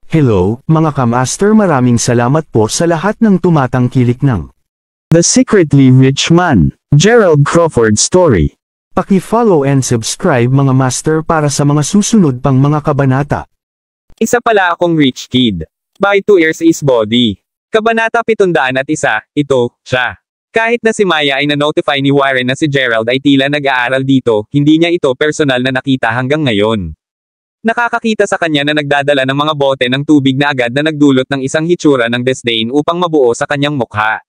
Hello, mga kamaster, maraming salamat po sa lahat ng tumatangkilik ng The Secretly Rich Man, Gerald Crawford Story. Paki-follow and subscribe mga master para sa mga susunod pang mga kabanata. Isa pala akong rich kid. By 2 years is body. Kabanata 701, ito, siya. Kahit na si Maya ay na-notify ni Warren na si Gerald ay tila nag-aaral dito, hindi niya ito personal na nakita hanggang ngayon. Nakakakita sa kanya na nagdadala ng mga bote ng tubig na agad na nagdulot ng isang hitsura ng disdain upang mabuo sa kanyang mukha.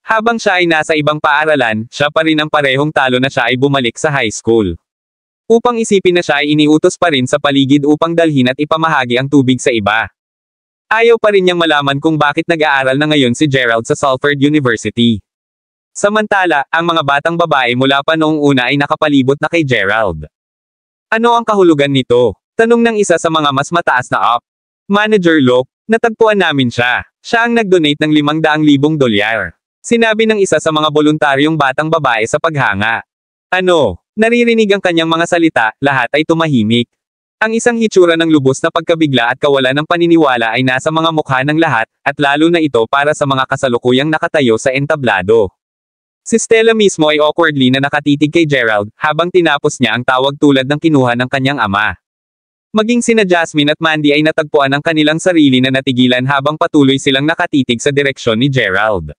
Habang siya ay nasa ibang paaralan, siya pa rin ang parehong talo na siya ay bumalik sa high school. Upang isipin na siya ay iniutos pa rin sa paligid upang dalhin at ipamahagi ang tubig sa iba. Ayaw pa rin niyang malaman kung bakit nag-aaral na ngayon si Gerald sa Salford University. Samantala, ang mga batang babae mula pa noong una ay nakapalibot na kay Gerald. Ano ang kahulugan nito? Tanong ng isa sa mga mas mataas na up. Manager Locke, natagpuan namin siya. Siya ang nag-donate ng $500,000. Sinabi ng isa sa mga voluntaryong batang babae sa paghanga. Ano? Naririnig ang kanyang mga salita, lahat ay tumahimik. Ang isang hitsura ng lubos na pagkabigla at kawalan ng paniniwala ay nasa mga mukha ng lahat, at lalo na ito para sa mga kasalukuyang nakatayo sa entablado. Si Stella mismo ay awkwardly na nakatitig kay Gerald, habang tinapos niya ang tawag tulad ng kinuha ng kanyang ama. Maging sina Jasmine at Mandy ay natagpuan ang kanilang sarili na natigilan habang patuloy silang nakatitig sa direksyon ni Gerald.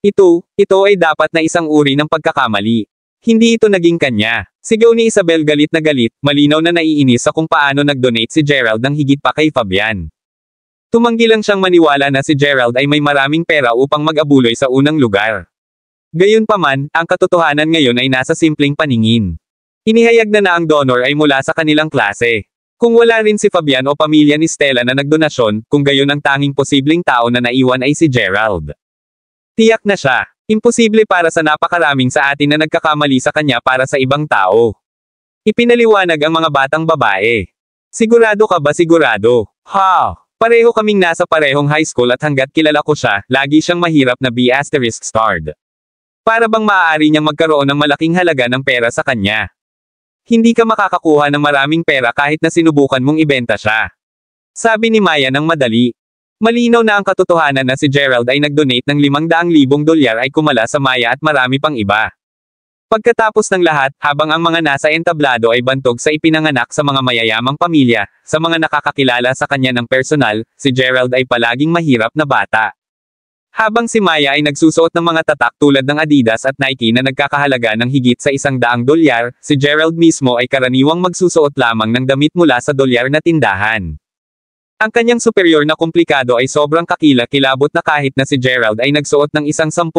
Ito ay dapat na isang uri ng pagkakamali. Hindi ito naging kanya. Sigaw ni Isabel galit na galit, malinaw na naiinis sa kung paano nag-donate si Gerald ng higit pa kay Fabian. Tumanggi lang siyang maniwala na si Gerald ay may maraming pera upang mag-abuloy sa unang lugar. Gayunpaman, ang katotohanan ngayon ay nasa simpleng paningin. Inihayag na ang donor ay mula sa kanilang klase. Kung wala rin si Fabian o pamilya ni Stella na nagdonasyon, kung gayon ang tanging posibleng tao na naiwan ay si Gerald. Tiyak na siya. Imposible para sa napakaraming sa atin na nagkakamali sa kanya para sa ibang tao. Ipinaliwanag ang mga batang babae. Sigurado ka ba sigurado? Ha! Pareho kaming nasa parehong high school at hanggat kilala ko siya, lagi siyang mahirap na B***starred. Para bang maaari niyang magkaroon ng malaking halaga ng pera sa kanya. Hindi ka makakakuha ng maraming pera kahit na sinubukan mong ibenta siya. Sabi ni Maya ng madali. Malinaw na ang katotohanan na si Gerald ay nag-donate ng $500,000 ay kumala sa Maya at marami pang iba. Pagkatapos ng lahat, habang ang mga nasa entablado ay bantog sa ipinanganak sa mga mayayamang pamilya, sa mga nakakakilala sa kanya ng personal, si Gerald ay palaging mahirap na bata. Habang si Maya ay nagsusuot ng mga tatak tulad ng Adidas at Nike na nagkakahalaga ng higit sa $100,000, si Gerald mismo ay karaniwang magsusuot lamang ng damit mula sa dolyar na tindahan. Ang kanyang superior na komplikado ay sobrang kakila-kilabot na kahit na si Gerald ay nagsuot ng isang $10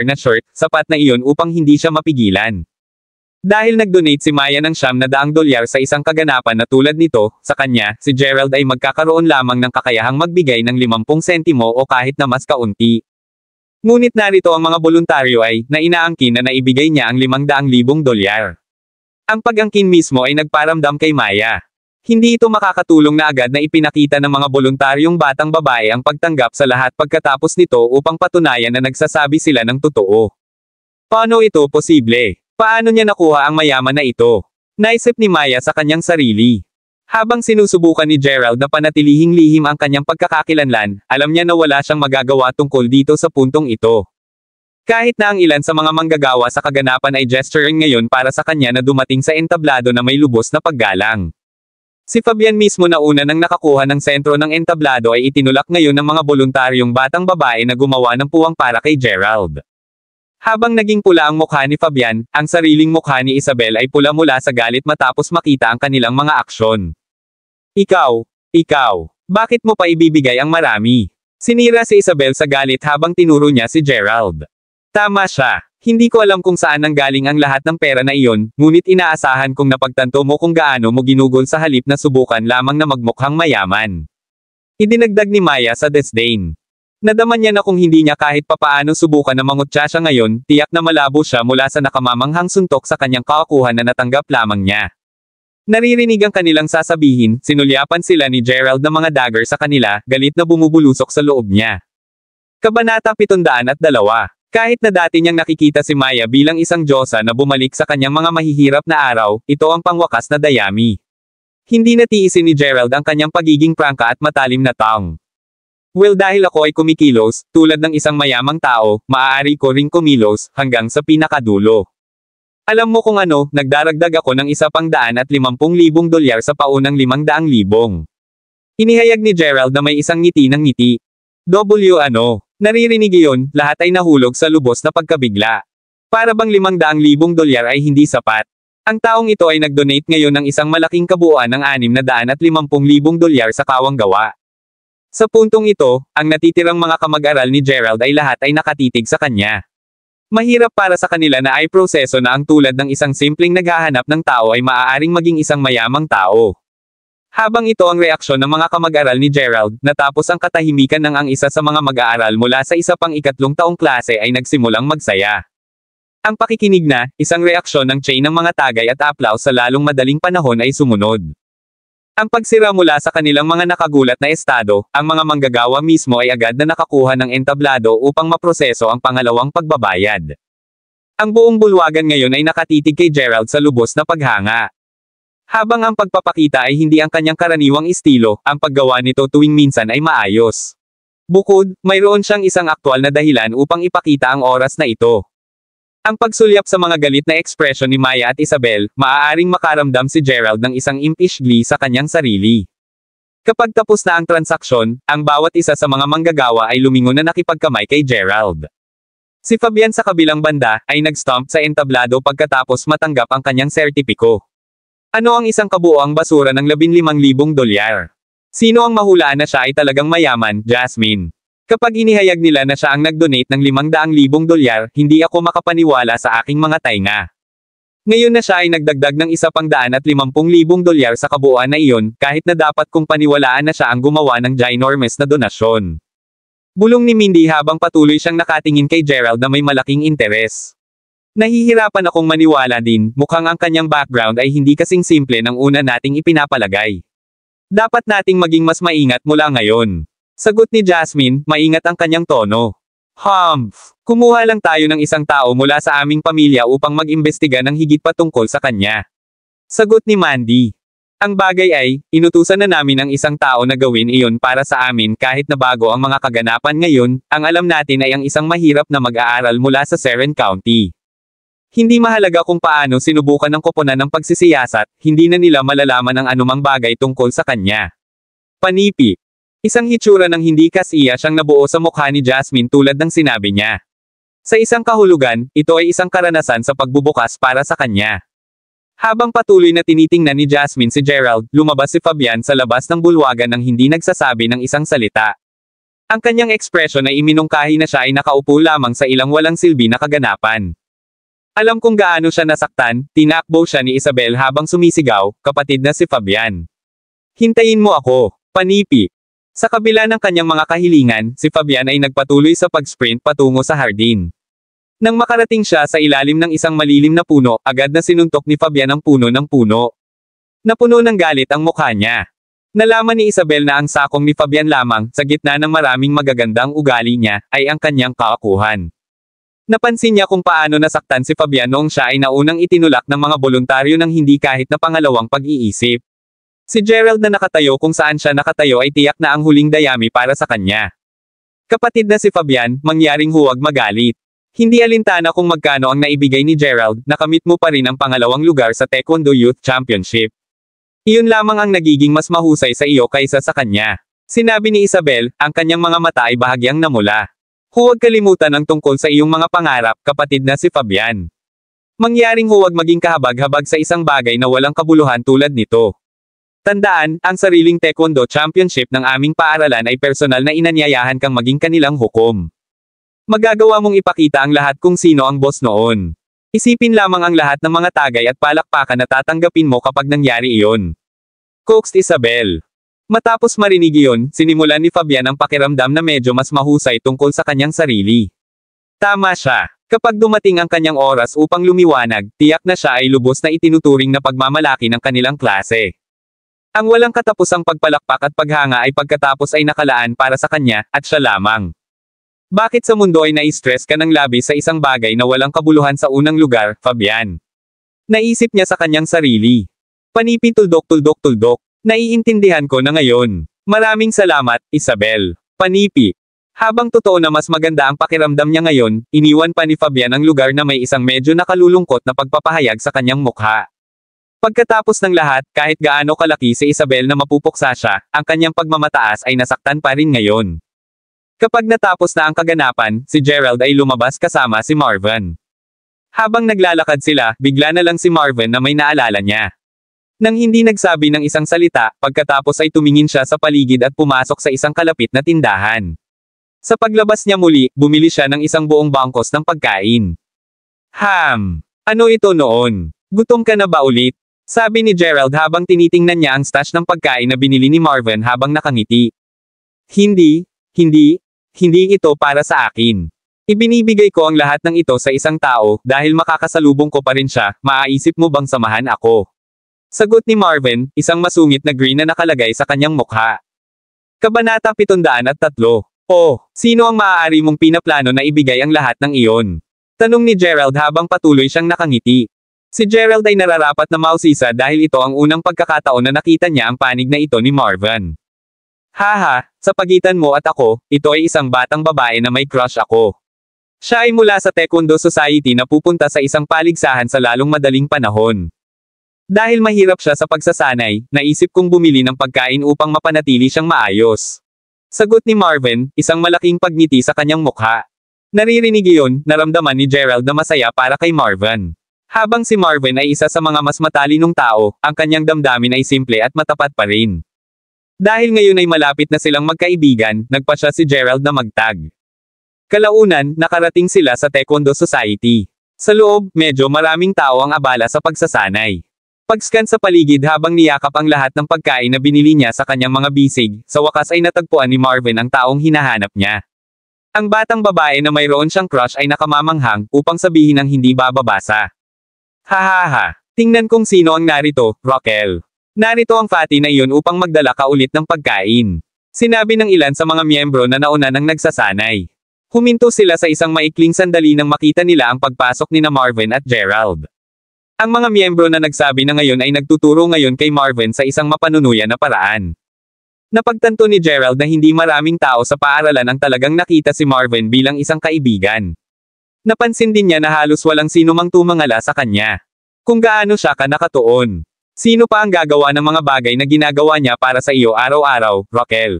na shirt, sapat na iyon upang hindi siya mapigilan. Dahil nag-donate si Maya ng $100 sa isang kaganapan na tulad nito, sa kanya, si Gerald ay magkakaroon lamang ng kakayahang magbigay ng 50 sentimo o kahit na mas kaunti. Ngunit narito ang mga voluntaryo ay, na inaangkin na naibigay niya ang $500,000. Ang pag-angkin mismo ay nagparamdam kay Maya. Hindi ito makakatulong na agad na ipinakita ng mga voluntaryong batang babae ang pagtanggap sa lahat pagkatapos nito upang patunayan na nagsasabi sila ng totoo. Paano ito posible? Paano niya nakuha ang mayaman na ito? Naisip ni Maya sa kanyang sarili. Habang sinusubukan ni Gerald na panatilihing lihim ang kanyang pagkakakilanlan, alam niya na wala siyang magagawa tungkol dito sa puntong ito. Kahit na ang ilan sa mga manggagawa sa kaganapan ay gesturing ngayon para sa kanya na dumating sa entablado na may lubos na paggalang. Si Fabian mismo na una nang nakakuha ng sentro ng entablado ay itinulak ngayon ng mga voluntaryong batang babae na gumawa ng puwang para kay Gerald. Habang naging pula ang mukha ni Fabian, ang sariling mukha ni Isabel ay pula mula sa galit matapos makita ang kanilang mga aksyon. Ikaw, bakit mo pa ibibigay ang marami? Sinira si Isabel sa galit habang tinuro niya si Gerald. Tama siya. Hindi ko alam kung saan nanggaling ang lahat ng pera na iyon, ngunit inaasahan kong napagtanto mo kung gaano mo ginugol sa halip na subukan lamang na magmukhang mayaman. Idinagdag ni Maya sa disdain. Nadaman niya na kung hindi niya kahit papaano subukan na mangutya siya ngayon, tiyak na malabo siya mula sa nakamamanghang suntok sa kanyang kakakuhan na natanggap lamang niya. Naririnig ang kanilang sasabihin, sinulyapan sila ni Gerald ng mga dagger sa kanila, galit na bumubulusok sa loob niya. Kabanata 702. Kahit na dati niyang nakikita si Maya bilang isang diyosa na bumalik sa kanyang mga mahihirap na araw, ito ang pangwakas na dayami. Hindi natiisin ni Gerald ang kanyang pagiging prangka at matalim na taong. Well, dahil ako ay kumikilos, tulad ng isang mayamang tao, maaari ko ring kumilos, hanggang sa pinakadulo. Alam mo kung ano, nagdaragdag ako ng $150,000 sa paunang $500,000. Inihayag ni Gerald na may isang ngiti ng ngiti. Ano? Naririnig iyon, lahat ay nahulog sa lubos na pagkabigla. Para bang $500,000 ay hindi sapat. Ang taong ito ay nag-donate ngayon ng isang malaking kabuuan ng $650,000 sa kawang gawa. Sa puntong ito, ang natitirang mga kamag-aral ni Gerald ay lahat ay nakatitig sa kanya. Mahirap para sa kanila na ay proseso na ang tulad ng isang simpleng naghahanap ng tao ay maaaring maging isang mayamang tao. Habang ito ang reaksyon ng mga kamag-aral ni Gerald, natapos ang katahimikan ng ang isa sa mga mag-aaral mula sa isa pang ikatlong taong klase ay nagsimulang magsaya. Ang pakikinig na, isang reaksyon ng chain ng mga tagay at applause sa lalong madaling panahon ay sumunod. Ang pagsira mula sa kanilang mga nakagulat na estado, ang mga manggagawa mismo ay agad na nakakuha ng entablado upang maproseso ang pangalawang pagbabayad. Ang buong bulwagan ngayon ay nakatitig kay Gerald sa lubos na paghanga. Habang ang pagpapakita ay hindi ang kanyang karaniwang estilo, ang paggawa nito tuwing minsan ay maayos. Bukod, mayroon siyang isang aktwal na dahilan upang ipakita ang oras na ito. Ang pagsulyap sa mga galit na ekspresyon ni Maya at Isabel, maaaring makaramdam si Gerald ng isang impish glee sa kanyang sarili. Kapag tapos na ang transaksyon, ang bawat isa sa mga manggagawa ay lumingon na nakipagkamay kay Gerald. Si Fabian sa kabilang banda, ay nag-stomp sa entablado pagkatapos matanggap ang kanyang sertipiko. Ano ang isang kabuoang basura ng $15,000? Sino ang mahulaan na siya ay talagang mayaman, Jasmine? Kapag inihayag nila na siya ang nag-donate ng $500,000, hindi ako makapaniwala sa aking mga tainga. Ngayon na siya ay nagdagdag ng $150,000 sa kabuuan na iyon, kahit na dapat kong paniwalaan na siya ang gumawa ng ginormous na donasyon. Bulong ni Mindy habang patuloy siyang nakatingin kay Gerald na may malaking interes. Nahihirapan akong maniwala din, mukhang ang kanyang background ay hindi kasing simple ng una nating ipinapalagay. Dapat nating maging mas maingat mula ngayon. Sagot ni Jasmine, maingat ang kanyang tono. Kumuha lang tayo ng isang tao mula sa aming pamilya upang mag-imbestiga ng higit pa tungkol sa kanya. Sagot ni Mandy. Ang bagay ay, inutusan na namin ang isang tao na gawin iyon para sa amin kahit na bago ang mga kaganapan ngayon, ang alam natin ay ang isang mahirap na mag-aaral mula sa Seren County. Hindi mahalaga kung paano sinubukan ng koponan ng pagsisiyasat, hindi na nila malalaman ang anumang bagay tungkol sa kanya. Panipi. Isang hitsura ng hindi kasiya siyang nabuo sa mukha ni Jasmine tulad ng sinabi niya. Sa isang kahulugan, ito ay isang karanasan sa pagbubukas para sa kanya. Habang patuloy na tinitingnan ni Jasmine si Gerald, lumabas si Fabian sa labas ng bulwagan nang hindi nagsasabi ng isang salita. Ang kanyang ekspresyon ay iminungkahi na siya ay nakaupo lamang sa ilang walang silbi na kaganapan. Alam kung gaano siya nasaktan, tinakbo siya ni Isabel habang sumisigaw, kapatid na si Fabian. Hintayin mo ako, panipi. Sa kabila ng kanyang mga kahilingan, si Fabian ay nagpatuloy sa pag-sprint patungo sa hardin. Nang makarating siya sa ilalim ng isang malilim na puno, agad na sinuntok ni Fabian ang puno ng puno. Napuno ng galit ang mukha niya. Nalaman ni Isabel na ang sakong ni Fabian lamang, sa gitna ng maraming magagandang ugali niya, ay ang kanyang kaakuhan. Napansin niya kung paano nasaktan si Fabian noong siya ay naunang itinulak ng mga voluntaryo ng hindi kahit na pangalawang pag-iisip. Si Gerald na nakatayo kung saan siya nakatayo ay tiyak na ang huling dayami para sa kanya. Kapatid na si Fabian, mangyaring huwag magalit. Hindi alintana kung magkano ang naibigay ni Gerald, nakamit mo pa rin ang pangalawang lugar sa Taekwondo Youth Championship. Iyon lamang ang nagiging mas mahusay sa iyo kaysa sa kanya. Sinabi ni Isabel, ang kanyang mga mata ay bahagyang namula. Huwag kalimutan ang tungkol sa iyong mga pangarap, kapatid na si Fabian. Mangyaring huwag maging kahabag-habag sa isang bagay na walang kabuluhan tulad nito. Tandaan, ang sariling Taekwondo Championship ng aming paaralan ay personal na inanyayahan kang maging kanilang hukom. Magagawa mong ipakita ang lahat kung sino ang boss noon. Isipin lamang ang lahat ng mga tagay at palakpakan na tatanggapin mo kapag nangyari iyon. Coaxed Isabel. Matapos marinig iyon, sinimulan ni Fabian ang pakiramdam na medyo mas mahusay tungkol sa kanyang sarili. Tama siya. Kapag dumating ang kanyang oras upang lumiwanag, tiyak na siya ay lubos na itinuturing na pagmamalaki ng kanilang klase. Ang walang katapusang pagpalakpak at paghanga ay pagkatapos ay nakalaan para sa kanya, at siya lamang. Bakit sa mundo ay nai-stress ka ng labis sa isang bagay na walang kabuluhan sa unang lugar, Fabian? Naisip niya sa kanyang sarili. Panipi tuldok-tuldok-tuldok. Naiintindihan ko na ngayon. Maraming salamat, Isabel. Panipi. Habang totoo na mas maganda ang pakiramdam niya ngayon, iniwan pa ni Fabian ang lugar na may isang medyo nakalulungkot na pagpapahayag sa kanyang mukha. Pagkatapos ng lahat, kahit gaano kalaki si Isabel na mapupuksa siya, ang kanyang pagmamataas ay nasaktan pa rin ngayon. Kapag natapos na ang kaganapan, si Gerald ay lumabas kasama si Marvin. Habang naglalakad sila, bigla na lang si Marvin na may naalala niya. Nang hindi nagsabi ng isang salita, pagkatapos ay tumingin siya sa paligid at pumasok sa isang kalapit na tindahan. Sa paglabas niya muli, bumili siya ng isang buong bangkos ng pagkain. Ano ito noon? Gutom ka na ba ulit? Sabi ni Gerald habang tinitingnan niya ang stash ng pagkain na binili ni Marvin habang nakangiti. Hindi ito para sa akin. Ibinibigay ko ang lahat ng ito sa isang tao, dahil makakasalubong ko pa rin siya, maaisip mo bang samahan ako? Sagot ni Marvin, isang masungit na grin na nakalagay sa kanyang mukha. Kabanata 703. Oh, sino ang maaari mong pinaplano na ibigay ang lahat ng iyon? Tanong ni Gerald habang patuloy siyang nakangiti. Si Gerald ay nararapat na mausisa dahil ito ang unang pagkakataon na nakita niya ang panig na ito ni Marvin. Sa pagitan mo at ako, ito ay isang batang babae na may crush ako. Siya ay mula sa Taekwondo Society na pupunta sa isang paligsahan sa lalong madaling panahon. Dahil mahirap siya sa pagsasanay, naisip kong bumili ng pagkain upang mapanatili siyang maayos. Sagot ni Marvin, isang malaking pagngiti sa kanyang mukha. Naririnig iyon, naramdaman ni Gerald na masaya para kay Marvin. Habang si Marvin ay isa sa mga mas matalinong tao, ang kanyang damdamin ay simple at matapat pa rin. Dahil ngayon ay malapit na silang magkaibigan, nagpasya si Gerald na magtag. Kalaunan, nakarating sila sa Taekwondo Society. Sa loob, medyo maraming tao ang abala sa pagsasanay. Pag-scan sa paligid habang niyakap ang lahat ng pagkain na binili niya sa kanyang mga bisig, sa wakas ay natagpuan ni Marvin ang taong hinahanap niya. Ang batang babae na mayroon siyang crush ay nakamamanghang upang sabihin ang hindi bababasa. Tingnan kung sino ang narito, Raquel. Narito ang fatty na iyon upang magdala ka ulit ng pagkain. Sinabi ng ilan sa mga miyembro na nauna nang nagsasanay. Huminto sila sa isang maikling sandali nang makita nila ang pagpasok ni Marvin at Gerald. Ang mga miyembro na nagsabi na ngayon ay nagtuturo ngayon kay Marvin sa isang mapanunuyan na paraan. Napagtanto ni Gerald na hindi maraming tao sa paaralan ang talagang nakita si Marvin bilang isang kaibigan. Napansin din niya na halos walang sino mang tumangala sa kanya. Kung gaano siya ka nakatuon. Sino pa ang gagawa ng mga bagay na ginagawa niya para sa iyo araw-araw, Raquel?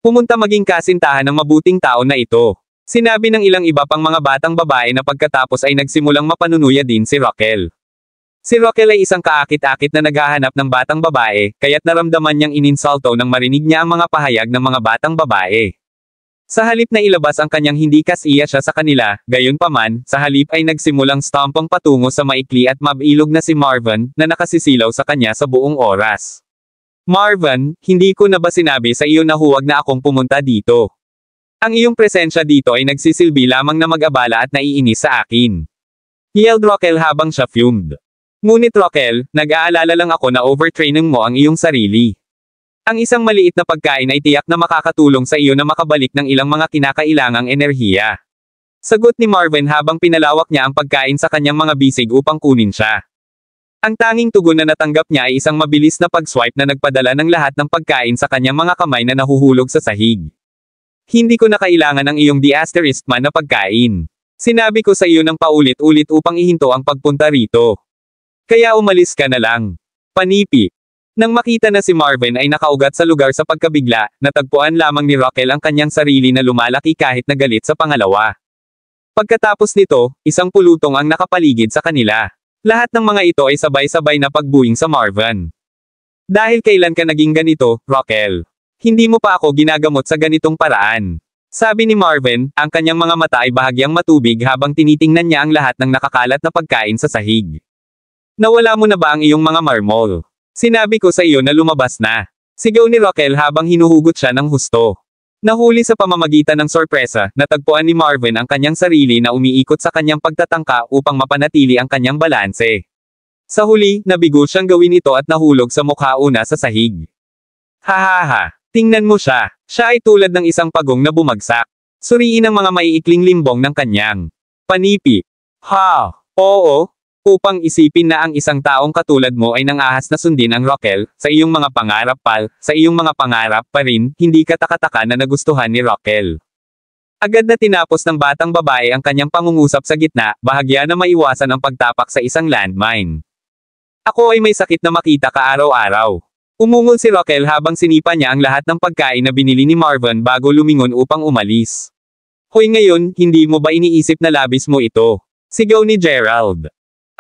Pumunta maging kasintahan ng mabuting tao na ito. Sinabi ng ilang iba pang mga batang babae na pagkatapos ay nagsimulang mapanunuya din si Raquel. Si Raquel ay isang kaakit-akit na naghahanap ng batang babae, kaya't naramdaman niyang ininsulto nang marinig niya ang mga pahayag ng mga batang babae. Sa halip na ilabas ang kanyang hindi kasiya siya sa kanila, gayunpaman, sa halip ay nagsimulang stompang patungo sa maikli at mabilog na si Marvin, na nakasisilaw sa kanya sa buong oras. Marvin, hindi ko na ba sinabi sa iyo na huwag na akong pumunta dito? Ang iyong presensya dito ay nagsisilbi lamang na mag-abala at naiinis sa akin. Yelled Raquel habang siya fumed. Ngunit Raquel, nag-aalala lang ako na overtraining mo ang iyong sarili. Ang isang maliit na pagkain ay tiyak na makakatulong sa iyo na makabalik ng ilang mga kinakailangang enerhiya. Sagot ni Marvin habang pinalawak niya ang pagkain sa kanyang mga bisig upang kunin siya. Ang tanging tugon na natanggap niya ay isang mabilis na pag-swipe na nagpadala ng lahat ng pagkain sa kanyang mga kamay na nahuhulog sa sahig. Hindi ko na kailangan ng iyong ** man na pagkain. Sinabi ko sa iyo ng paulit-ulit upang ihinto ang pagpunta rito. Kaya umalis ka na lang. Panipi. Nang makita na si Marvin ay nakaugat sa lugar sa pagkabigla, natagpuan lamang ni Raquel ang kanyang sarili na lumalaki kahit nagalit sa pangalawa. Pagkatapos nito, isang pulutong ang nakapaligid sa kanila. Lahat ng mga ito ay sabay-sabay na pagbuing sa Marvin. Dahil kailan ka naging ganito, Raquel? Hindi mo pa ako ginagamot sa ganitong paraan. Sabi ni Marvin, ang kanyang mga mata ay bahagyang matubig habang tinitingnan niya ang lahat ng nakakalat na pagkain sa sahig. Nawala mo na ba ang iyong mga marmol? Sinabi ko sa iyo na lumabas na. Sigaw ni Raquel habang hinuhugot siya ng husto. Nahuli sa pamamagitan ng sorpresa, natagpuan ni Marvin ang kanyang sarili na umiikot sa kanyang pagtatangka upang mapanatili ang kanyang balanse. Sa huli, nabigo siyang gawin ito at nahulog sa mukha una sa sahig. Tingnan mo siya. Siya ay tulad ng isang pagong na bumagsak. Suriin ang mga maiikling limbong ng kanyang panipi. Oo. Upang isipin na ang isang taong katulad mo ay nangahas na sundin ang Rokel, sa iyong mga pangarap pal, sa iyong mga pangarap pa rin, hindi ka takataka na nagustuhan ni Rokel. Agad na tinapos ng batang babae ang kanyang pangungusap sa gitna, bahagya na maiwasan ang pagtapak sa isang landmine. Ako ay may sakit na makita ka araw-araw. Umungol si Rokel habang sinipa niya ang lahat ng pagkain na binili ni Marvin bago lumingon upang umalis. Hoy ngayon, hindi mo ba iniisip na labis mo ito? Sigaw ni Gerald.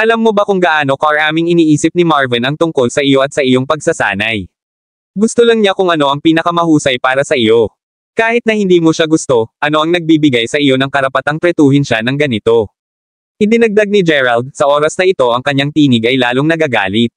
Alam mo ba kung gaano karaming iniisip ni Marvin ang tungkol sa iyo at sa iyong pagsasanay? Gusto lang niya kung ano ang pinakamahusay para sa iyo. Kahit na hindi mo siya gusto, ano ang nagbibigay sa iyo ng karapatang tretuhin siya ng ganito? Idinagdag ni Gerald, sa oras na ito ang kanyang tinig ay lalong nagagalit.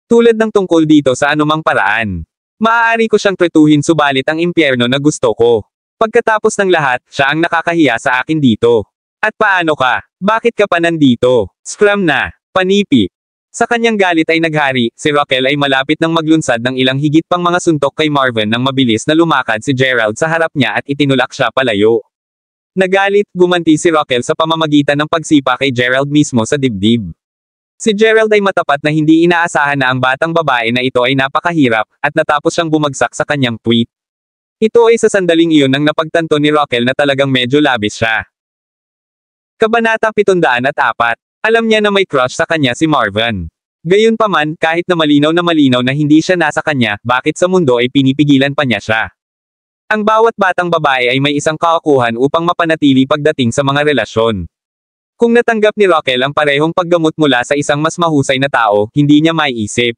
Tulad ng tungkol dito sa anumang paraan. Maaari ko siyang tretuhin subalit ang impyerno na gusto ko. Pagkatapos ng lahat, siya ang nakakahiya sa akin dito. At paano ka? Bakit ka pa nandito? Scram na. Panipi. Sa kanyang galit ay naghari, si Rokel ay malapit nang maglunsad ng ilang higit pang mga suntok kay Marvin nang mabilis na lumakad si Gerald sa harap niya at itinulak siya palayo. Nagalit, gumanti si Rokel sa pamamagitan ng pagsipa kay Gerald mismo sa dibdib. Si Gerald ay matapat na hindi inaasahan na ang batang babae na ito ay napakahirap, at natapos siyang bumagsak sa kanyang puwit. Ito ay sa sandaling iyon nang napagtanto ni Rokel na talagang medyo labis siya. Kabanata 704. Alam niya na may crush sa kanya si Marvin. Gayunpaman, kahit na malinaw na hindi siya nasa kanya, bakit sa mundo ay pinipigilan pa niya siya? Ang bawat batang babae ay may isang kakuhan upang mapanatili pagdating sa mga relasyon. Kung natanggap ni Rokel ang parehong paggamot mula sa isang mas mahusay na tao, hindi niya maiisip.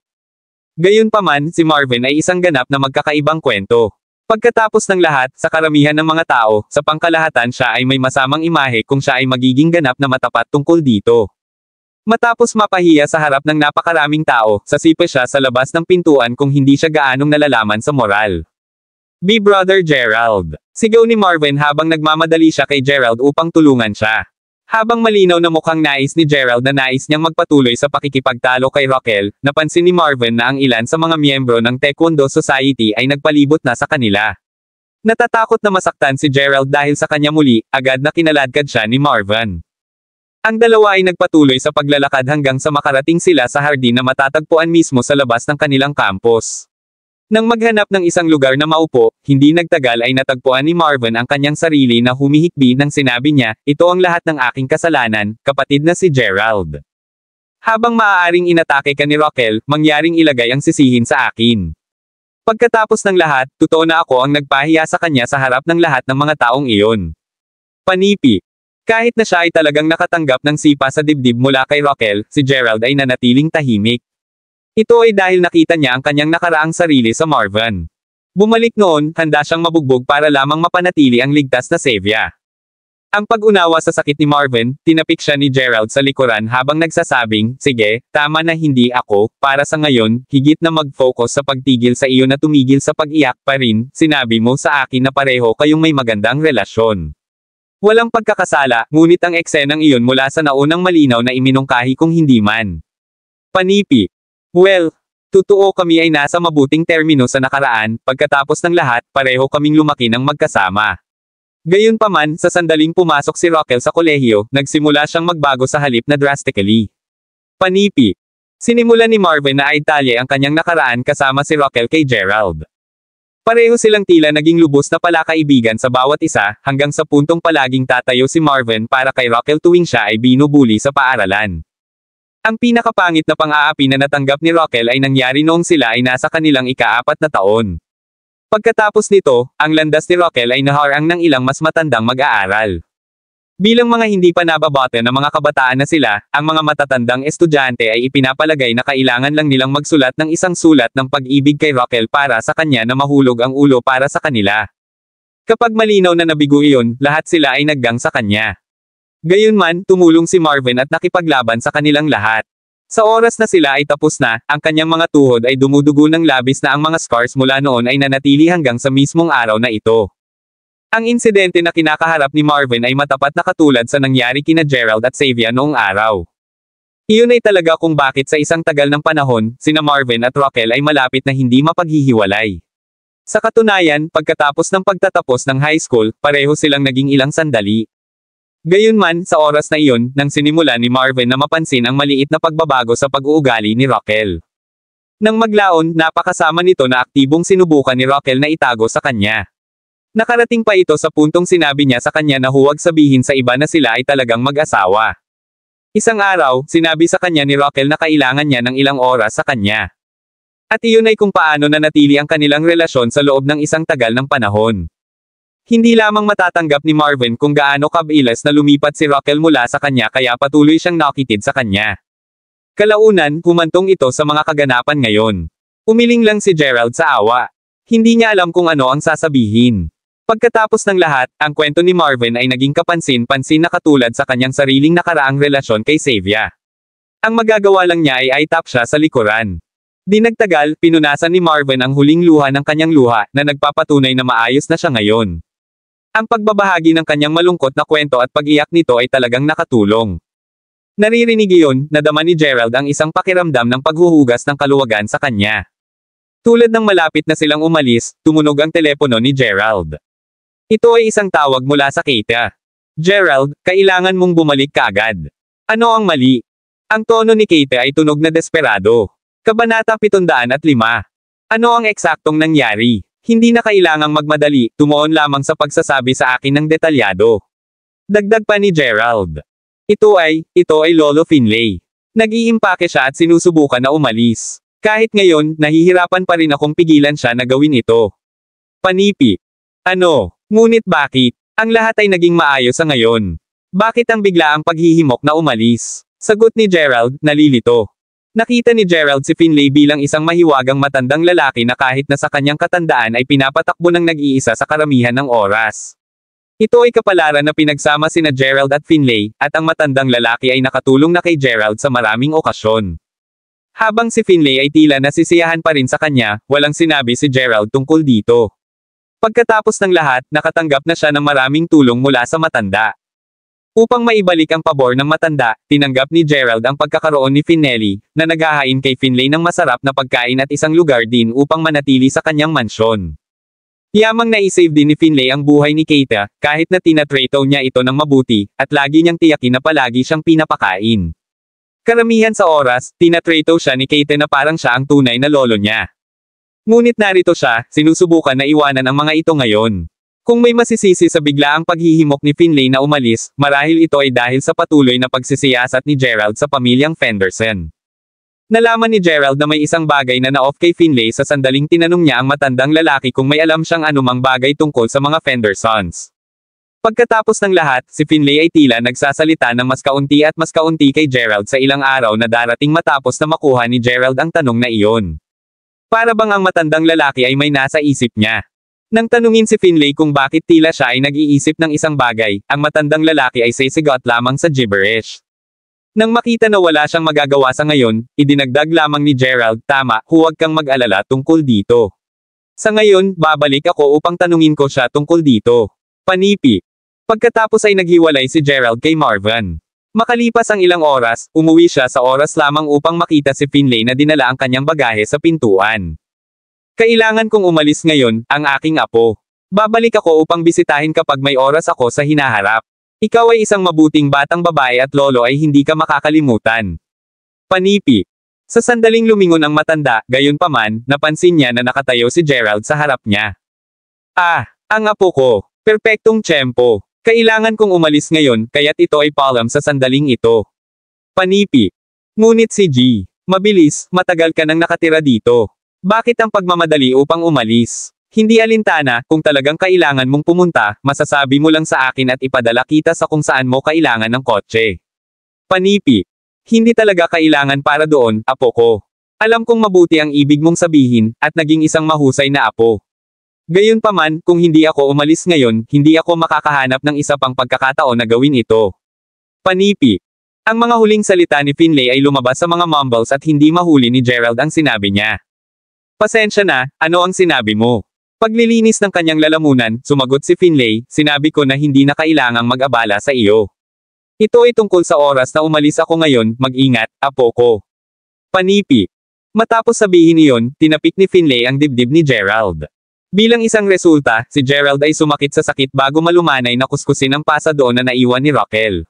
Gayunpaman, si Marvin ay isang ganap na magkakaibang kwento. Pagkatapos ng lahat, sa karamihan ng mga tao, sa pangkalahatan siya ay may masamang imahe kung siya ay magiging ganap na matapat tungkol dito. Matapos mapahiya sa harap ng napakaraming tao, sasipa siya sa labas ng pintuan kung hindi siya gaanong nalalaman sa moral. Be Brother Gerald. Sigaw ni Marvin habang nagmamadali siya kay Gerald upang tulungan siya. Habang malinaw na mukhang nais ni Gerald na nais niyang magpatuloy sa pakikipagtalo kay Rokel, napansin ni Marvin na ang ilan sa mga miyembro ng Taekwondo Society ay nagpalibot na sa kanila. Natatakot na masaktan si Gerald dahil sa kanya muli, agad na kinaladkad siya ni Marvin. Ang dalawa ay nagpatuloy sa paglalakad hanggang sa makarating sila sa hardin na matatagpuan mismo sa labas ng kanilang campus. Nang maghanap ng isang lugar na maupo, hindi nagtagal ay natagpuan ni Marvin ang kanyang sarili na humihikbi nang sinabi niya, ito ang lahat ng aking kasalanan, kapatid na si Gerald. Habang maaaring inatake ka ni Rokel, mangyaring ilagay ang sisihin sa akin. Pagkatapos ng lahat, totoo na ako ang nagpahiya sa kanya sa harap ng lahat ng mga taong iyon. Panipi. Kahit na siya ay talagang nakatanggap ng sipa sa dibdib mula kay Rokel, si Gerald ay nanatiling tahimik. Ito ay dahil nakita niya ang kanyang nakaraang sarili sa Marvin. Bumalik noon, handa siyang mabugbog para lamang mapanatili ang ligtas na Sevia. Ang pag-unawa sa sakit ni Marvin, tinapik siya ni Gerald sa likuran habang nagsasabing, sige, tama na hindi ako, para sa ngayon, higit na mag-focus sa pagtigil sa iyo na tumigil sa pag-iyak pa rin, sinabi mo sa akin na pareho kayong may magandang relasyon. Walang pagkakasala, ngunit ang eksenang iyon mula sa naunang malinaw na iminungkahi kung hindi man. Panipi. Well, totoo kami ay nasa mabuting termino sa nakaraan, pagkatapos ng lahat, pareho kaming lumaki ng magkasama. Gayunpaman, sa sandaling pumasok si Rokel sa kolehiyo, nagsimula siyang magbago sa halip na drastically. Panipi. Sinimulan ni Marvin na aitalye ang kanyang nakaraan kasama si Rokel kay Gerald. Pareho silang tila naging lubos na palakaibigan sa bawat isa, hanggang sa puntong palaging tatayo si Marvin para kay Rokel tuwing siya ay binubuli sa paaralan. Ang pinakapangit na pang-aapi na natanggap ni Rokel ay nangyari noong sila ay nasa kanilang ika-4 na taon. Pagkatapos nito, ang landas ni Rokel ay naharang ng ilang mas matandang mag-aaral. Bilang mga hindi pa nababote na mga kabataan na sila, ang mga matatandang estudyante ay ipinapalagay na kailangan lang nilang magsulat ng isang sulat ng pag-ibig kay Rokel para sa kanya na mahulog ang ulo para sa kanila. Kapag malinaw na nabigo iyon, lahat sila ay naggang sa kanya. Gayunman, tumulong si Marvin at nakipaglaban sa kanilang lahat. Sa oras na sila ay tapos na, ang kanyang mga tuhod ay dumudugo ng labis na ang mga scars mula noon ay nanatili hanggang sa mismong araw na ito. Ang insidente na kinakaharap ni Marvin ay matapat na katulad sa nangyari kina Gerald at Sevia noong araw. Iyon ay talaga kung bakit sa isang tagal ng panahon, sina Marvin at Rokel ay malapit na hindi mapaghihiwalay. Sa katunayan, pagkatapos ng pagtatapos ng high school, pareho silang naging ilang sandali. Gayunman, sa oras na iyon, nang sinimula ni Marvin na mapansin ang maliit na pagbabago sa pag-uugali ni Raquel. Nang maglaon, napakasama nito na aktibong sinubukan ni Raquel na itago sa kanya. Nakarating pa ito sa puntong sinabi niya sa kanya na huwag sabihin sa iba na sila ay talagang mag-asawa. Isang araw, sinabi sa kanya ni Raquel na kailangan niya ng ilang oras sa kanya. At iyon ay kung paano nanatili ang kanilang relasyon sa loob ng isang tagal ng panahon. Hindi lamang matatanggap ni Marvin kung gaano kabilis na lumipat si Raquel mula sa kanya kaya patuloy siyang nakitid sa kanya. Kalaunan, humantong ito sa mga kaganapan ngayon. Umiling lang si Gerald sa awa. Hindi niya alam kung ano ang sasabihin. Pagkatapos ng lahat, ang kwento ni Marvin ay naging kapansin-pansin na katulad sa kanyang sariling nakaraang relasyon kay Xavier. Ang magagawa lang niya ay tap siya sa likuran. Di nagtagal, pinunasan ni Marvin ang huling luha ng kanyang luha na nagpapatunay na maayos na siya ngayon. Ang pagbabahagi ng kanyang malungkot na kwento at pag-iyak nito ay talagang nakatulong. Naririnig iyon, nadama ni Gerald ang isang pakiramdam ng paghuhugas ng kaluwagan sa kanya. Tulad ng malapit na silang umalis, tumunog ang telepono ni Gerald. Ito ay isang tawag mula sa Keita. Gerald, kailangan mong bumalik kaagad. Ano ang mali? Ang tono ni Keita ay tunog na desperado. Kabanata 705. Ano ang eksaktong nangyari? Hindi na kailangang magmadali, tumuon lamang sa pagsasabi sa akin ng detalyado. Dagdag pa ni Gerald. Ito ay Lolo Finlay. Nag-iimpake siya at sinusubukan na umalis. Kahit ngayon, nahihirapan pa rin akong pigilan siya na gawin ito. Panipi. Ano? Ngunit bakit? Ang lahat ay naging maayos sa ngayon. Bakit ang biglaang paghihimok na umalis? Sagot ni Gerald, nalilito. Nakita ni Gerald si Finlay bilang isang mahiwagang matandang lalaki na kahit na sa kanyang katandaan ay pinapatakbo ng nag-iisa sa karamihan ng oras. Ito ay kapalaran na pinagsama sina Gerald at Finlay, at ang matandang lalaki ay nakatulong na kay Gerald sa maraming okasyon. Habang si Finlay ay tila nasisiyahan pa rin sa kanya, walang sinabi si Gerald tungkol dito. Pagkatapos ng lahat, nakatanggap na siya ng maraming tulong mula sa matanda. Upang maibalik ang pabor ng matanda, tinanggap ni Gerald ang pagkakaroon ni Finelli, na naghahain kay Finlay ng masarap na pagkain at isang lugar din upang manatili sa kanyang mansyon. Yamang naisave din ni Finlay ang buhay ni Keita, kahit na tinatrato niya ito ng mabuti, at lagi niyang tiyakin na palagi siyang pinapakain. Karamihan sa oras, tinatrato siya ni Keita na parang siya ang tunay na lolo niya. Ngunit narito siya, sinusubukan na iwanan ang mga ito ngayon. Kung may masisisi sa biglaang paghihimok ni Finlay na umalis, marahil ito ay dahil sa patuloy na pagsisiyasat ni Gerald sa pamilyang Fenderson. Nalaman ni Gerald na may isang bagay na na-off kay Finlay sa sandaling tinanong niya ang matandang lalaki kung may alam siyang anumang bagay tungkol sa mga Fendersons. Pagkatapos ng lahat, si Finlay ay tila nagsasalita ng mas kaunti kay Gerald sa ilang araw na darating matapos na makuha ni Gerald ang tanong na iyon. Para bang ang matandang lalaki ay may nasa isip niya. Nang tanungin si Finlay kung bakit tila siya ay nag-iisip ng isang bagay, ang matandang lalaki ay sisigot lamang sa gibberish. Nang makita na wala siyang magagawa sa ngayon, idinagdag lamang ni Gerald, tama, huwag kang mag-alala tungkol dito. Sa ngayon, babalik ako upang tanungin ko siya tungkol dito. Panipi. Pagkatapos ay naghiwalay si Gerald kay Marvin. Makalipas ang ilang oras, umuwi siya sa oras lamang upang makita si Finlay na dinala ang kanyang bagahe sa pintuan. Kailangan kong umalis ngayon, ang aking apo. Babalik ako upang bisitahin kapag may oras ako sa hinaharap. Ikaw ay isang mabuting batang babae at lolo ay hindi ka makakalimutan. Panipi. Sa sandaling lumingon ang matanda, gayon paman, napansin niya na nakatayo si Gerald sa harap niya. Ah, ang apo ko. Perpektong tiyempo. Kailangan kong umalis ngayon, kaya't ito ay palam sa sandaling ito. Panipi. Ngunit si G. Mabilis, matagal ka nang nakatira dito. Bakit ang pagmamadali upang umalis? Hindi alintana, kung talagang kailangan mong pumunta, masasabi mo lang sa akin at ipadala kita sa kung saan mo kailangan ng kotse. Panipi. Hindi talaga kailangan para doon, apo ko. Alam kong mabuti ang ibig mong sabihin, at naging isang mahusay na apo. Gayunpaman, kung hindi ako umalis ngayon, hindi ako makakahanap ng isa pang pagkakataon na gawin ito. Panipi. Ang mga huling salita ni Finlay ay lumabas sa mga mumbles at hindi mahuli ni Gerald ang sinabi niya. Pasensya na, ano ang sinabi mo? Paglilinis ng kanyang lalamunan, sumagot si Finlay, sinabi ko na hindi na kailangang mag-abala sa iyo. Ito ay tungkol sa oras na umalis ako ngayon, mag-ingat, apo ko. Panipi. Matapos sabihin iyon, tinapik ni Finlay ang dibdib ni Gerald. Bilang isang resulta, si Gerald ay sumakit sa sakit bago malumanay na kuskusin ang pasa doon na naiwan ni Raquel.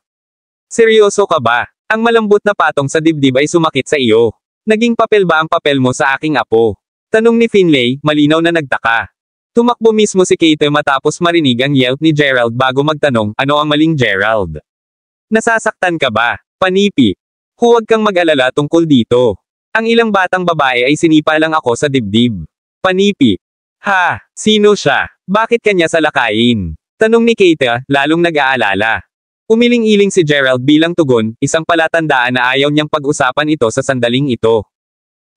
Seryoso ka ba? Ang malambot na patong sa dibdib ay sumakit sa iyo. Naging papel ba ang papel mo sa aking apo? Tanong ni Finlay, malinaw na nagtaka. Tumakbo mismo si Kate matapos marinig ang yelp ni Gerald bago magtanong, ano ang maling Gerald? Nasasaktan ka ba? Panipi. Huwag kang mag-alala tungkol dito. Ang ilang batang babae ay sinipa lang ako sa dibdib. Panipi. Ha, sino siya? Bakit kanya salakayin? Tanong ni Kate, lalong nag-aalala. Umiling-iling si Gerald bilang tugon, isang palatandaan na ayaw niyang pag-usapan ito sa sandaling ito.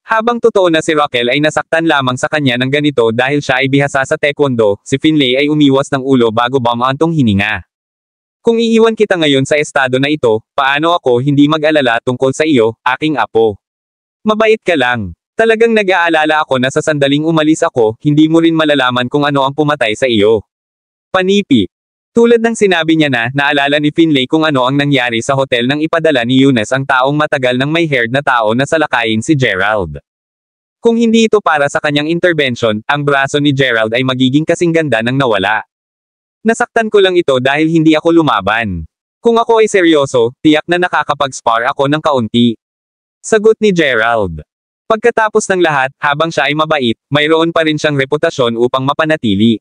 Habang totoo na si Raquel ay nasaktan lamang sa kanya ng ganito dahil siya ay bihasa sa taekwondo, si Finlay ay umiwas ng ulo bago bumantong hininga. Kung iiwan kita ngayon sa estado na ito, paano ako hindi mag-alala tungkol sa iyo, aking apo? Mabait ka lang. Talagang nag-aalala ako na sa sandaling umalis ako, hindi mo rin malalaman kung ano ang pumatay sa iyo. Panipi. Tulad ng sinabi niya na, naalala ni Finlay kung ano ang nangyari sa hotel nang ipadala ni Eunice ang taong matagal ng may haired na tao na salakayin si Gerald. Kung hindi ito para sa kanyang intervention, ang braso ni Gerald ay magiging kasing ganda ng nawala. Nasaktan ko lang ito dahil hindi ako lumaban. Kung ako ay seryoso, tiyak na nakakapag-spar ako ng kaunti. Sagot ni Gerald. Pagkatapos ng lahat, habang siya ay mabait, mayroon pa rin siyang reputasyon upang mapanatili.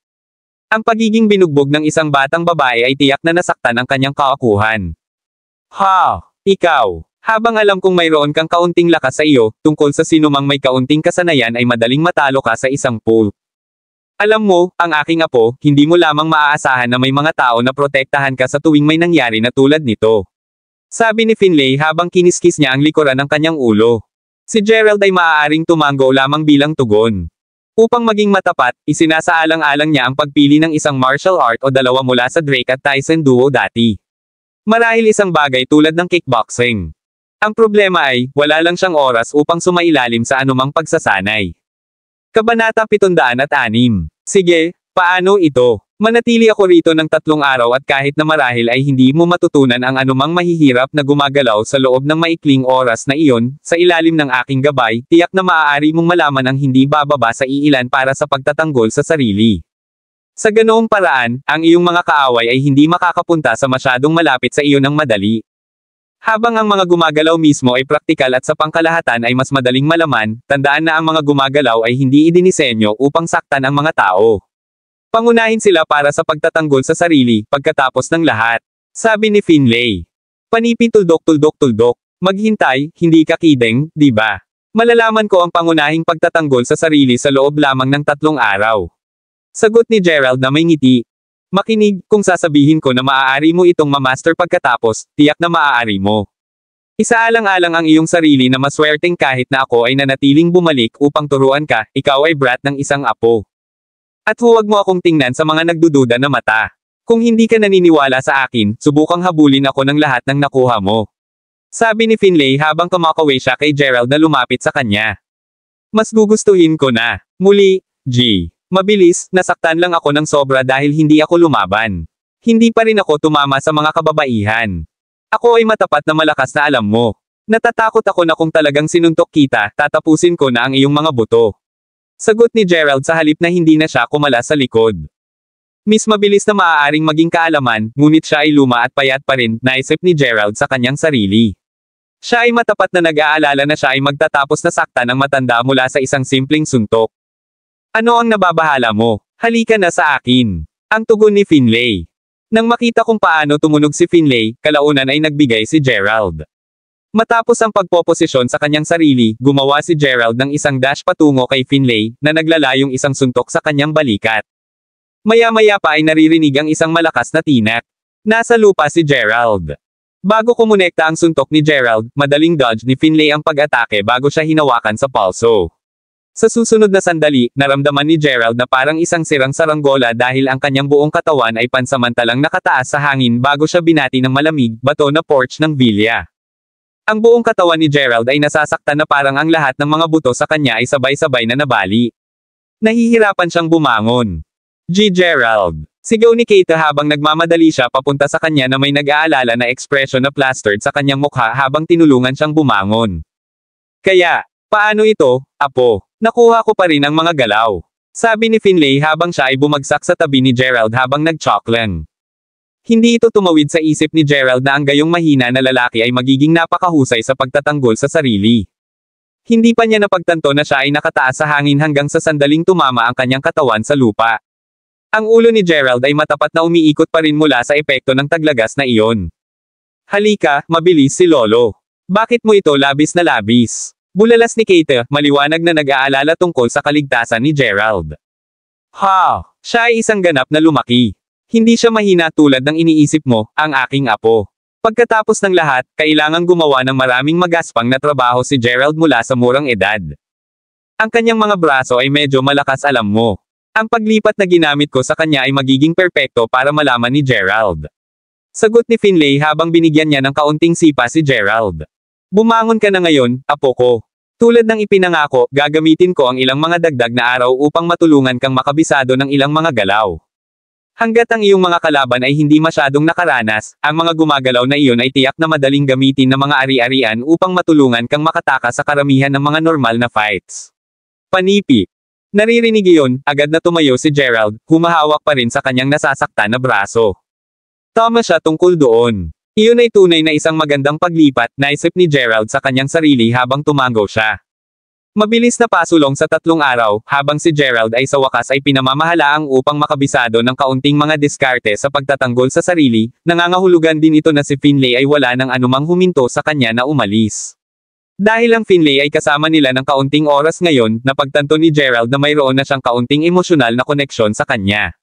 Ang pagiging binugbog ng isang batang babae ay tiyak na nasaktan ang kanyang kaakuhan. Ha! Ikaw! Habang alam kong mayroon kang kaunting lakas sa iyo, tungkol sa sinumang may kaunting kasanayan ay madaling matalo ka sa isang pool. Alam mo, ang aking apo, hindi mo lamang maaasahan na may mga tao na protektahan ka sa tuwing may nangyari na tulad nito. Sabi ni Finlay habang kiniskis niya ang likuran ng kanyang ulo. Si Gerald ay maaaring tumango lamang bilang tugon. Upang maging matapat, isinasaalang-alang niya ang pagpili ng isang martial art o dalawa mula sa Drake at Tyson duo dati. Marahil isang bagay tulad ng kickboxing. Ang problema ay, wala lang siyang oras upang sumailalim sa anumang pagsasanay. Kabanata 706. Sige, paano ito? Manatili ako rito ng 3 araw at kahit na marahil ay hindi mo matutunan ang anumang mahihirap na gumagalaw sa loob ng maikling oras na iyon, sa ilalim ng aking gabay, tiyak na maaari mong malaman ang hindi bababa sa iilan para sa pagtatanggol sa sarili. Sa ganoong paraan, ang iyong mga kaaway ay hindi makakapunta sa masyadong malapit sa iyo ng madali. Habang ang mga gumagalaw mismo ay praktikal at sa pangkalahatan ay mas madaling malaman, tandaan na ang mga gumagalaw ay hindi idinisenyo upang saktan ang mga tao. Pangunahin sila para sa pagtatanggol sa sarili, pagkatapos ng lahat. Sabi ni Finlay. Panipi tuldok. Maghintay, hindi ka kidding, di ba? Malalaman ko ang pangunahing pagtatanggol sa sarili sa loob lamang ng 3 araw. Sagot ni Gerald na may ngiti. Makinig, kung sasabihin ko na maaari mo itong mamaster pagkatapos, tiyak na maaari mo. Isaalang-alang ang iyong sarili na maswerteng kahit na ako ay nanatiling bumalik upang turuan ka, ikaw ay brat ng isang apo. At huwag mo akong tingnan sa mga nagdududa na mata. Kung hindi ka naniniwala sa akin, subukang habulin ako ng lahat ng nakuha mo. Sabi ni Finlay habang kumakaway siya kay Gerald na lumapit sa kanya. Mas gugustuhin ko na. Muli, G. Mabilis, nasaktan lang ako ng sobra dahil hindi ako lumaban. Hindi pa rin ako tumama sa mga kababaihan. Ako ay matapat na malakas na alam mo. Natatakot ako na kung talagang sinuntok kita, tatapusin ko na ang iyong mga buto. Sagot ni Gerald sa halip na hindi na siya kumala sa likod. Miss mabilis na maaaring maging kaalaman, ngunit siya ay luma at payat pa rin, naisip ni Gerald sa kanyang sarili. Siya ay matapat na nag-aalala na siya ay magtatapos na sakta ng matanda mula sa isang simpleng suntok. Ano ang nababahala mo? Halika na sa akin. Ang tugon ni Finlay. Nang makita kung paano tumunog si Finlay, kalaunan ay nagbigay si Gerald. Matapos ang pagpoposisyon sa kanyang sarili, gumawa si Gerald ng isang dash patungo kay Finlay, na naglalayong isang suntok sa kanyang balikat. Maya-maya pa ay naririnig ang isang malakas na tinak. Nasa lupa si Gerald. Bago kumonekta ang suntok ni Gerald, madaling dodge ni Finlay ang pag-atake bago siya hinawakan sa palso. Sa susunod na sandali, naramdaman ni Gerald na parang isang sirang saranggola dahil ang kanyang buong katawan ay pansamantalang nakataas sa hangin bago siya binati ng malamig, bato na porch ng vilya. Ang buong katawan ni Gerald ay nasasaktan na parang ang lahat ng mga buto sa kanya ay sabay-sabay na nabali. Nahihirapan siyang bumangon. Gerald. Sigaw ni Kate habang nagmamadali siya papunta sa kanya na may nag-aalala na ekspresyon na plastered sa kanyang mukha habang tinulungan siyang bumangon. Kaya, paano ito, apo? Nakuha ko pa rin ang mga galaw. Sabi ni Finlay habang siya ay bumagsak sa tabi ni Gerald habang nag-choklang. Hindi ito tumawid sa isip ni Gerald na ang gayong mahina na lalaki ay magiging napakahusay sa pagtatanggol sa sarili. Hindi pa niya napagtanto na siya ay nakataas sa hangin hanggang sa sandaling tumama ang kanyang katawan sa lupa. Ang ulo ni Gerald ay matapat na umiikot pa rin mula sa epekto ng taglagas na iyon. Halika, mabilis si Lolo. Bakit mo ito labis na labis? Bulalas ni Kate, maliwanag na nag-aalala tungkol sa kaligtasan ni Gerald. Siya ay isang ganap na lumaki. Hindi siya mahina tulad ng iniisip mo, ang aking apo. Pagkatapos ng lahat, kailangang gumawa ng maraming magaspang na trabaho si Gerald mula sa murang edad. Ang kanyang mga braso ay medyo malakas, alam mo. Ang paglipat na ginamit ko sa kanya ay magiging perpekto para malaman ni Gerald. Sagot ni Finlay habang binigyan niya ng kaunting sipa si Gerald. Bumangon ka na ngayon, apo ko. Tulad ng ipinangako, gagamitin ko ang ilang mga dagdag na araw upang matulungan kang makabisado ng ilang mga galaw. Hanggat ang iyong mga kalaban ay hindi masyadong nakaranas, ang mga gumagalaw na iyon ay tiyak na madaling gamitin ng mga ari-arian upang matulungan kang makatakas sa karamihan ng mga normal na fights. Panipi. Naririnig iyon, agad na tumayo si Gerald, humahawak pa rin sa kanyang nasasaktan na braso. Tama siya tungkol doon. Iyon ay tunay na isang magandang paglipat, naisip ni Gerald sa kanyang sarili habang tumango siya. Mabilis na pasulong sa 3 araw, habang si Gerald ay sa wakas ay pinamamahalaang upang makabisado ng kaunting mga diskarte sa pagtatanggol sa sarili, nangangahulugan din ito na si Finlay ay wala ng anumang huminto sa kanya na umalis. Dahil ang Finlay ay kasama nila ng kaunting oras ngayon, napagtanto ni Gerald na mayroon na siyang kaunting emosyonal na koneksyon sa kanya.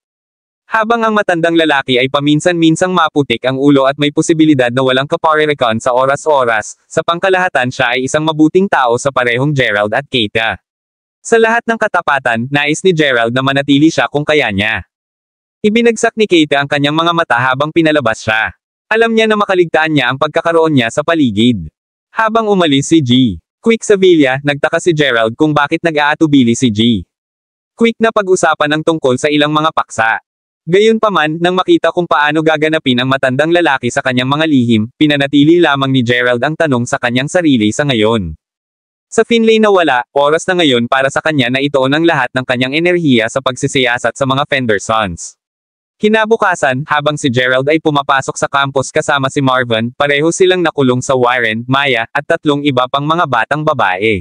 Habang ang matandang lalaki ay paminsan-minsang maputik ang ulo at may posibilidad na walang kaparerekan sa oras-oras, sa pangkalahatan siya ay isang mabuting tao sa parehong Gerald at Kate. Sa lahat ng katapatan, nais ni Gerald na manatili siya kung kaya niya. Ibinagsak ni Kate ang kanyang mga mata habang pinalabas siya. Alam niya na makaligtaan niya ang pagkakaroon niya sa paligid. Habang umalis si G. Quick Sevilla, nagtaka si Gerald kung bakit nag-aatubili si G. Quick na pag-usapan ang tungkol sa ilang mga paksa. Gayunpaman, nang makita kung paano gaganapin ang matandang lalaki sa kanyang mga lihim, pinanatili lamang ni Gerald ang tanong sa kanyang sarili sa ngayon. Sa Finlay na wala, oras na ngayon para sa kanya na ituon ang lahat ng kanyang enerhiya sa pagsisiyasat sa mga Fendersons. Kinabukasan, habang si Gerald ay pumapasok sa campus kasama si Marvin, pareho silang nakulong sa Warren, Maya, at 3 iba pang mga batang babae.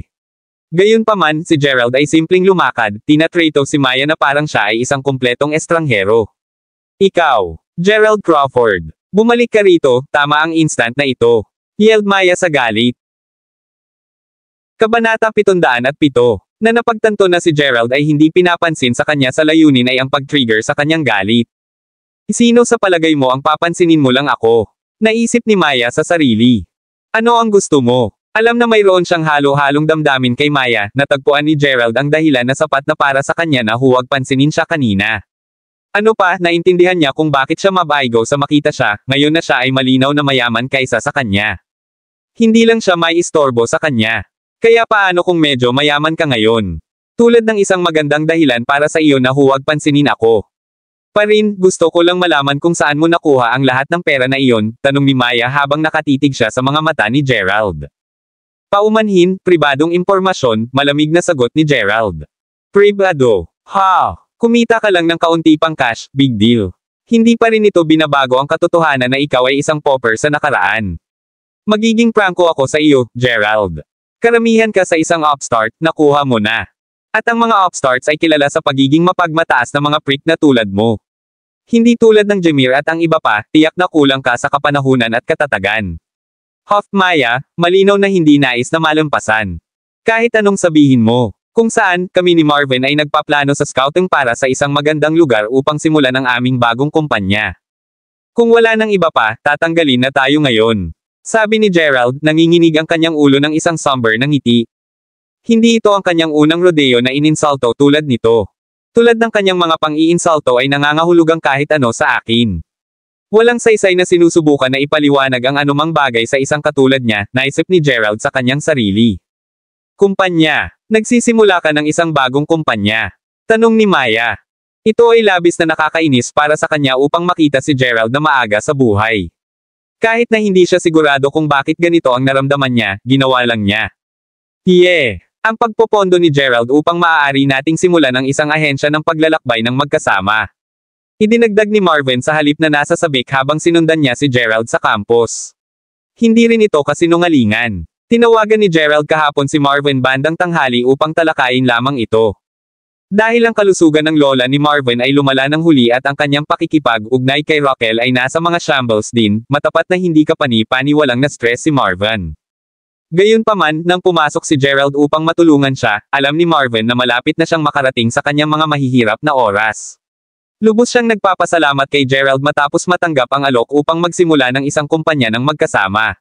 Gayunpaman, si Gerald ay simpleng lumakad, tinatrato si Maya na parang siya ay isang kumpletong estranghero. Ikaw, Gerald Crawford. Bumalik ka rito, tama ang instant na ito. Yelled Maya sa galit. Kabanata 707. Na napagtanto na si Gerald ay hindi pinapansin sa kanya sa layunin ay ang pag-trigger sa kanyang galit. Sino sa palagay mo ang papansinin mo lang ako? Naisip ni Maya sa sarili. Ano ang gusto mo? Alam na mayroon siyang halo-halong damdamin kay Maya, natagpuan ni Gerald ang dahilan na sapat na para sa kanya na huwag pansinin siya kanina. Ano pa, naintindihan niya kung bakit siya mabaigo sa makita siya, ngayon na siya ay malinaw na mayaman kaysa sa kanya. Hindi lang siya may istorbo sa kanya. Kaya paano kung medyo mayaman ka ngayon? Tulad ng isang magandang dahilan para sa iyo na huwag pansinin ako. Parin, gusto ko lang malaman kung saan mo nakuha ang lahat ng pera na iyon, tanong ni Maya habang nakatitig siya sa mga mata ni Gerald. Paumanhin, pribadong impormasyon, malamig na sagot ni Gerald. Pribado. Kumita ka lang ng kaunti pang cash, big deal. Hindi pa rin ito binabago ang katotohanan na ikaw ay isang pauper sa nakaraan. Magiging prangko ako sa iyo, Gerald. Karamihan ka sa isang upstart, nakuha mo na. At ang mga upstarts ay kilala sa pagiging mapagmataas na mga prick na tulad mo. Hindi tulad ng Jameer at ang iba pa, tiyak na kulang ka sa kapanahunan at katatagan. Maya, malinaw na hindi nais na malampasan. Kahit anong sabihin mo. Kung saan, kami ni Marvin ay nagpaplano sa scouting para sa isang magandang lugar upang simulan ang aming bagong kumpanya. Kung wala nang iba pa, tatanggalin na tayo ngayon. Sabi ni Gerald, nanginginig ang kanyang ulo ng isang somber na ngiti. Hindi ito ang kanyang unang rodeo na ininsalto tulad nito. Tulad ng kanyang mga pang-iinsalto ay nangangahulugang kahit ano sa akin. Walang saysay na sinusubukan na ipaliwanag ang anumang bagay sa isang katulad niya, naisip ni Gerald sa kanyang sarili. Kumpanya. Nagsisimula ka ng isang bagong kumpanya. Tanong ni Maya. Ito ay labis na nakakainis para sa kanya upang makita si Gerald na maaga sa buhay. Kahit na hindi siya sigurado kung bakit ganito ang naramdaman niya, ginawa lang niya. Ang pagpopondo ni Gerald upang maaari nating simulan ang isang ahensya ng paglalakbay ng magkasama. Idinagdag ni Marvin sa halip na nasa sabik habang sinundan niya si Gerald sa campus. Hindi rin ito kasinungalingan. Tinawagan ni Gerald kahapon si Marvin bandang tanghali upang talakayin lamang ito. Dahil ang kalusugan ng lola ni Marvin ay lumala ng huli at ang kanyang pakikipag-ugnay kay Raquel ay nasa mga shambles din, matapat na hindi kapani-paniwalang na-stress si Marvin. Gayunpaman, nang pumasok si Gerald upang matulungan siya, alam ni Marvin na malapit na siyang makarating sa kanyang mga mahihirap na oras. Lubos siyang nagpapasalamat kay Gerald matapos matanggap ang alok upang magsimula ng isang kumpanya ng magkasama.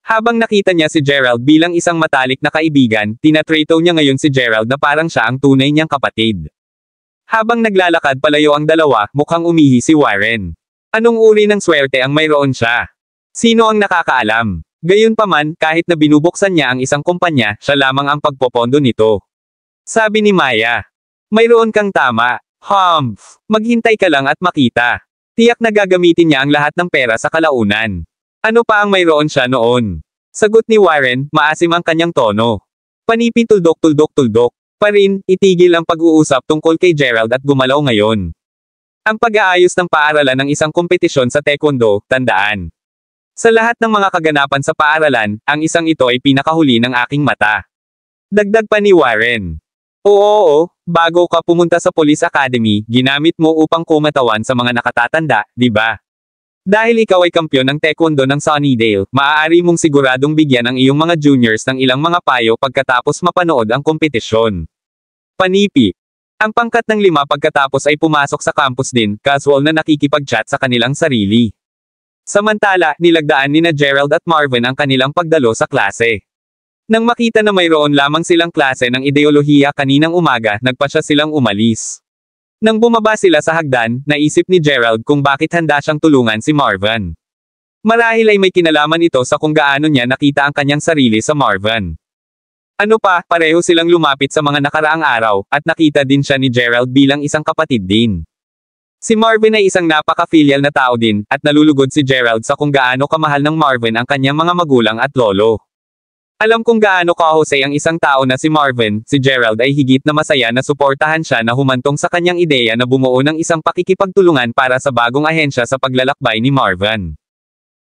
Habang nakita niya si Gerald bilang isang matalik na kaibigan, tinatrato niya ngayon si Gerald na parang siya ang tunay niyang kapatid. Habang naglalakad palayo ang dalawa, mukhang umihi si Warren. Anong uri ng swerte ang mayroon siya? Sino ang nakakaalam? Gayunpaman, kahit na binubuksan niya ang isang kumpanya, siya lamang ang pagpopondo nito. Sabi ni Maya. Mayroon kang tama. Maghintay ka lang at makita. Tiyak na gagamitin niya ang lahat ng pera sa kalaunan. Ano pa ang mayroon siya noon? Sagot ni Warren, maasim ang kanyang tono. Panipi tuldok-tuldok-tuldok. Pa rin, itigil ang pag-uusap tungkol kay Gerald at gumalaw ngayon. Ang pag-aayos ng paaralan ng isang kompetisyon sa taekwondo, tandaan. Sa lahat ng mga kaganapan sa paaralan, ang isang ito ay pinakahuli ng aking mata. Dagdag pa ni Warren. Oo, bago ka pumunta sa Police Academy, ginamit mo upang kumatawan sa mga nakatatanda, di ba? Dahil ikaw ay kampyon ng taekwondo ng Sunnydale, maaari mong siguradong bigyan ang iyong mga juniors ng ilang mga payo pagkatapos mapanood ang kompetisyon. Panipi. Ang pangkat ng 5 pagkatapos ay pumasok sa campus din, casual na nakikipag-chat sa kanilang sarili. Samantala, nilagdaan ni na Gerald at Marvin ang kanilang pagdalo sa klase. Nang makita na mayroon lamang silang klase ng ideolohiya kaninang umaga, nagpasya silang umalis. Nang bumaba sila sa hagdan, naisip ni Gerald kung bakit handa siyang tulungan si Marvin. Marahil ay may kinalaman ito sa kung gaano niya nakita ang kanyang sarili sa Marvin. Ano pa, pareho silang lumapit sa mga nakaraang araw, at nakita din siya ni Gerald bilang isang kapatid din. Si Marvin ay isang napaka-filial na tao din, at nalulugod si Gerald sa kung gaano kamahal ng Marvin ang kanyang mga magulang at lolo. Alam kung gaano kahusay ang isang tao na si Marvin, si Gerald ay higit na masaya na suportahan siya na humantong sa kanyang ideya na bumuo ng isang pakikipagtulungan para sa bagong ahensya sa paglalakbay ni Marvin.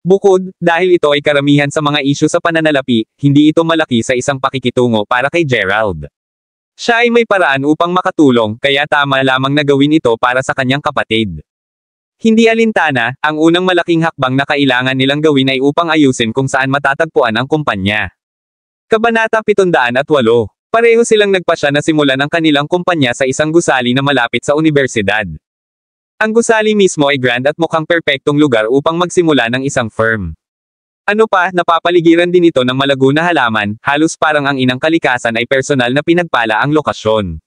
Bukod, dahil ito ay karamihan sa mga isyu sa pananalapi, hindi ito malaki sa isang pakikitungo para kay Gerald. Siya ay may paraan upang makatulong, kaya tama lamang na gawin ito para sa kanyang kapatid. Hindi alintana, ang unang malaking hakbang na kailangan nilang gawin ay upang ayusin kung saan matatagpuan ang kumpanya. Kabanata 708. Pareho silang nagpasya na simulan ang kanilang kumpanya sa isang gusali na malapit sa universidad. Ang gusali mismo ay grand at mukhang perpektong lugar upang magsimula ng isang firm. Ano pa, napapaligiran din ito ng malago na halaman, halos parang ang inang kalikasan ay personal na pinagpala ang lokasyon.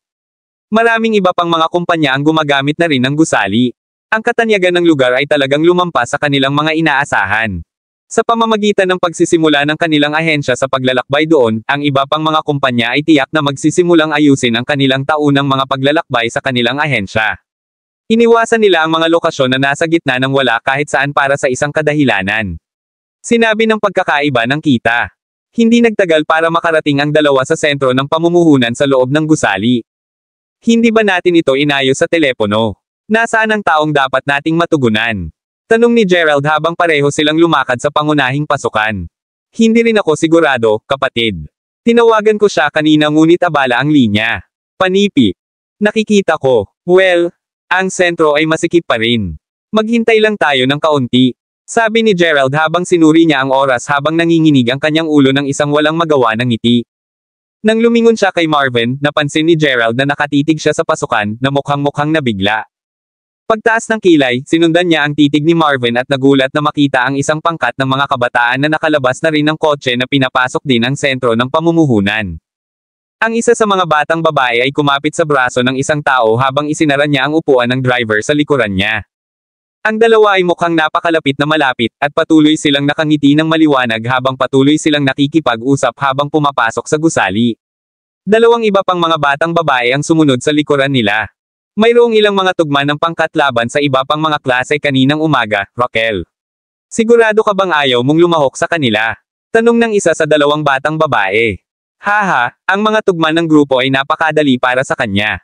Maraming iba pang mga kumpanya ang gumagamit na rin ng gusali. Ang katanyagan ng lugar ay talagang lumampas sa kanilang mga inaasahan. Sa pamamagitan ng pagsisimula ng kanilang ahensya sa paglalakbay doon, ang iba pang mga kumpanya ay tiyak na magsisimulang ayusin ang kanilang taunang mga paglalakbay sa kanilang ahensya. Iniwasan nila ang mga lokasyon na nasa gitna ng wala kahit saan para sa isang kadahilanan. Sinabi ng pagkakaiba ng kita. Hindi nagtagal para makarating ang dalawa sa sentro ng pamumuhunan sa loob ng gusali. Hindi ba natin ito inayos sa telepono? Nasaan ang taong dapat nating matugunan? Tanong ni Gerald habang pareho silang lumakad sa pangunahing pasukan. Hindi rin ako sigurado, kapatid. Tinawagan ko siya kanina ngunit abala ang linya. Panipi. Nakikita ko. Well, ang sentro ay masikip pa rin. Maghintay lang tayo ng kaunti. Sabi ni Gerald habang sinuri niya ang oras habang nanginginig ang kanyang ulo ng isang walang magawa ng ngiti. Nang lumingon siya kay Marvin, napansin ni Gerald na nakatitig siya sa pasukan, na mukhang nabigla. Pagtaas ng kilay, sinundan niya ang titig ni Marvin at nagulat na makita ang isang pangkat ng mga kabataan na nakalabas na rin ng kotse na pinapasok din ang sentro ng pamumuhunan. Ang isa sa mga batang babae ay kumapit sa braso ng isang tao habang isinara niya ang upuan ng driver sa likuran niya. Ang dalawa ay mukhang napakalapit na malapit, at patuloy silang nakangiti ng maliwanag habang patuloy silang nakikipag-usap habang pumapasok sa gusali. Dalawang iba pang mga batang babae ang sumunod sa likuran nila. Mayroong ilang mga tugma ng pangkat laban sa iba pang mga klase kaninang umaga, Raquel. Sigurado ka bang ayaw mong lumahok sa kanila? Tanong ng isa sa dalawang batang babae. Haha, ang mga tugma ng grupo ay napakadali para sa kanya.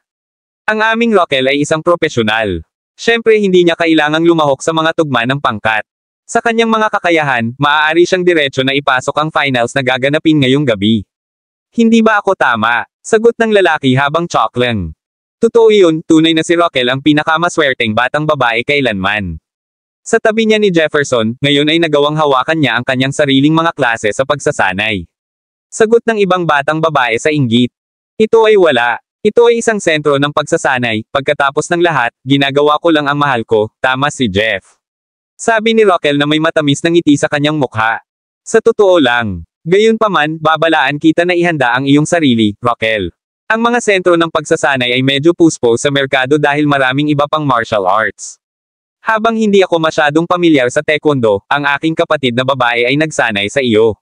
Ang aming Rockel ay isang propesyonal. Siyempre hindi niya kailangang lumahok sa mga tugma ng pangkat. Sa kanyang mga kakayahan, maaari siyang diretso na ipasok ang finals na gaganapin ngayong gabi. Hindi ba ako tama? Sagot ng lalaki habang choklang. Totoo yun, tunay na si Rockel ang pinakamaswerteng batang babae kailanman. Sa tabi niya ni Jefferson, ngayon ay nagawang hawakan niya ang kanyang sariling mga klase sa pagsasanay. Sagot ng ibang batang babae sa inggit. Ito ay wala. Ito ay isang sentro ng pagsasanay, pagkatapos ng lahat, ginagawa ko lang ang mahal ko, tama si Jeff. Sabi ni Rockel na may matamis na ngiti sa kanyang mukha. Sa totoo lang. Gayunpaman, babalaan kita na ihanda ang iyong sarili, Rockel. Ang mga sentro ng pagsasanay ay medyo puspo sa merkado dahil maraming iba pang martial arts. Habang hindi ako masyadong pamilyar sa taekwondo, ang aking kapatid na babae ay nagsanay sa iyo.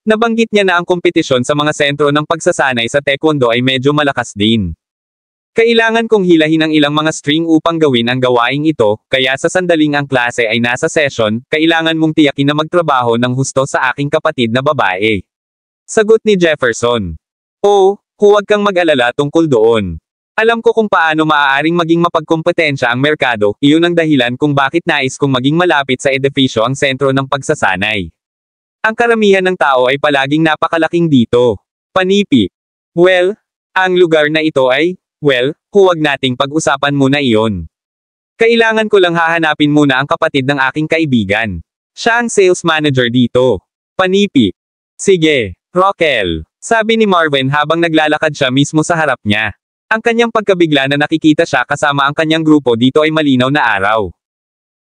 Nabanggit niya na ang kompetisyon sa mga sentro ng pagsasanay sa taekwondo ay medyo malakas din. Kailangan kong hilahin ang ilang mga string upang gawin ang gawaing ito, kaya sa sandaling ang klase ay nasa session, kailangan mong tiyakin na magtrabaho ng husto sa aking kapatid na babae. Sagot ni Jefferson. Oh, huwag kang mag-alala tungkol doon. Alam ko kung paano maaaring maging mapagkompetensya ang merkado, iyon ang dahilan kung bakit nais kong maging malapit sa edifisyo ang sentro ng pagsasanay. Ang karamihan ng tao ay palaging napakalaking dito. Panipi. Well, ang lugar na ito ay, huwag nating pag-usapan muna iyon. Kailangan ko lang hahanapin muna ang kapatid ng aking kaibigan. Siya ang sales manager dito. Panipi. Sige, Rockel. Sabi ni Marvin habang naglalakad siya mismo sa harap niya. Ang kanyang pagkabigla na nakikita siya kasama ang kanyang grupo dito ay malinaw na araw.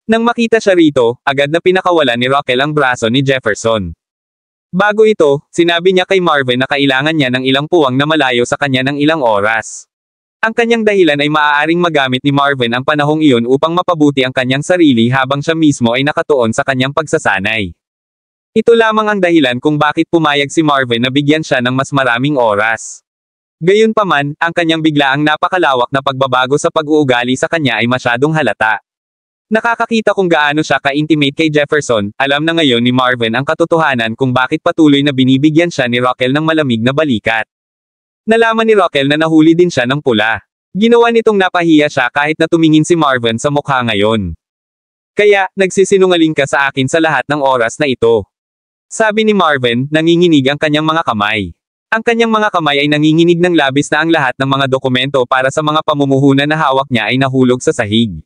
Nang makita siya rito, agad na pinakawalan ni Rockel ang braso ni Jefferson. Bago ito, sinabi niya kay Marvin na kailangan niya ng ilang puwang na malayo sa kanya ng ilang oras. Ang kanyang dahilan ay maaaring magamit ni Marvin ang panahong iyon upang mapabuti ang kanyang sarili habang siya mismo ay nakatuon sa kanyang pagsasanay. Ito lamang ang dahilan kung bakit pumayag si Marvin na bigyan siya ng mas maraming oras. Gayunpaman, ang kanyang biglaang napakalawak na pagbabago sa pag-uugali sa kanya ay masyadong halata. Nakakakita kung gaano siya ka-intimate kay Jefferson, alam na ngayon ni Marvin ang katotohanan kung bakit patuloy na binibigyan siya ni Rockel ng malamig na balikat. Nalaman ni Rockel na nahuli din siya ng pula. Ginawa nitong napahiya siya kahit na tumingin si Marvin sa mukha ngayon. Kaya, nagsisinungaling ka sa akin sa lahat ng oras na ito. Sabi ni Marvin, nanginginig ang kanyang mga kamay. Ang kanyang mga kamay ay nanginginig ng labis na ang lahat ng mga dokumento para sa mga pamumuhunan na hawak niya ay nahulog sa sahig.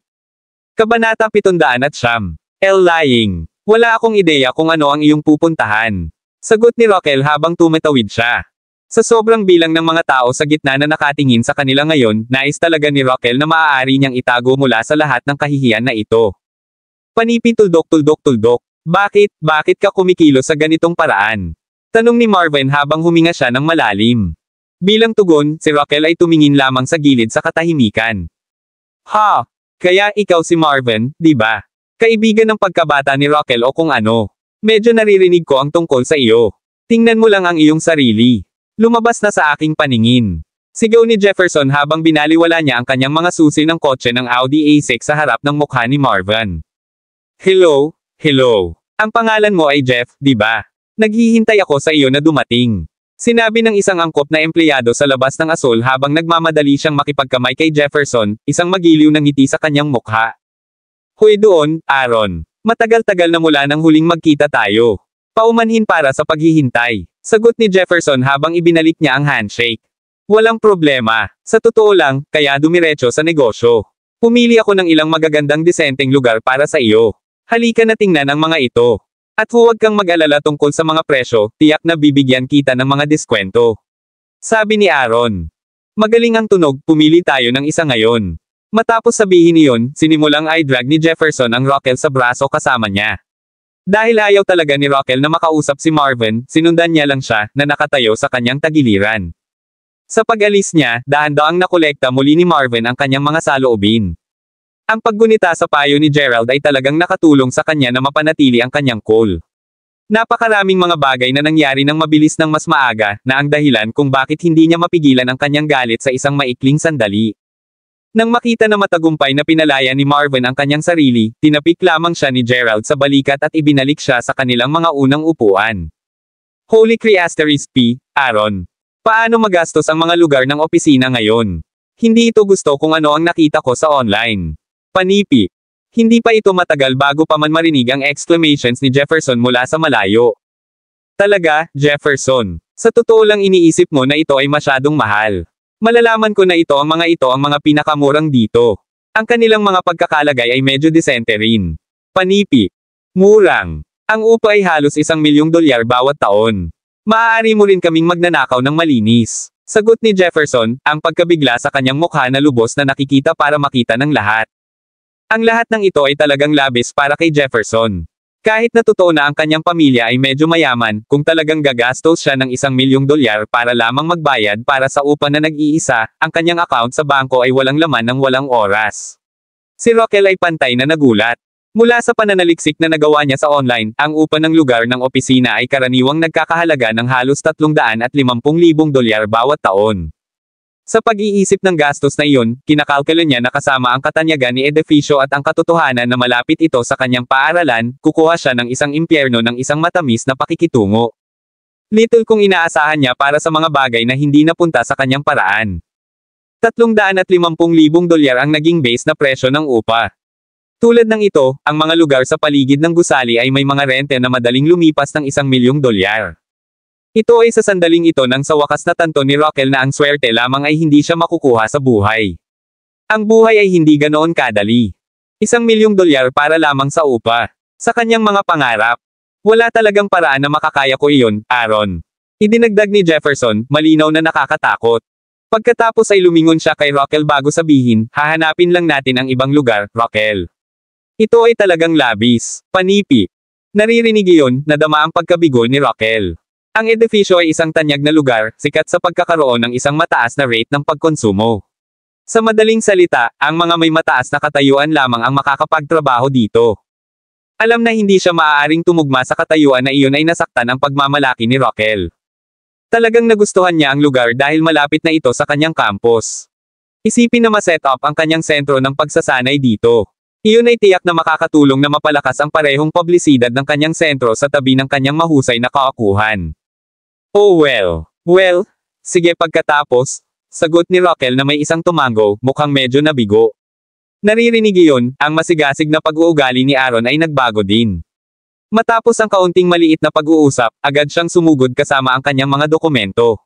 Kabanata 709. Lying. Wala akong ideya kung ano ang iyong pupuntahan. Sagot ni Rockel habang tumatawid siya. Sa sobrang bilang ng mga tao sa gitna na nakatingin sa kanila ngayon, nais talaga ni Rockel na maaari niyang itago mula sa lahat ng kahihiyan na ito. Panipin tuldok. Bakit ka kumikilos sa ganitong paraan? Tanong ni Marvin habang huminga siya ng malalim. Bilang tugon, si Rockel ay tumingin lamang sa gilid sa katahimikan. Ha? Kaya ikaw si Marvin, di ba? Kaibigan ng pagkabata ni Rockel o kung ano. Medyo naririnig ko ang tungkol sa iyo. Tingnan mo lang ang iyong sarili. Lumabas na sa aking paningin. Sigaw ni Jefferson habang binaliwala niya ang kanyang mga susi ng kotse ng Audi A6 sa harap ng mukha ni Marvin. Hello. Ang pangalan mo ay Jeff, di ba? Naghihintay ako sa iyo na dumating. Sinabi ng isang angkop na empleyado sa labas ng asol habang nagmamadali siyang makipagkamay kay Jefferson, isang magiliw na ngiti sa kanyang mukha. Hoy doon, Aaron. Matagal-tagal na mula nang huling magkita tayo. Paumanhin para sa paghihintay. Sagot ni Jefferson habang ibinalik niya ang handshake. Walang problema. Sa totoo lang, kaya dumiretso sa negosyo. Pumili ako ng ilang magagandang disenteng lugar para sa iyo. Halika na tingnan ang mga ito. At huwag kang mag-alala tungkol sa mga presyo, tiyak na bibigyan kita ng mga diskwento. Sabi ni Aaron. Magaling ang tunog, pumili tayo ng isa ngayon. Matapos sabihin iyon, sinimulang i-drag ni Jefferson ang Rockel sa braso kasama niya. Dahil ayaw talaga ni Rockel na makausap si Marvin, sinundan niya lang siya, na nakatayo sa kanyang tagiliran. Sa pag-alis niya, dahan-daang nakolekta muli ni Marvin ang kanyang mga saloobin. Ang paggunita sa payo ni Gerald ay talagang nakatulong sa kanya na mapanatili ang kanyang cool. Napakaraming mga bagay na nangyari ng mabilis ng mas maaga, na ang dahilan kung bakit hindi niya mapigilan ang kanyang galit sa isang maikling sandali. Nang makita na matagumpay na pinalaya ni Marvin ang kanyang sarili, tinapik lamang siya ni Gerald sa balikat at ibinalik siya sa kanilang mga unang upuan. Holy Creasteris P. Aaron. Paano magastos ang mga lugar ng opisina ngayon? Hindi ito gusto kung ano ang nakita ko sa online. Panipi. Hindi pa ito matagal bago pa man marinig ang exclamations ni Jefferson mula sa malayo. Talaga, Jefferson. Sa totoo lang iniisip mo na ito ay masyadong mahal. Malalaman ko na ito ang mga pinakamurang dito. Ang kanilang mga pagkakalagay ay medyo disente rin. Panipi. Murang. Ang upa ay halos $1,000,000 bawat taon. Maaari mo rin kaming magnanakaw ng malinis. Sagot ni Jefferson, ang pagkabigla sa kanyang mukha na lubos na nakikita para makita ng lahat. Ang lahat ng ito ay talagang labis para kay Jefferson. Kahit na totoo na ang kanyang pamilya ay medyo mayaman, kung talagang gagastos siya ng $1,000,000 para lamang magbayad para sa upa na nag-iisa, ang kanyang account sa bangko ay walang laman ng walang oras. Si Roquel ay pantay na nagulat. Mula sa pananaliksik na nagawa niya sa online, ang upa ng lugar ng opisina ay karaniwang nagkakahalaga ng halos $350,000 bawat taon. Sa pag-iisip ng gastos na iyon, kinakalkula niya na kasama ang katanyagan ni edifisyo at ang katotohanan na malapit ito sa kanyang paaralan, kukuha siya ng isang impyerno ng isang matamis na pakikitungo. Little kung inaasahan niya para sa mga bagay na hindi napunta sa kanyang paraan. $350,000 ang naging base na presyo ng upa. Tulad ng ito, ang mga lugar sa paligid ng gusali ay may mga rente na madaling lumipas ng $1,000,000. Ito ay sa sandaling ito nang sa wakas na tanto ni Roquel na ang swerte lamang ay hindi siya makukuha sa buhay. Ang buhay ay hindi ganoon kadali. $1,000,000 para lamang sa upa. Sa kanyang mga pangarap. Wala talagang paraan na makakaya ko iyon, Aaron. Idinagdag ni Jefferson, malinaw na nakakatakot. Pagkatapos ay lumingon siya kay Roquel bago sabihin, hahanapin lang natin ang ibang lugar, Roquel. Ito ay talagang labis. Panipi. Naririnig iyon, nadama ang pagkabigo ni Roquel. Ang edifisyo ay isang tanyag na lugar, sikat sa pagkakaroon ng isang mataas na rate ng pagkonsumo. Sa madaling salita, ang mga may mataas na katayuan lamang ang makakapagtrabaho dito. Alam na hindi siya maaaring tumugma sa katayuan na iyon ay nasaktan ang pagmamalaki ni Roquel. Talagang nagustuhan niya ang lugar dahil malapit na ito sa kanyang campus. Isipin na ma-set up ang kanyang sentro ng pagsasanay dito. Iyon ay tiyak na makakatulong na mapalakas ang parehong publisidad ng kanyang sentro sa tabi ng kanyang mahusay na kaakuhan. Oh well, sige pagkatapos, sagot ni Roquel na may isang tumango, mukhang medyo nabigo. Naririnig iyon, ang masigasig na pag-uugali ni Aaron ay nagbago din. Matapos ang kaunting maliit na pag-uusap, agad siyang sumugod kasama ang kanyang mga dokumento.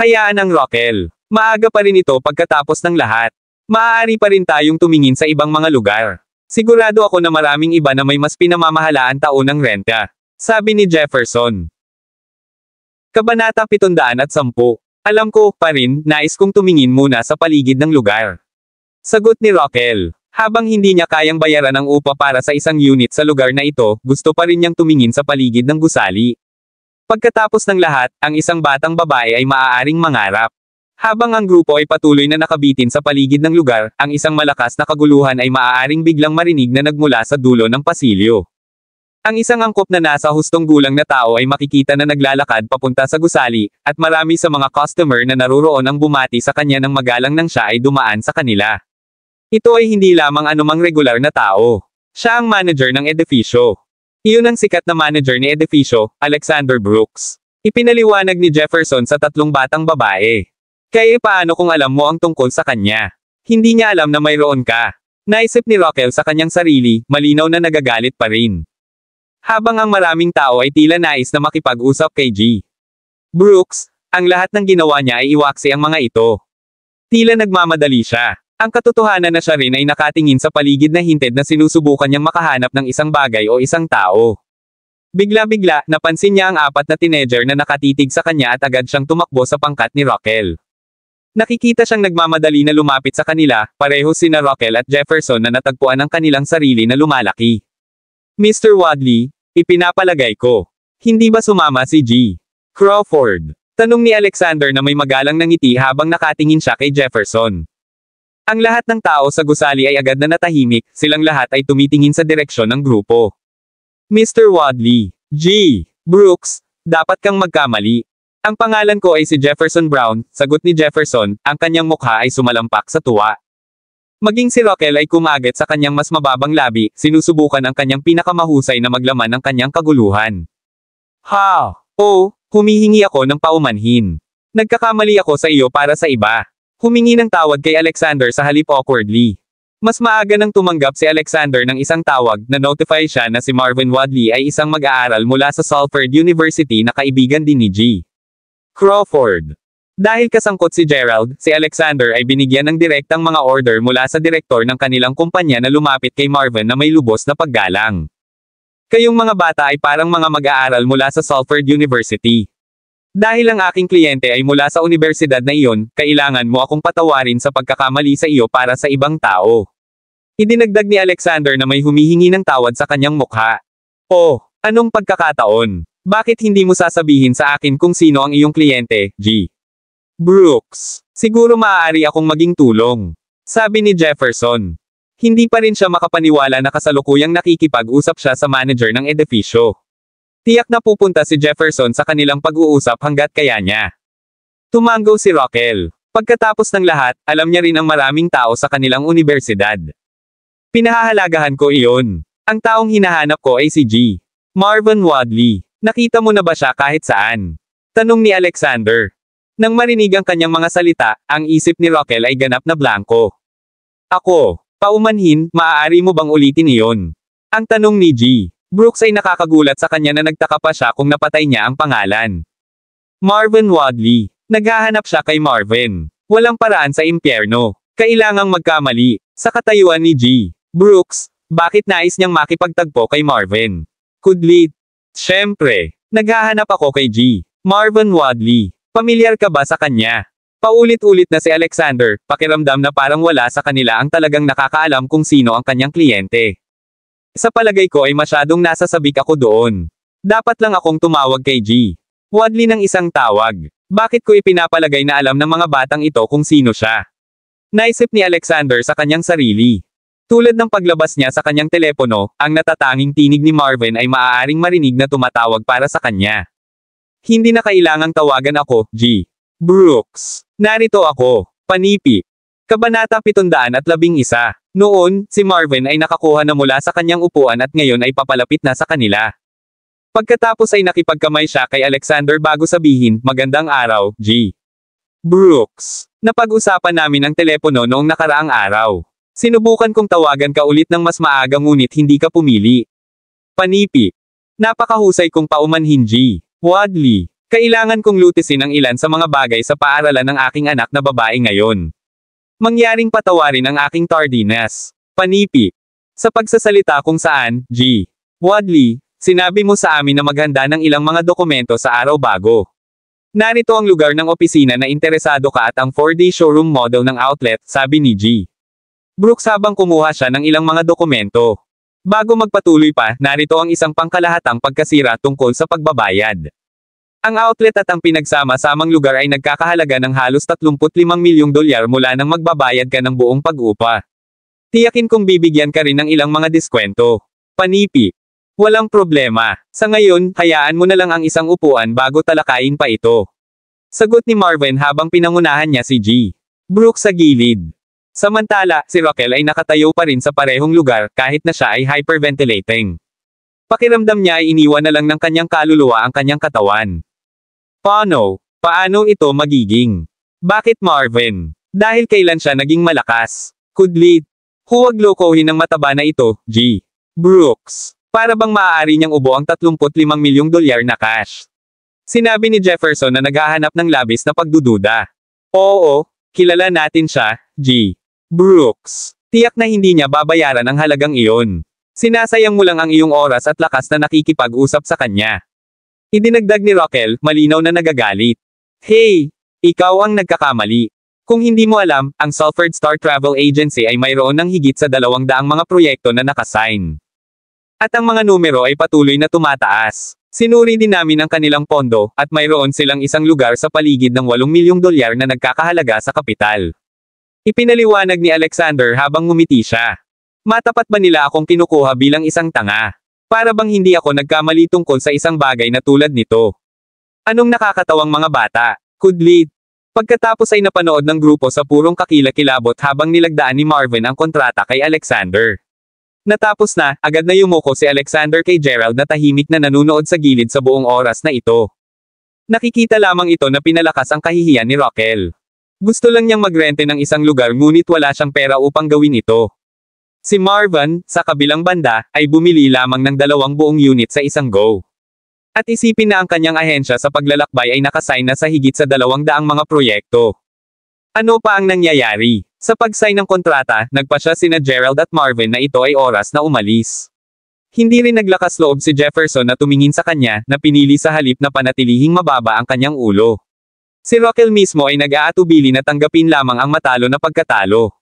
Hayaan ang Roquel. Maaga pa rin ito pagkatapos ng lahat. Maaari pa rin tayong tumingin sa ibang mga lugar. Sigurado ako na maraming iba na may mas pinamamahalaan taon ng renta. Sabi ni Jefferson. Kabanata 710. Alam ko, pa rin, nais kong tumingin muna sa paligid ng lugar. Sagot ni Roquel. Habang hindi niya kayang bayaran ang upa para sa isang unit sa lugar na ito, gusto pa rin niyang tumingin sa paligid ng gusali. Pagkatapos ng lahat, ang isang batang babae ay maaaring mangarap. Habang ang grupo ay patuloy na nakabitin sa paligid ng lugar, ang isang malakas na kaguluhan ay maaaring biglang marinig na nagmula sa dulo ng pasilyo. Ang isang angkop na nasa hustong gulang na tao ay makikita na naglalakad papunta sa gusali, at marami sa mga customer na naruroon ang bumati sa kanya ng magalang nang siya ay dumaan sa kanila. Ito ay hindi lamang anumang regular na tao. Siya ang manager ng edifisyo. Iyon ang sikat na manager ni edifisyo, Alexander Brooks. Ipinaliwanag ni Jefferson sa tatlong batang babae. Kaya paano kung alam mo ang tungkol sa kanya? Hindi niya alam na mayroon ka. Naisip ni Roquel sa kanyang sarili, malinaw na nagagalit pa rin. Habang ang maraming tao ay tila nais na makipag-usap kay G. Brooks, ang lahat ng ginawa niya ay iwaksi ang mga ito. Tila nagmamadali siya. Ang katotohanan na siya rin ay nakatingin sa paligid na hinted na sinusubukan niyang makahanap ng isang bagay o isang tao. Bigla-bigla, napansin niya ang 4 na teenager na nakatitig sa kanya at agad siyang tumakbo sa pangkat ni Roquel. Nakikita siyang nagmamadali na lumapit sa kanila, pareho sina Roquel at Jefferson na natagpuan ang kanilang sarili na lumalaki. Mr. Wadley, ipinapalagay ko. Hindi ba sumama si G. Crawford? Tanong ni Alexander na may magalang na ngiti habang nakatingin siya kay Jefferson. Ang lahat ng tao sa gusali ay agad na natahimik, silang lahat ay tumitingin sa direksyon ng grupo. Mr. Wadley, G. Brooks, dapat kang magkamali. Ang pangalan ko ay si Jefferson Brown, sagot ni Jefferson, ang kanyang mukha ay sumalampak sa tuwa. Maging si Roquel ay kumagit sa kanyang mas mababang labi, sinusubukan ang kanyang pinakamahusay na maglaman ng kanyang kaguluhan. Ha! Oh, humihingi ako ng paumanhin. Nagkakamali ako sa iyo para sa iba. Humingi ng tawad kay Alexander sa halip awkwardly. Mas maaga nang tumanggap si Alexander ng isang tawag na notify siya na si Marvin Wadley ay isang mag-aaral mula sa Salford University na kaibigan din ni G. Crawford. Dahil kasangkot si Gerald, si Alexander ay binigyan ng direktang mga order mula sa direktor ng kanilang kumpanya na lumapit kay Marvin na may lubos na paggalang. Kayong mga bata ay parang mga mag-aaral mula sa Salford University. Dahil ang aking kliyente ay mula sa universidad na iyon, kailangan mo akong patawarin sa pagkakamali sa iyo para sa ibang tao. Idinagdag ni Alexander na may humihingi ng tawad sa kanyang mukha. Oh, anong pagkakataon? Bakit hindi mo sasabihin sa akin kung sino ang iyong kliyente, G. Brooks? Siguro maaari akong maging tulong. Sabi ni Jefferson. Hindi pa rin siya makapaniwala na kasalukuyang nakikipag-usap siya sa manager ng edifisyo. Tiyak na pupunta si Jefferson sa kanilang pag-uusap hanggat kaya niya. Tumango si Rockel. Pagkatapos ng lahat, alam niya rin ang maraming tao sa kanilang universidad. Pinahahalagahan ko iyon. Ang taong hinahanap ko ay si G. Marvin Wadley. Nakita mo na ba siya kahit saan? Tanong ni Alexander. Nang marinig ang kanyang mga salita, ang isip ni Rockel ay ganap na blanko. Ako, paumanhin, maaari mo bang ulitin iyon? Ang tanong ni G. Brooks ay nakakagulat sa kanya na nagtaka pa siya kung napatay niya ang pangalan. Marvin Wadley. Naghahanap siya kay Marvin. Walang paraan sa impyerno. Kailangang magkamali. Sa katayuan ni G. Brooks, bakit nais niyang makipagtagpo kay Marvin? Kudlit. Siyempre, naghahanap ako kay G. Marvin Wadley. Pamilyar ka ba sa kanya? Paulit-ulit na si Alexander, pakiramdam na parang wala sa kanila ang talagang nakakaalam kung sino ang kanyang kliyente. Sa palagay ko ay masyadong nasasabik ako doon. Dapat lang akong tumawag kay G. Wadley ng isang tawag. Bakit ko ipinapalagay na alam ng mga batang ito kung sino siya? Naisip ni Alexander sa kanyang sarili. Tulad ng paglabas niya sa kanyang telepono, ang natatanging tinig ni Marvin ay maaaring marinig na tumatawag para sa kanya. Hindi na kailangang tawagan ako, G. Brooks. Narito ako. Panipi. Kabanata 711. Noon, si Marvin ay nakakuha na mula sa kanyang upuan at ngayon ay papalapit na sa kanila. Pagkatapos ay nakipagkamay siya kay Alexander bago sabihin, magandang araw, G. Brooks. Napag-usapan namin ang telepono noong nakaraang araw. Sinubukan kong tawagan ka ulit ng mas maaga ngunit hindi ka pumili. Panipi. Napakahusay kong paumanhin, G. Wadley. Kailangan kong lutisin ang ilan sa mga bagay sa paaralan ng aking anak na babae ngayon. Mangyaring patawarin ang aking tardiness. Panipi. Sa pagsasalita kung saan, G. Wadley, sinabi mo sa amin na maghanda ng ilang mga dokumento sa araw bago. Narito ang lugar ng opisina na interesado ka at ang 4-day showroom model ng outlet, sabi ni G. Brooks habang kumuha siya ng ilang mga dokumento. Bago magpatuloy pa, narito ang isang pangkalahatang pagkasira tungkol sa pagbabayad. Ang outlet at ang pinagsama-samang lugar ay nagkakahalaga ng halos $35 milyong mula nang magbabayad ka ng buong pag-upa. Tiyakin kong bibigyan ka rin ng ilang mga diskwento. Panipi. Walang problema. Sa ngayon, hayaan mo na lang ang isang upuan bago talakayin pa ito. Sagot ni Marvin habang pinangunahan niya si G. Brooks sa gilid. Samantala, si Rockel ay nakatayo pa rin sa parehong lugar kahit na siya ay hyperventilating. Pakiramdam niya ay iniwan na lang ng kanyang kaluluwa ang kanyang katawan. Paano ito magiging? Bakit Marvin? Dahil kailan siya naging malakas? Kudlit. Huwag lokohin ng mataba na ito, G. Brooks. Para bang maaari niyang ubo ang $35 milyong na cash? Sinabi ni Jefferson na naghahanap ng labis na pagdududa. Oo, kilala natin siya, G. Brooks. Tiyak na hindi niya babayaran ang halagang iyon. Sinasayang mo lang ang iyong oras at lakas na nakikipag-usap sa kanya. Idinagdag ni Rockel, malinaw na nagagalit. Hey! Ikaw ang nagkakamali. Kung hindi mo alam, ang Salford Star Travel Agency ay mayroon ng higit sa 200 mga proyekto na nakasign. At ang mga numero ay patuloy na tumataas. Sinuri din namin ang kanilang pondo, at mayroon silang isang lugar sa paligid ng $8 milyong na nagkakahalaga sa kapital. Ipinaliwanag ni Alexander habang ngumiti siya. Matapat ba nila akong kinukuha bilang isang tanga? Para bang hindi ako nagkamali tungkol sa isang bagay na tulad nito? Anong nakakatawang mga bata? Kudlit. Pagkatapos ay napanood ng grupo sa purong kakilakilabot habang nilagdaan ni Marvin ang kontrata kay Alexander. Natapos na, agad na yumuko si Alexander kay Gerald na tahimik na nanunood sa gilid sa buong oras na ito. Nakikita lamang ito na pinalakas ang kahihiyan ni Raquel. Gusto lang niyang magrente ng isang lugar ngunit wala siyang pera upang gawin ito. Si Marvin, sa kabilang banda, ay bumili lamang ng 2 buong unit sa isang go. At isipin na ang kanyang ahensya sa paglalakbay ay nakasign na sa higit sa 200 mga proyekto. Ano pa ang nangyayari? Sa pag-sign ng kontrata, nagpasya sina Gerald at Marvin na ito ay oras na umalis. Hindi rin naglakas loob si Jefferson na tumingin sa kanya, na pinili sa halip na panatilihing mababa ang kanyang ulo. Si Raquel mismo ay nag-aatubili na tanggapin lamang ang matalo na pagkatalo.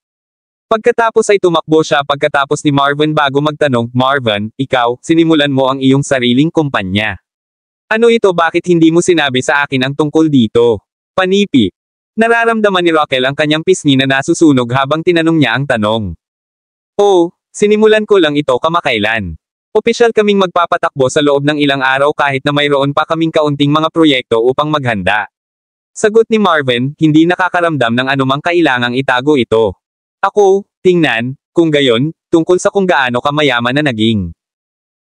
Pagkatapos ay tumakbo siya pagkatapos ni Marvin bago magtanong, Marvin, ikaw, sinimulan mo ang iyong sariling kumpanya. Ano ito, bakit hindi mo sinabi sa akin ang tungkol dito? Panipi. Nararamdaman ni Raquel ang kanyang pisngi na nasusunog habang tinanong niya ang tanong. Oh, sinimulan ko lang ito kamakailan. Opisyal kaming magpapatakbo sa loob ng ilang araw kahit na mayroon pa kaming kaunting mga proyekto upang maghanda. Sagot ni Marvin, hindi nakakaramdam ng anumang kailangang itago ito. Ako, tingnan, kung gayon, tungkol sa kung gaano ka mayaman na naging.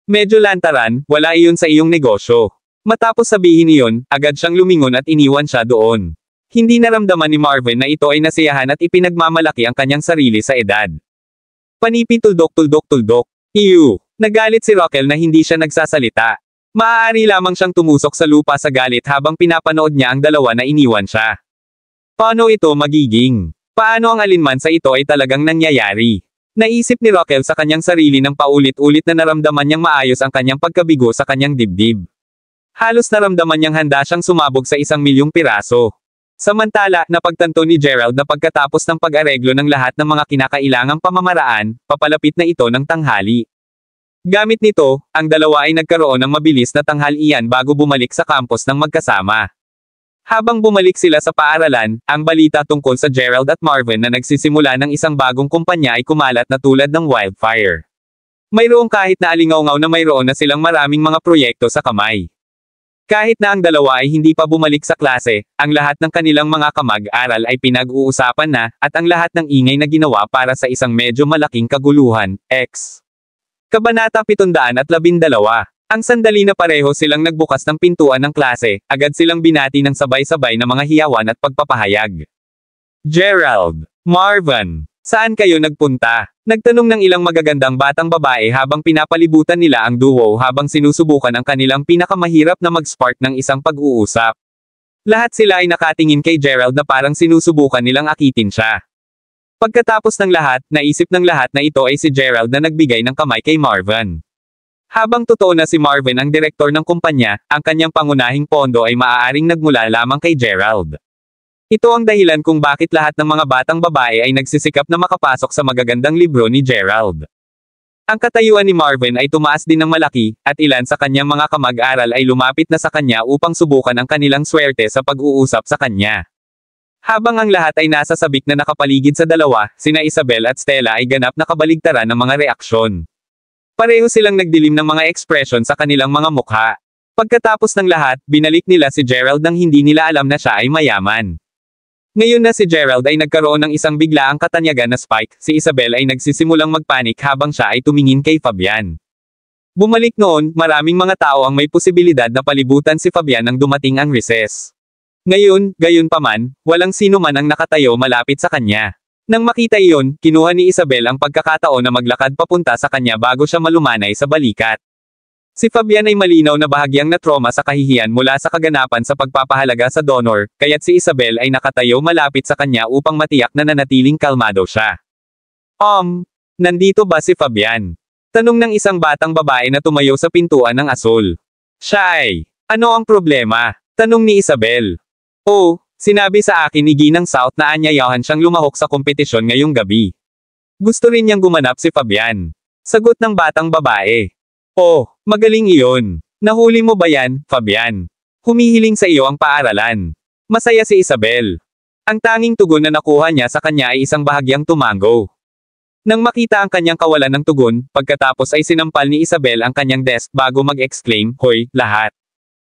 Medyo lantaran, wala iyon sa iyong negosyo. Matapos sabihin iyon, agad siyang lumingon at iniwan siya doon. Hindi naramdaman ni Marvin na ito ay nasiyahan at ipinagmamalaki ang kanyang sarili sa edad. Panipi tuldok. Iyu. Nagalit si Raquel na hindi siya nagsasalita. Maaari lamang siyang tumusok sa lupa sa galit habang pinapanood niya ang 2 na iniwan siya. Paano ito magiging? Paano ang alinman sa ito ay talagang nangyayari? Naisip ni Raquel sa kanyang sarili ng paulit-ulit na naramdaman niyang maayos ang kanyang pagkabigo sa kanyang dibdib. Halos naramdaman niyang handa siyang sumabog sa 1,000,000 piraso. Samantala, napagtanto ni Gerald na pagkatapos ng pag-areglo ng lahat ng mga kinakailangang pamamaraan, papalapit na ito ng tanghali. Gamit nito, ang 2 ay nagkaroon ng mabilis na tanghalian bago bumalik sa campus ng magkasama. Habang bumalik sila sa paaralan, ang balita tungkol sa Gerald at Marvin na nagsisimula ng isang bagong kumpanya ay kumalat na tulad ng wildfire. Mayroong kahit na alingaw-ngaw na mayroon na silang maraming mga proyekto sa kamay. Kahit na ang 2 ay hindi pa bumalik sa klase, ang lahat ng kanilang mga kamag-aral ay pinag-uusapan na, at ang lahat ng ingay na ginawa para sa isang medyo malaking kaguluhan, X. Kabanata 712. Ang sandali na pareho silang nagbukas ng pintuan ng klase, agad silang binati ng sabay-sabay na mga hiyawan at pagpapahayag. Gerald, Marvin, saan kayo nagpunta? Nagtanong ng ilang magagandang batang babae habang pinapalibutan nila ang duo habang sinusubukan ang kanilang pinakamahirap na mag-spark ng isang pag-uusap. Lahat sila ay nakatingin kay Gerald na parang sinusubukan nilang akitin siya. Pagkatapos ng lahat, naisip ng lahat na ito ay si Gerald na nagbigay ng kamay kay Marvin. Habang totoo na si Marvin ang direktor ng kumpanya, ang kanyang pangunahing pondo ay maaaring nagmula lamang kay Gerald. Ito ang dahilan kung bakit lahat ng mga batang babae ay nagsisikap na makapasok sa magagandang libro ni Gerald. Ang katayuan ni Marvin ay tumaas din ng malaki, at ilan sa kanyang mga kamag-aral ay lumapit na sa kanya upang subukan ang kanilang swerte sa pag-uusap sa kanya. Habang ang lahat ay nasa sabik na nakapaligid sa 2, sina Isabel at Stella ay ganap na kabaligtaran ng mga reaksyon. Pareho silang nagdilim ng mga ekspresyon sa kanilang mga mukha. Pagkatapos ng lahat, binalik nila si Gerald nang hindi nila alam na siya ay mayaman. Ngayon na si Gerald ay nagkaroon ng isang biglaang katanyagan na spike, si Isabel ay nagsisimulang magpanik habang siya ay tumingin kay Fabian. Bumalik noon, maraming mga tao ang may posibilidad na palibutan si Fabian nang dumating ang recess. Ngayon, gayunpaman, walang sino man ang nakatayo malapit sa kanya. Nang makita iyon, kinuha ni Isabel ang pagkakataon na maglakad papunta sa kanya bago siya malumanay sa balikat. Si Fabian ay malinaw na bahagyang na-trauma sa kahihiyan mula sa kaganapan sa pagpapahalaga sa donor, kaya't si Isabel ay nakatayo malapit sa kanya upang matiyak na nanatiling kalmado siya. Nandito ba si Fabian? Tanong ng isang batang babae na tumayo sa pintuan ng asul. Siya ay, ano ang problema? Tanong ni Isabel. Oh, sinabi sa akin ni Ginang South na anyayahan siyang lumahok sa kompetisyon ngayong gabi. Gusto rin niyang gumanap si Fabian. Sagot ng batang babae. Oh, magaling iyon. Nahuli mo ba yan, Fabian? Humihiling sa iyo ang paaralan. Masaya si Isabel. Ang tanging tugon na nakuha niya sa kanya ay isang bahagyang tumango. Nang makita ang kanyang kawalan ng tugon, pagkatapos ay sinampal ni Isabel ang kanyang desk bago mag-exclaim, Hoy, lahat.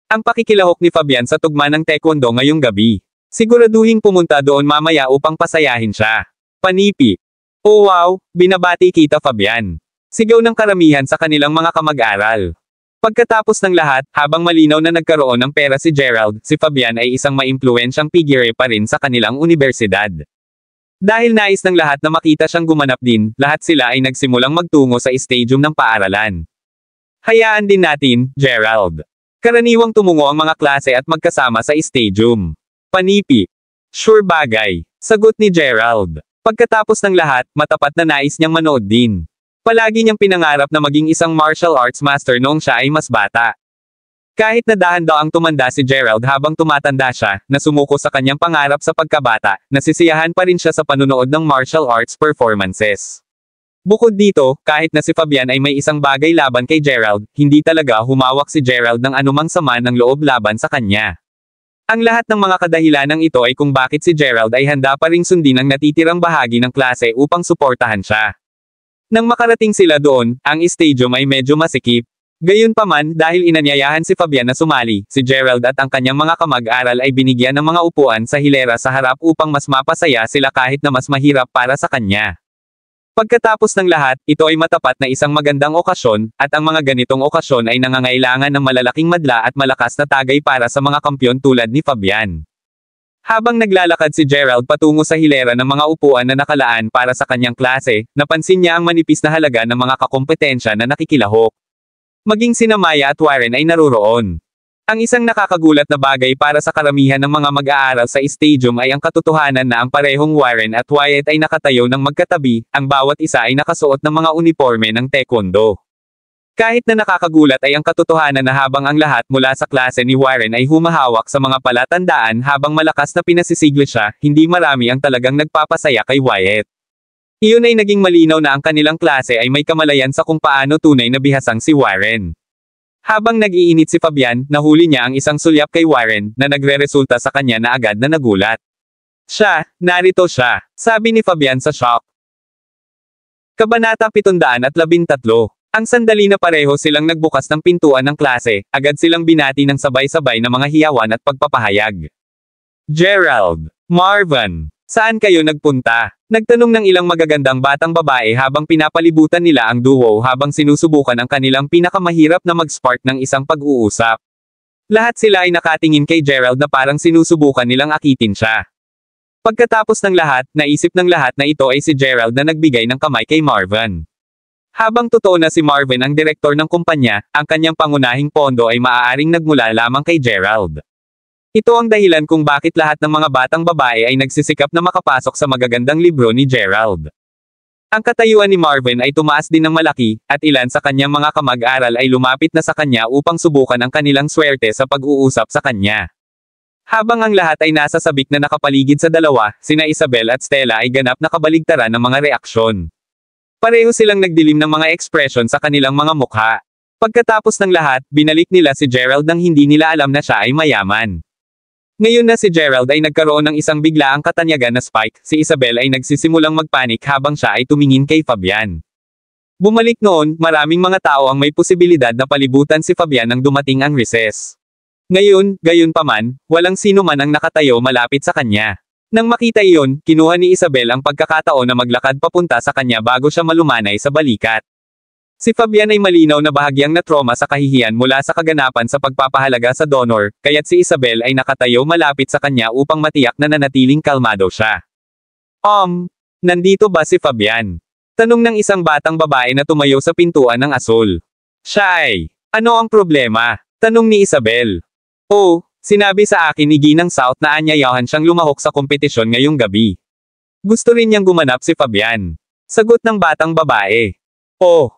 Ang pakikilahok ni Fabian sa tugma ng taekwondo ngayong gabi. Siguraduhing pumunta doon mamaya upang pasayahin siya. Panipi. Oh wow, binabati kita Fabian. Sigaw ng karamihan sa kanilang mga kamag-aral. Pagkatapos ng lahat, habang malinaw na nagkaroon ng pera si Gerald, si Fabian ay isang maimpluwensyang figure pa rin sa kanilang universidad. Dahil nais ng lahat na makita siyang gumanap din, lahat sila ay nagsimulang magtungo sa stadium ng paaralan. Hayaan din natin, Gerald. Karaniwang tumungo ang mga klase at magkasama sa stadium. Panipi. Sure bagay. Sagot ni Gerald. Pagkatapos ng lahat, matapat na nais niyang manood din. Palagi niyang pinangarap na maging isang martial arts master noong siya ay mas bata. Kahit na dahan-daang tumanda si Gerald habang tumatanda siya, na sumuko sa kanyang pangarap sa pagkabata, nasisiyahan pa rin siya sa panunood ng martial arts performances. Bukod dito, kahit na si Fabian ay may isang bagay laban kay Gerald, hindi talaga humawak si Gerald ng anumang sama ng loob laban sa kanya. Ang lahat ng mga kadahilanang ito ay kung bakit si Gerald ay handa pa ring sundin ang natitirang bahagi ng klase upang suportahan siya. Nang makarating sila doon, ang stadium ay medyo masikip. Gayunpaman, dahil inanyayahan si Fabian na sumali, si Gerald at ang kanyang mga kamag-aral ay binigyan ng mga upuan sa hilera sa harap upang mas mapasaya sila kahit na mas mahirap para sa kanya. Pagkatapos ng lahat, ito ay matapat na isang magandang okasyon, at ang mga ganitong okasyon ay nangangailangan ng malalaking madla at malakas na tagay para sa mga kampyon tulad ni Fabian. Habang naglalakad si Gerald patungo sa hilera ng mga upuan na nakalaan para sa kanyang klase, napansin niya ang manipis na halaga ng mga kakompetensya na nakikilahok. Maging sina Maya at Warren ay naruroon. Ang isang nakakagulat na bagay para sa karamihan ng mga mag-aaral sa stadium ay ang katotohanan na ang parehong Warren at Wyatt ay nakatayo ng magkatabi, ang bawat isa ay nakasuot ng mga uniforme ng taekwondo. Kahit na nakakagulat ay ang katotohanan na habang ang lahat mula sa klase ni Warren ay humahawak sa mga palatandaan habang malakas na pinasisigla siya, hindi marami ang talagang nagpapasaya kay Wyatt. Iyon ay naging malinaw na ang kanilang klase ay may kamalayan sa kung paano tunay na bihasang si Warren. Habang nag-iinit si Fabian, nahuli niya ang isang sulyap kay Warren, na nagre-resulta sa kanya na agad na nagulat. Narito siya, sabi ni Fabian sa shock. Kabanata 713. Ang sandali na pareho silang nagbukas ng pintuan ng klase, agad silang binati ng sabay-sabay na mga hiyawan at pagpapahayag. Gerald, Marvin, saan kayo nagpunta? Nagtanong ng ilang magagandang batang babae habang pinapalibutan nila ang duo habang sinusubukan ang kanilang pinakamahirap na mag-spark ng isang pag-uusap. Lahat sila ay nakatingin kay Gerald na parang sinusubukan nilang akitin siya. Pagkatapos ng lahat, naisip ng lahat na ito ay si Gerald na nagbigay ng kamay kay Marvin. Habang totoo na si Marvin ang direktor ng kumpanya, ang kanyang pangunahing pondo ay maaaring nagmula lamang kay Gerald. Ito ang dahilan kung bakit lahat ng mga batang babae ay nagsisikap na makapasok sa magagandang libro ni Gerald. Ang katayuan ni Marvin ay tumaas din ng malaki, at ilan sa kanyang mga kamag-aral ay lumapit na sa kanya upang subukan ang kanilang swerte sa pag-uusap sa kanya. Habang ang lahat ay nasa sabik na nakapaligid sa dalawa, sina Isabel at Stella ay ganap na kabaligtaran ng mga reaksyon. Pareho silang nagdilim ng mga ekspresyon sa kanilang mga mukha. Pagkatapos ng lahat, binalik nila si Gerald nang hindi nila alam na siya ay mayaman. Ngayon na si Gerald ay nagkaroon ng isang biglaang katanyagan na spike, si Isabel ay nagsisimulang magpanik habang siya ay tumingin kay Fabian. Bumalik noon, maraming mga tao ang may posibilidad na palibutan si Fabian nang dumating ang recess. Ngayon, gayunpaman, walang sino man ang nakatayo malapit sa kanya. Nang makita iyon, kinuha ni Isabel ang pagkakataon na maglakad papunta sa kanya bago siya malumanay sa balikat. Si Fabian ay malinaw na bahagyang na-trauma sa kahihiyan mula sa kaganapan sa pagpapahalaga sa donor, kaya't si Isabel ay nakatayo malapit sa kanya upang matiyak na nanatiling kalmado siya. Nandito ba si Fabian? Tanong ng isang batang babae na tumayo sa pintuan ng asul. Siya ay, ano ang problema? Tanong ni Isabel. Sinabi sa akin ni Ginang South na anyayahan siyang lumahok sa kompetisyon ngayong gabi. Gusto rin niyang gumanap si Fabian. Sagot ng batang babae.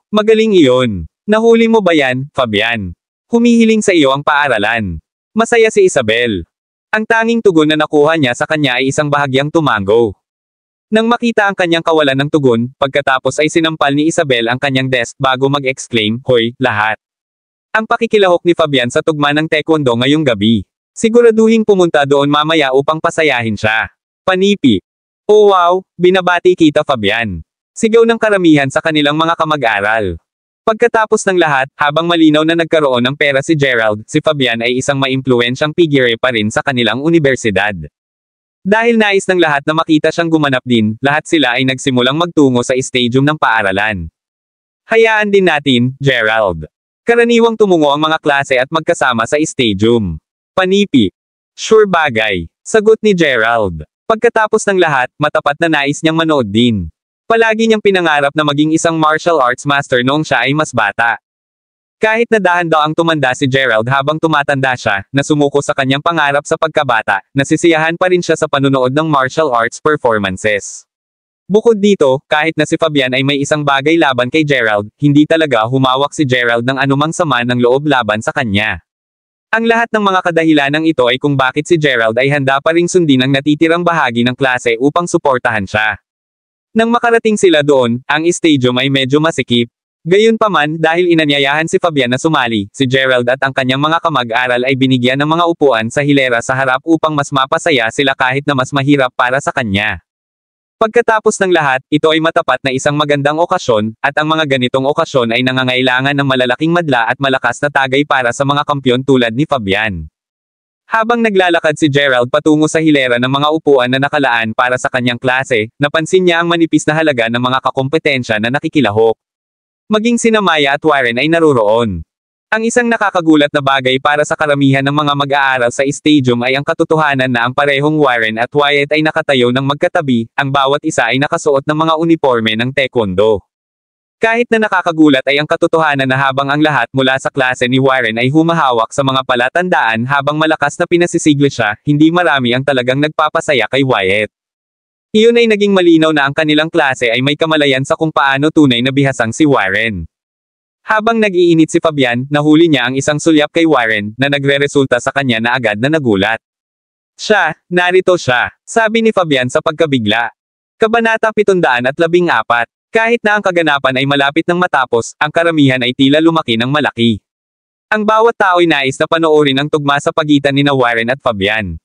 Magaling iyon. Nahuli mo ba yan, Fabian? Humihiling sa iyo ang paaralan. Masaya si Isabel. Ang tanging tugon na nakuha niya sa kanya ay isang bahagyang tumango. Nang makita ang kanyang kawalan ng tugon, pagkatapos ay sinampal ni Isabel ang kanyang desk bago mag-exclaim, Hoy, lahat. Ang pakikilahok ni Fabian sa tugma ng taekwondo ngayong gabi. Siguraduhing pumunta doon mamaya upang pasayahin siya. Panipi. Wow, binabati kita Fabian. Sigaw ng karamihan sa kanilang mga kamag-aral. Pagkatapos ng lahat, habang malinaw na nagkaroon ng pera si Gerald, si Fabian ay isang maimpluwensyang figure pa rin sa kanilang universidad. Dahil nais ng lahat na makita siyang gumanap din, lahat sila ay nagsimulang magtungo sa stadium ng paaralan. Hayaan din natin, Gerald. Karaniwang tumungo ang mga klase at magkasama sa stadium. Panipi. Sure bagay. Sagot ni Gerald. Pagkatapos ng lahat, matapat na nais niyang manood din. Palagi niyang pinangarap na maging isang martial arts master noong siya ay mas bata. Kahit na dahan-daang tumanda si Gerald habang tumatanda siya, na sumuko sa kanyang pangarap sa pagkabata, nasisiyahan pa rin siya sa panunood ng martial arts performances. Bukod dito, kahit na si Fabian ay may isang bagay laban kay Gerald, hindi talaga humawak si Gerald ng anumang sama ng loob laban sa kanya. Ang lahat ng mga kadahilanang ito ay kung bakit si Gerald ay handa pa ring sundin ang natitirang bahagi ng klase upang suportahan siya. Nang makarating sila doon, ang stadium ay medyo masikip. Gayunpaman, dahil inanyayahan si Fabian na sumali, si Gerald at ang kanyang mga kamag-aral ay binigyan ng mga upuan sa hilera sa harap upang mas mapasaya sila kahit na mas mahirap para sa kanya. Pagkatapos ng lahat, ito ay matapat na isang magandang okasyon, at ang mga ganitong okasyon ay nangangailangan ng malalaking madla at malakas na tagay para sa mga kampyon tulad ni Fabian. Habang naglalakad si Gerald patungo sa hilera ng mga upuan na nakalaan para sa kanyang klase, napansin niya ang manipis na halaga ng mga kakompetensya na nakikilahok. Maging sina Maya at Warren ay naruroon. Ang isang nakakagulat na bagay para sa karamihan ng mga mag-aaral sa stadium ay ang katotohanan na ang parehong Warren at Wyatt ay nakatayo ng magkatabi, ang bawat isa ay nakasuot ng mga uniforme ng taekwondo. Kahit na nakakagulat ay ang katotohanan na habang ang lahat mula sa klase ni Warren ay humahawak sa mga palatandaan habang malakas na pinasisigla siya, hindi marami ang talagang nagpapasaya kay Wyatt. Iyon ay naging malinaw na ang kanilang klase ay may kamalayan sa kung paano tunay na bihasang si Warren. Habang nag-iinit si Fabian, nahuli niya ang isang sulyap kay Warren, na nagre-resulta sa kanya na agad na nagulat. Narito siya, sabi ni Fabian sa pagkabigla. Kabanata 714. Kahit na ang kaganapan ay malapit ng matapos, ang karamihan ay tila lumaki ng malaki. Ang bawat tao'y nais na panoorin ang tugma sa pagitan ni Warren at Fabian.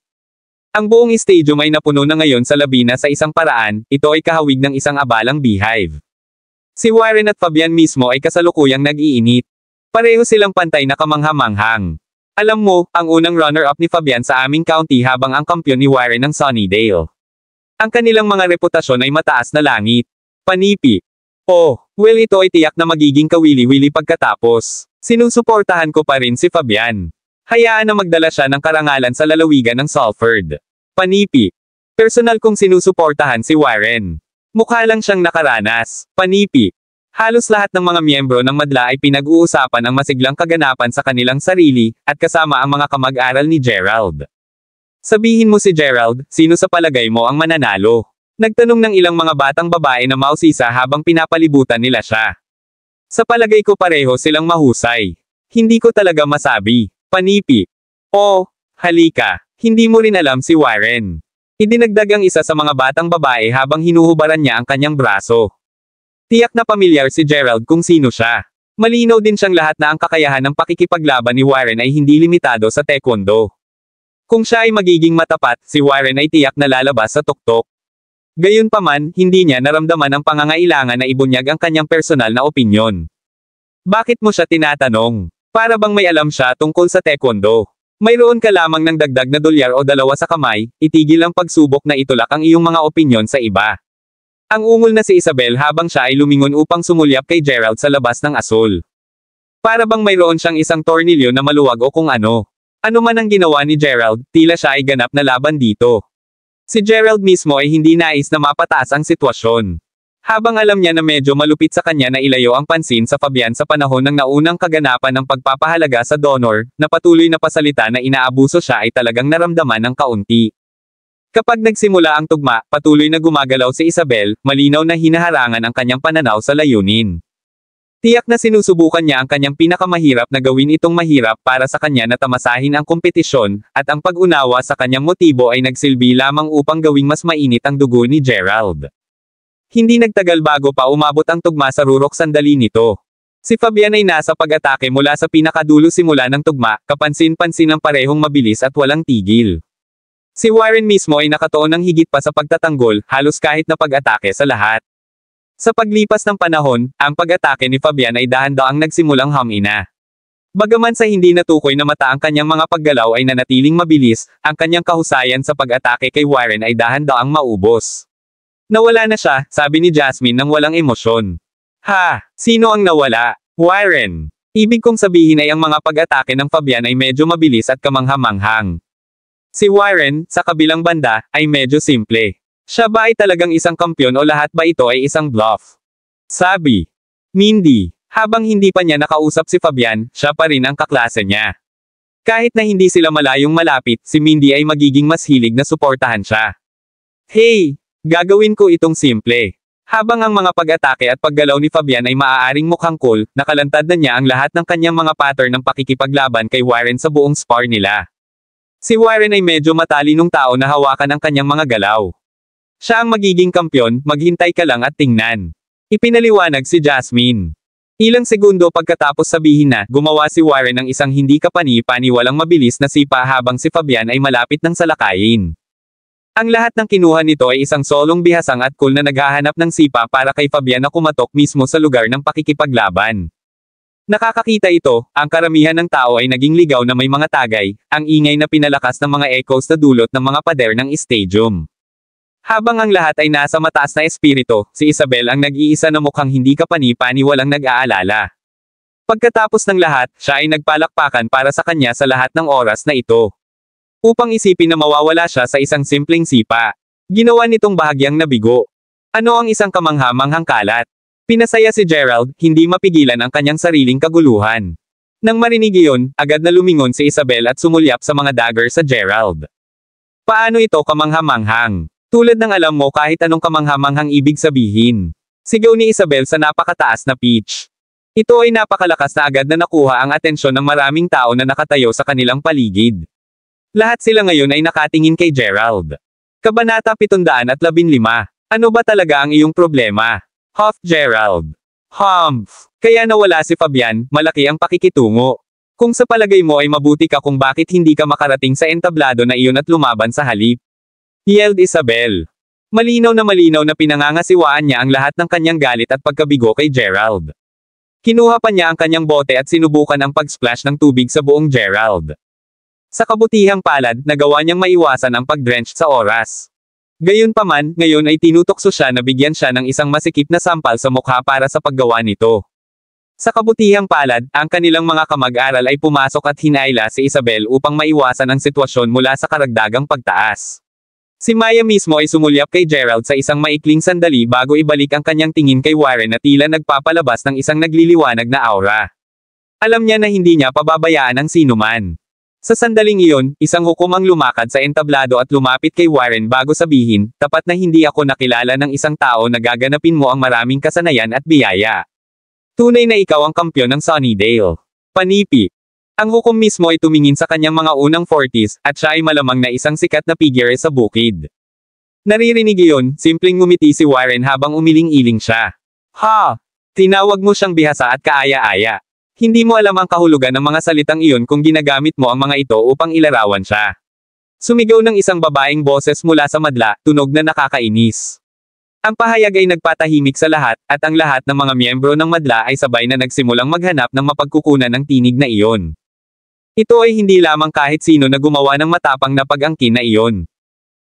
Ang buong stadium ay napuno na ngayon sa labina sa isang paraan, ito ay kahawig ng isang abalang beehive. Si Warren at Fabian mismo ay kasalukuyang nag-iinit. Pareho silang pantay na kamangha-manghang. Alam mo, ang unang runner-up ni Fabian sa aming county habang ang kampyon ni Warren ng Sunnydale. Ang kanilang mga reputasyon ay mataas na langit. Panipi. Oh, well ito ay tiyak na magiging kawili-wili pagkatapos. Sinusuportahan ko pa rin si Fabian. Hayaan na magdala siya ng karangalan sa lalawigan ng Salford. Panipi. Personal kong sinusuportahan si Warren. Mukha lang siyang nakaranas. Panipi. Halos lahat ng mga miyembro ng madla ay pinag-uusapan ang masiglang kaganapan sa kanilang sarili, at kasama ang mga kamag-aral ni Gerald. Sabihin mo si Gerald, sino sa palagay mo ang mananalo? Nagtanong ng ilang mga batang babae na mausisa habang pinapalibutan nila siya. Sa palagay ko pareho silang mahusay. Hindi ko talaga masabi. Panipi. Oh, halika. Hindi mo rin alam si Warren. Idinagdag ang isa sa mga batang babae habang hinuhubaran niya ang kanyang braso. Tiyak na pamilyar si Gerald kung sino siya. Malinaw din siyang lahat na ang kakayahan ng pakikipaglaban ni Warren ay hindi limitado sa taekwondo. Kung siya ay magiging matapat, si Warren ay tiyak na lalabas sa tuktok. Gayunpaman, hindi niya naramdaman ang pangangailangan na ibunyag ang kanyang personal na opinyon. Bakit mo siya tinatanong? Para bang may alam siya tungkol sa taekwondo? Mayroon ka lamang ng dagdag na dolyar o dalawa sa kamay, itigil ang pagsubok na itulak ang iyong mga opinyon sa iba. Ang ungol na si Isabel habang siya ay lumingon upang sumulyap kay Gerald sa labas ng asul. Para bang mayroon siyang isang tornilyo na maluwag o kung ano. Ano man ang ginawa ni Gerald, tila siya ay ganap na laban dito. Si Gerald mismo ay hindi nais na mapataas ang sitwasyon. Habang alam niya na medyo malupit sa kanya na ilayo ang pansin sa Fabian sa panahon ng naunang kaganapan ng pagpapahalaga sa donor, na patuloy na pasalita na inaabuso siya ay talagang naramdaman ng kaunti. Kapag nagsimula ang tugma, patuloy na gumagalaw si Isabel, malinaw na hinaharangan ang kanyang pananaw sa layunin. Tiyak na sinusubukan niya ang kanyang pinakamahirap na gawin itong mahirap para sa kanya na tamasahin ang kompetisyon, at ang pag-unawa sa kanyang motibo ay nagsilbi lamang upang gawing mas mainit ang dugo ni Gerald. Hindi nagtagal bago pa umabot ang tugma sa rurok sandali nito. Si Fabian ay nasa pag-atake mula sa pinakadulo simula ng tugma, kapansin-pansin ang parehong mabilis at walang tigil. Si Warren mismo ay nakatuon ng higit pa sa pagtatanggol, halos kahit na pag-atake sa lahat. Sa paglipas ng panahon, ang pag-atake ni Fabian ay dahan-daang nagsimulang humina. Bagaman sa hindi natukoy na mata ang kanyang mga paggalaw ay nanatiling mabilis, ang kanyang kahusayan sa pag-atake kay Warren ay dahan-daang maubos. Nawala na siya, sabi ni Jasmine nang walang emosyon. Ha, sino ang nawala? Warren. Ibig kong sabihin ay ang mga pag-atake ng Fabian ay medyo mabilis at kamangha-manghang. Si Warren, sa kabilang banda, ay medyo simple. Siya ba ay talagang isang kampyon o lahat ba ito ay isang bluff? Sabi Mindy, habang hindi pa niya nakausap si Fabian, siya pa rin ang kaklase niya. Kahit na hindi sila malayong malapit, si Mindy ay magiging mas hilig na suportahan siya. Hey, gagawin ko itong simple. Habang ang mga pag-atake at paggalaw ni Fabian ay maaaring mukhang cool, nakalantad na niya ang lahat ng kanyang mga pattern ng pakikipaglaban kay Warren sa buong spar nila. Si Warren ay medyo matalinong tao na hawakan ang kanyang mga galaw. Siya ang magiging kampyon, maghintay ka lang at tingnan. Ipinaliwanag si Jasmine. Ilang segundo pagkatapos sabihin na, gumawa si Warren ng isang hindi kapani-paniwalang mabilis na sipa habang si Fabian ay malapit ng salakayin. Ang lahat ng kinuha nito ay isang solong bihasang at cool na naghahanap ng sipa para kay Fabian na kumatok mismo sa lugar ng pakikipaglaban. Nakakakita ito, ang karamihan ng tao ay naging ligaw na may mga tagay, ang ingay na pinalakas ng mga echoes na dulot ng mga pader ng stadium. Habang ang lahat ay nasa mataas na espiritu, si Isabel ang nag-iisa na mukhang hindi kapani-paniwalang nag-aalala. Pagkatapos ng lahat, siya ay nagpalakpakan para sa kanya sa lahat ng oras na ito. Upang isipin na mawawala siya sa isang simpleng sipa. Ginawa nitong bahagyang nabigo. Ano ang isang kamangha-manghang kalat? Pinasaya si Gerald, hindi mapigilan ang kanyang sariling kaguluhan. Nang marinig iyon, agad na lumingon si Isabel at sumulyap sa mga dagger sa Gerald. Paano ito kamangha-manghang? Tulad ng alam mo kahit anong kamangha-manghang ibig sabihin. Sigaw ni Isabel sa napakataas na pitch. Ito ay napakalakas na agad na nakuha ang atensyon ng maraming tao na nakatayo sa kanilang paligid. Lahat sila ngayon ay nakatingin kay Gerald. Kabanata 715. Ano ba talaga ang iyong problema? Huff Gerald. Humph. Kaya nawala si Fabian, malaki ang pakikitungo. Kung sa palagay mo ay mabuti ka kung bakit hindi ka makarating sa entablado na iyon at lumaban sa halip. Yelled Isabel. Malinaw na pinangangasiwaan niya ang lahat ng kanyang galit at pagkabigo kay Gerald. Kinuha pa niya ang kanyang bote at sinubukan ang pag-splash ng tubig sa buong Gerald. Sa kabutihang palad, nagawa niyang maiwasan ang pag-drenched sa oras. Gayunpaman, ngayon ay tinutokso siya na bigyan siya ng isang masikip na sampal sa mukha para sa paggawa nito. Sa kabutihang palad, ang kanilang mga kamag-aral ay pumasok at hinayla si Isabel upang maiwasan ang sitwasyon mula sa karagdagang pagtaas. Si Maya mismo ay sumulyap kay Gerald sa isang maikling sandali bago ibalik ang kanyang tingin kay Warren na tila nagpapalabas ng isang nagliliwanag na aura. Alam niya na hindi niya pababayaan ang sinuman. Sa sandaling iyon, isang hukom ang lumakad sa entablado at lumapit kay Warren bago sabihin, tapat na hindi ako nakilala ng isang tao na gaganapin mo ang maraming kasanayan at biyaya. Tunay na ikaw ang kampyon ng Sunnydale. Panipi. Ang hukom mismo ay tumingin sa kanyang mga unang 40s, at siya ay malamang na isang sikat na figure sa bukid. Naririnig iyon, simpleng ngumiti si Warren habang umiling-iling siya. Ha! Tinawag mo siyang bihasa at kaaya-aya. Hindi mo alam ang kahulugan ng mga salitang iyon kung ginagamit mo ang mga ito upang ilarawan siya. Sumigaw ng isang babaeng boses mula sa madla, tunog na nakakainis. Ang pahayag ay nagpatahimik sa lahat, at ang lahat ng mga miyembro ng madla ay sabay na nagsimulang maghanap ng mapagkukunan ng tinig na iyon. Ito ay hindi lamang kahit sino na gumawa ng matapang na pag-angkin na iyon.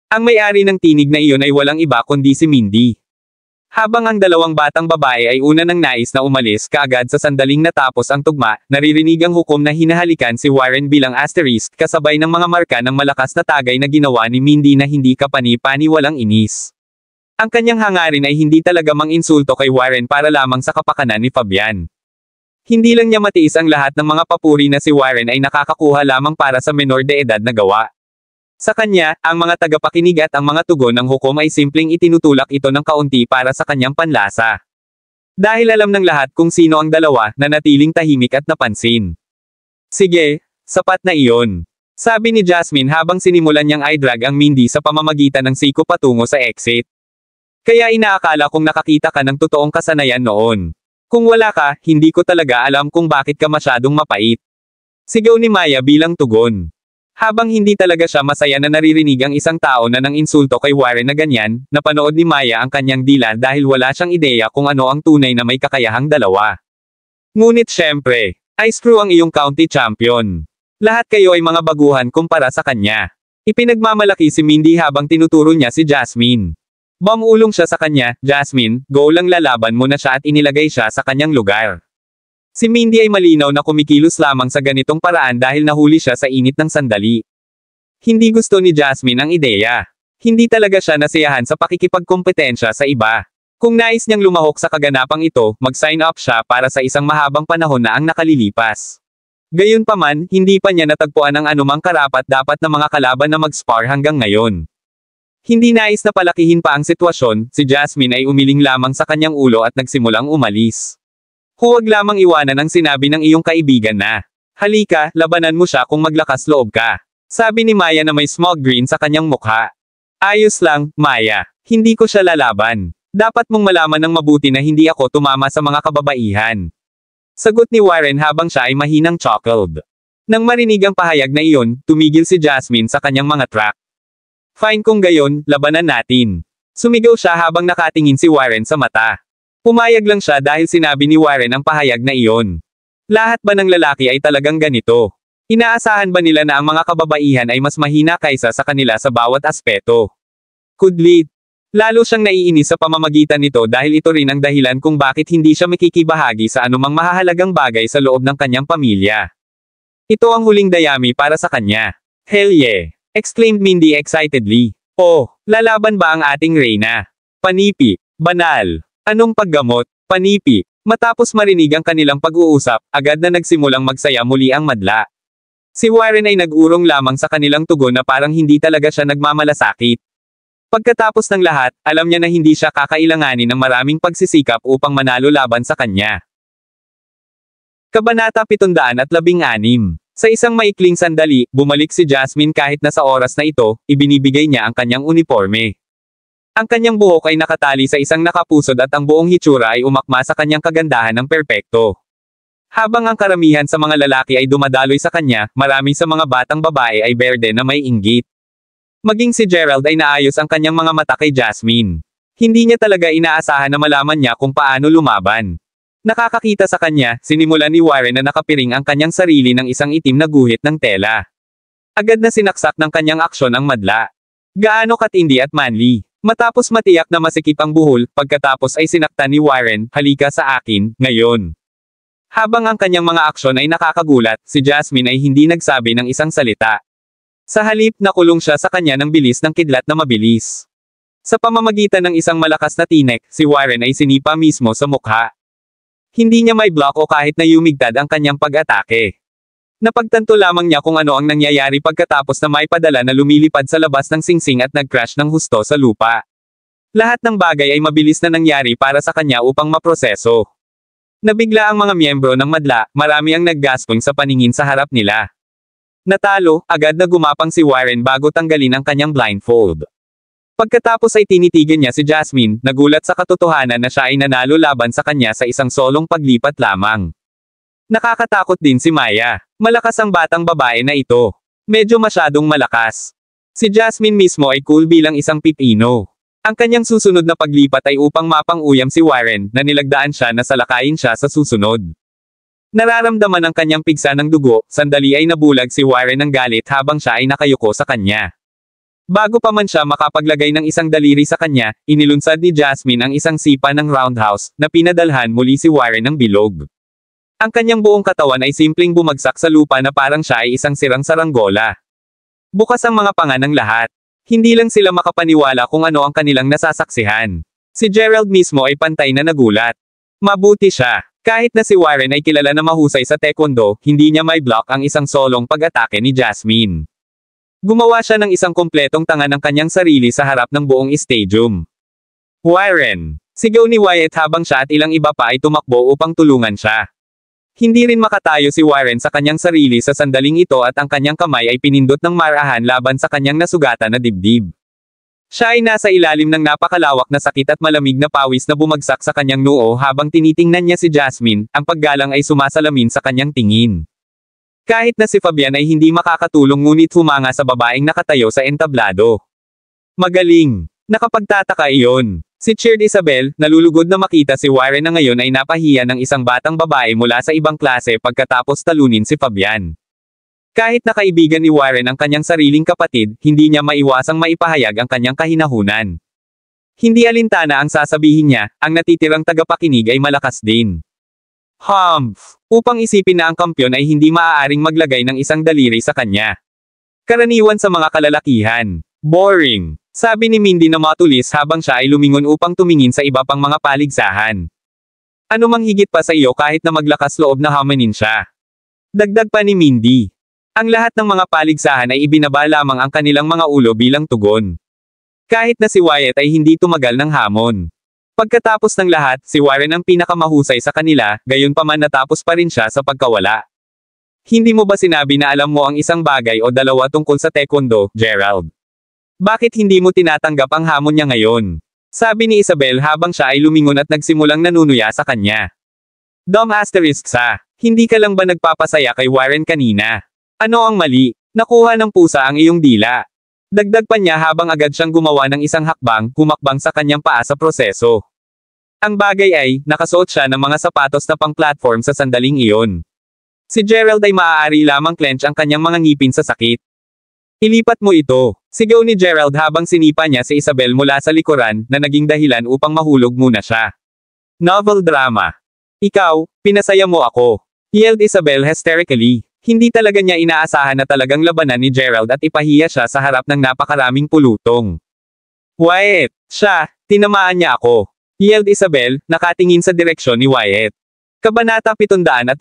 Ang may-ari ng tinig na iyon ay walang iba kundi si Mindy. Habang ang dalawang batang babae ay una nang nais na umalis kaagad sa sandaling natapos ang tugma, naririnig ang hukom na hinahalikan si Warren bilang asterisk kasabay ng mga marka ng malakas na tagay na ginawa ni Mindy na hindi kapani-paniwalang inis. Ang kanyang hangarin ay hindi talaga mang-insulto kay Warren para lamang sa kapakanan ni Fabian. Hindi lang niya matiis ang lahat ng mga papuri na si Warren ay nakakakuha lamang para sa menor de edad na gawa. Sa kanya, ang mga tagapakinig at ang mga tugon ng hukom ay simpleng itinutulak ito ng kaunti para sa kanyang panlasa. Dahil alam ng lahat kung sino ang dalawa, nanatiling tahimik at napansin. Sige, sapat na iyon. Sabi ni Jasmine habang sinimulan niyang i-drag ang Mindy sa pamamagitan ng siko patungo sa exit. Kaya inaakala kong nakakita ka ng totoong kasanayan noon. Kung wala ka, hindi ko talaga alam kung bakit ka masyadong mapait. Sigaw ni Maya bilang tugon. Habang hindi talaga siya masaya na naririnig ang isang tao na nang insulto kay Warren na ganyan, napanood ni Maya ang kanyang dila dahil wala siyang ideya kung ano ang tunay na may kakayahang dalawa. Ngunit syempre, ice crew ang iyong county champion. Lahat kayo ay mga baguhan kumpara sa kanya. Ipinagmamalaki si Mindy habang tinuturo niya si Jasmine. Bamulong siya sa kanya, Jasmine, go lang lalaban mo na siya at inilagay siya sa kanyang lugar. Si Mindy ay malinaw na kumikilos lamang sa ganitong paraan dahil nahuli siya sa init ng sandali. Hindi gusto ni Jasmine ang ideya. Hindi talaga siya nasiyahan sa pakikipagkompetensya sa iba. Kung nais niyang lumahok sa kaganapang ito, mag-sign up siya para sa isang mahabang panahon na ang nakalilipas. Gayunpaman, hindi pa niya natagpuan ang anumang karapat-dapat na mga kalaban na mag-spar hanggang ngayon. Hindi nais na palakihin pa ang sitwasyon, si Jasmine ay umiling lamang sa kanyang ulo at nagsimulang umalis. Huwag lamang iwanan ang sinabi ng iyong kaibigan na, "Halika, labanan mo siya kung maglakas loob ka." Sabi ni Maya na may small grin sa kanyang mukha. "Ayos lang, Maya. Hindi ko siya lalaban. Dapat mong malaman ng mabuti na hindi ako tumama sa mga kababaihan." Sagot ni Warren habang siya ay mahinang chuckled. Nang marinig ang pahayag na iyon, tumigil si Jasmine sa kanyang mga track. "Fine kung gayon, labanan natin." Sumigaw siya habang nakatingin si Warren sa mata. Pumayag lang siya dahil sinabi ni Warren ang pahayag na iyon. Lahat ba ng lalaki ay talagang ganito? Inaasahan ba nila na ang mga kababaihan ay mas mahina kaysa sa kanila sa bawat aspeto? Kudlit. Lalo siyang naiinis sa pamamagitan nito dahil ito rin ang dahilan kung bakit hindi siya makikibahagi sa anumang mahahalagang bagay sa loob ng kanyang pamilya. Ito ang huling dayami para sa kanya. "Hell yeah!" exclaimed Mindy excitedly. "Oh, lalaban ba ang ating reyna? Panipi, banal. Anong paggamot, panipi?" Matapos marinig ang kanilang pag-uusap, agad na nagsimulang magsaya muli ang madla. Si Warren ay nag-urong lamang sa kanilang tugon na parang hindi talaga siya nagmamalasakit. Pagkatapos ng lahat, alam niya na hindi siya kakailanganin ng maraming pagsisikap upang manalo laban sa kanya. Kabanata 716. Sa isang maikling sandali, bumalik si Jasmine kahit na sa oras na ito, ibinibigay niya ang kanyang uniforme. Ang kanyang buhok ay nakatali sa isang nakapusod at ang buong hitsura ay umakma sa kanyang kagandahan ng perpekto. Habang ang karamihan sa mga lalaki ay dumadaloy sa kanya, marami sa mga batang babae ay berde na may inggit. Maging si Gerald ay naayos ang kanyang mga mata kay Jasmine. Hindi niya talaga inaasahan na malaman niya kung paano lumaban. Nakakakita sa kanya, sinimulan ni Warren na nakapiring ang kanyang sarili ng isang itim na guhit ng tela. Agad na sinaksak ng kanyang aksyon ang madla. Gaano katindi at manly. Matapos matiyak na masikip ang buhol, pagkatapos ay sinaktan ni Warren, "Halika sa akin, ngayon." Habang ang kanyang mga aksyon ay nakakagulat, si Jasmine ay hindi nagsabi ng isang salita. Sa halip, nakulong siya sa kanya ng bilis ng kidlat na mabilis. Sa pamamagitan ng isang malakas na tinek, si Warren ay sinipa mismo sa mukha. Hindi niya may block o kahit na yumigtad ang kanyang pag-atake. Napagtanto lamang niya kung ano ang nangyayari pagkatapos na may padala na lumilipad sa labas ng singsing at nag-crash ng husto sa lupa. Lahat ng bagay ay mabilis na nangyari para sa kanya upang maproseso. Nabigla ang mga miyembro ng madla, marami ang naggaspong sa paningin sa harap nila. Natalo, agad na gumapang si Warren bago tanggalin ang kanyang blindfold. Pagkatapos ay tinitigan niya si Jasmine, nagulat sa katotohanan na siya ay nanalo laban sa kanya sa isang solong paglipat lamang. Nakakatakot din si Maya. Malakas ang batang babae na ito. Medyo masyadong malakas. Si Jasmine mismo ay cool bilang isang pipino. Ang kanyang susunod na paglipat ay upang mapang-uyam si Warren, na nilagdaan siya na salakayin siya sa susunod. Nararamdaman ang kanyang pigsa ng dugo, sandali ay nabulag si Warren ng galit habang siya ay nakayuko sa kanya. Bago pa man siya makapaglagay ng isang daliri sa kanya, inilunsad ni Jasmine ang isang sipa ng roundhouse, na pinadalhan muli si Warren ng bilog. Ang kanyang buong katawan ay simpleng bumagsak sa lupa na parang siya ay isang sirang saranggola. Bukas ang mga panga ng lahat. Hindi lang sila makapaniwala kung ano ang kanilang nasasaksihan. Si Gerald mismo ay pantay na nagulat. Mabuti siya. Kahit na si Warren ay kilala na mahusay sa taekwondo, hindi niya may block ang isang solong pag-atake ni Jasmine. Gumawa siya ng isang kompletong tanga ng kanyang sarili sa harap ng buong stadium. "Warren!" Sigaw ni Wyatt habang siya at ilang iba pa ay tumakbo upang tulungan siya. Hindi rin makatayo si Warren sa kanyang sarili sa sandaling ito at ang kanyang kamay ay pinindot ng marahan laban sa kanyang nasugatan na dibdib. Siya ay nasa ilalim ng napakalawak na sakit at malamig na pawis na bumagsak sa kanyang noo habang tinitingnan niya si Jasmine, ang paggalang ay sumasalamin sa kanyang tingin. Kahit na si Fabian ay hindi makakatulong ngunit humanga sa babaeng nakatayo sa entablado. Magaling! Nakapagtataka iyon. Si Cheered Isabel, nalulugod na makita si Warren na ngayon ay napahiya ng isang batang babae mula sa ibang klase pagkatapos talunin si Fabian. Kahit na kaibigan ni Warren ang kanyang sariling kapatid, hindi niya maiwasang maipahayag ang kanyang kahinahunan. Hindi alintana ang sasabihin niya, ang natitirang tagapakinig ay malakas din. Humph! Upang isipin na ang kampyon ay hindi maaaring maglagay ng isang daliri sa kanya. Karaniwan sa mga kalalakihan. Boring. Sabi ni Mindy na matulis habang siya ay lumingon upang tumingin sa iba pang mga paligsahan. Ano mang higit pa sa iyo kahit na maglakas loob na hamanin siya. Dagdag pa ni Mindy. Ang lahat ng mga paligsahan ay ibinaba lamang ang kanilang mga ulo bilang tugon. Kahit na si Wyatt ay hindi tumagal ng hamon. Pagkatapos ng lahat, si Warren ang pinakamahusay sa kanila, gayunpaman natapos pa rin siya sa pagkawala. Hindi mo ba sinabi na alam mo ang isang bagay o dalawa tungkol sa taekwondo, Gerald? Bakit hindi mo tinatanggap ang hamon niya ngayon? Sabi ni Isabel habang siya ay lumingon at nagsimulang nanunuya sa kanya. Dom asterisk sa, hindi ka lang ba nagpapasaya kay Warren kanina? Ano ang mali? Nakuha ng pusa ang iyong dila. Dagdag pa niya habang agad siyang gumawa ng isang hakbang, humakbang sa kanyang paa sa proseso. Ang bagay ay, nakasuot siya ng mga sapatos na pang-platform sa sandaling iyon. Si Gerald ay maaari lamang clench ang kanyang mga ngipin sa sakit. Ilipat mo ito, sigaw ni Gerald habang sinipa niya si Isabel mula sa likuran, na naging dahilan upang mahulog muna siya. Novel drama. Ikaw, pinasaya mo ako. Yelled Isabel hysterically. Hindi talaga niya inaasahan na talagang labanan ni Gerald at ipahiya siya sa harap ng napakaraming pulutong. Wyatt! Siya! Tinamaan niya ako! Yelled Isabel, nakatingin sa direksyon ni Wyatt. Kabanata 717.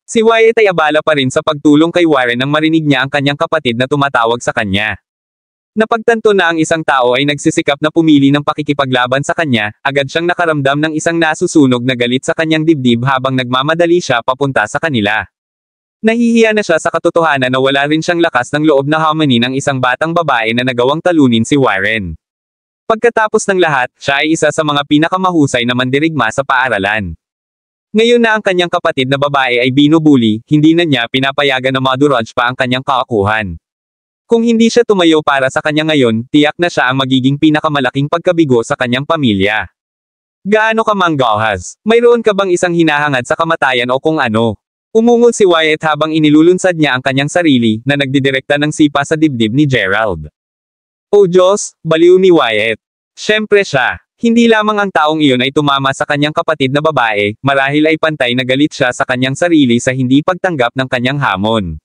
Si Wyatt ay abala pa rin sa pagtulong kay Warren nang marinig niya ang kanyang kapatid na tumatawag sa kanya. Napagtanto na ang isang tao ay nagsisikap na pumili ng pakikipaglaban sa kanya, agad siyang nakaramdam ng isang nasusunog na galit sa kanyang dibdib habang nagmamadali siya papunta sa kanila. Nahihiya na siya sa katotohanan na wala rin siyang lakas ng loob na hamanin ang isang batang babae na nagawang talunin si Warren. Pagkatapos ng lahat, siya ay isa sa mga pinakamahusay na mandirigma sa paaralan. Ngayon na ang kanyang kapatid na babae ay binubuli, hindi na niya pinapayagan na madurage pa ang kanyang kaakuhan. Kung hindi siya tumayo para sa kanya ngayon, tiyak na siya ang magiging pinakamalaking pagkabigo sa kanyang pamilya. Gaano ka manggahas? Mayroon ka bang isang hinahangad sa kamatayan o kung ano? Umungol si Wyatt habang inilulunsad niya ang kanyang sarili, na nagdidirekta ng sipa sa dibdib ni Gerald. O Diyos, baliw ni Wyatt. Siyempre siya. Hindi lamang ang taong iyon ay tumama sa kanyang kapatid na babae, marahil ay pantay na galit siya sa kanyang sarili sa hindi pagtanggap ng kanyang hamon.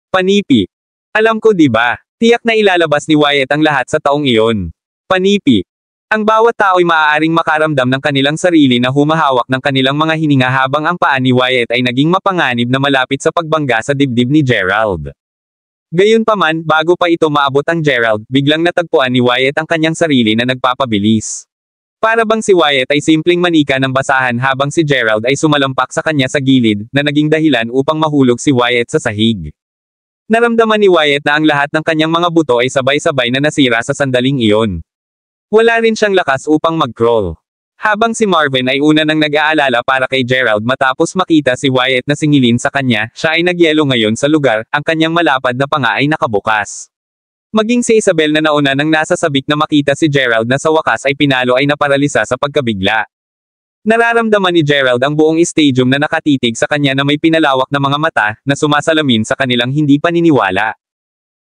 Panipi. Alam ko diba, tiyak na ilalabas ni Wyatt ang lahat sa taong iyon. Panipi. Ang bawat tao'y maaaring makaramdam ng kanilang sarili na humahawak ng kanilang mga hininga habang ang paa ni Wyatt ay naging mapanganib na malapit sa pagbangga sa dibdib ni Gerald. Gayunpaman, bago pa ito maabot ang Gerald, biglang natagpuan ni Wyatt ang kanyang sarili na nagpapabilis. Para bang si Wyatt ay simpleng manika ng basahan habang si Gerald ay sumalampak sa kanya sa gilid, na naging dahilan upang mahulog si Wyatt sa sahig. Naramdaman ni Wyatt na ang lahat ng kanyang mga buto ay sabay-sabay na nasira sa sandaling iyon. Wala rin siyang lakas upang mag-crawl. Habang si Marvin ay una nang nag-aalala para kay Gerald matapos makita si Wyatt na singilin sa kanya, siya ay nagyelo ngayon sa lugar, ang kanyang malapad na panga ay nakabukas. Maging si Isabel na nauna nang nasa sabik na makita si Gerald na sa wakas ay pinalo ay naparalisa sa pagkabigla. Nararamdaman ni Gerald ang buong stadium na nakatitig sa kanya na may pinalawak na mga mata, na sumasalamin sa kanilang hindi paniniwala.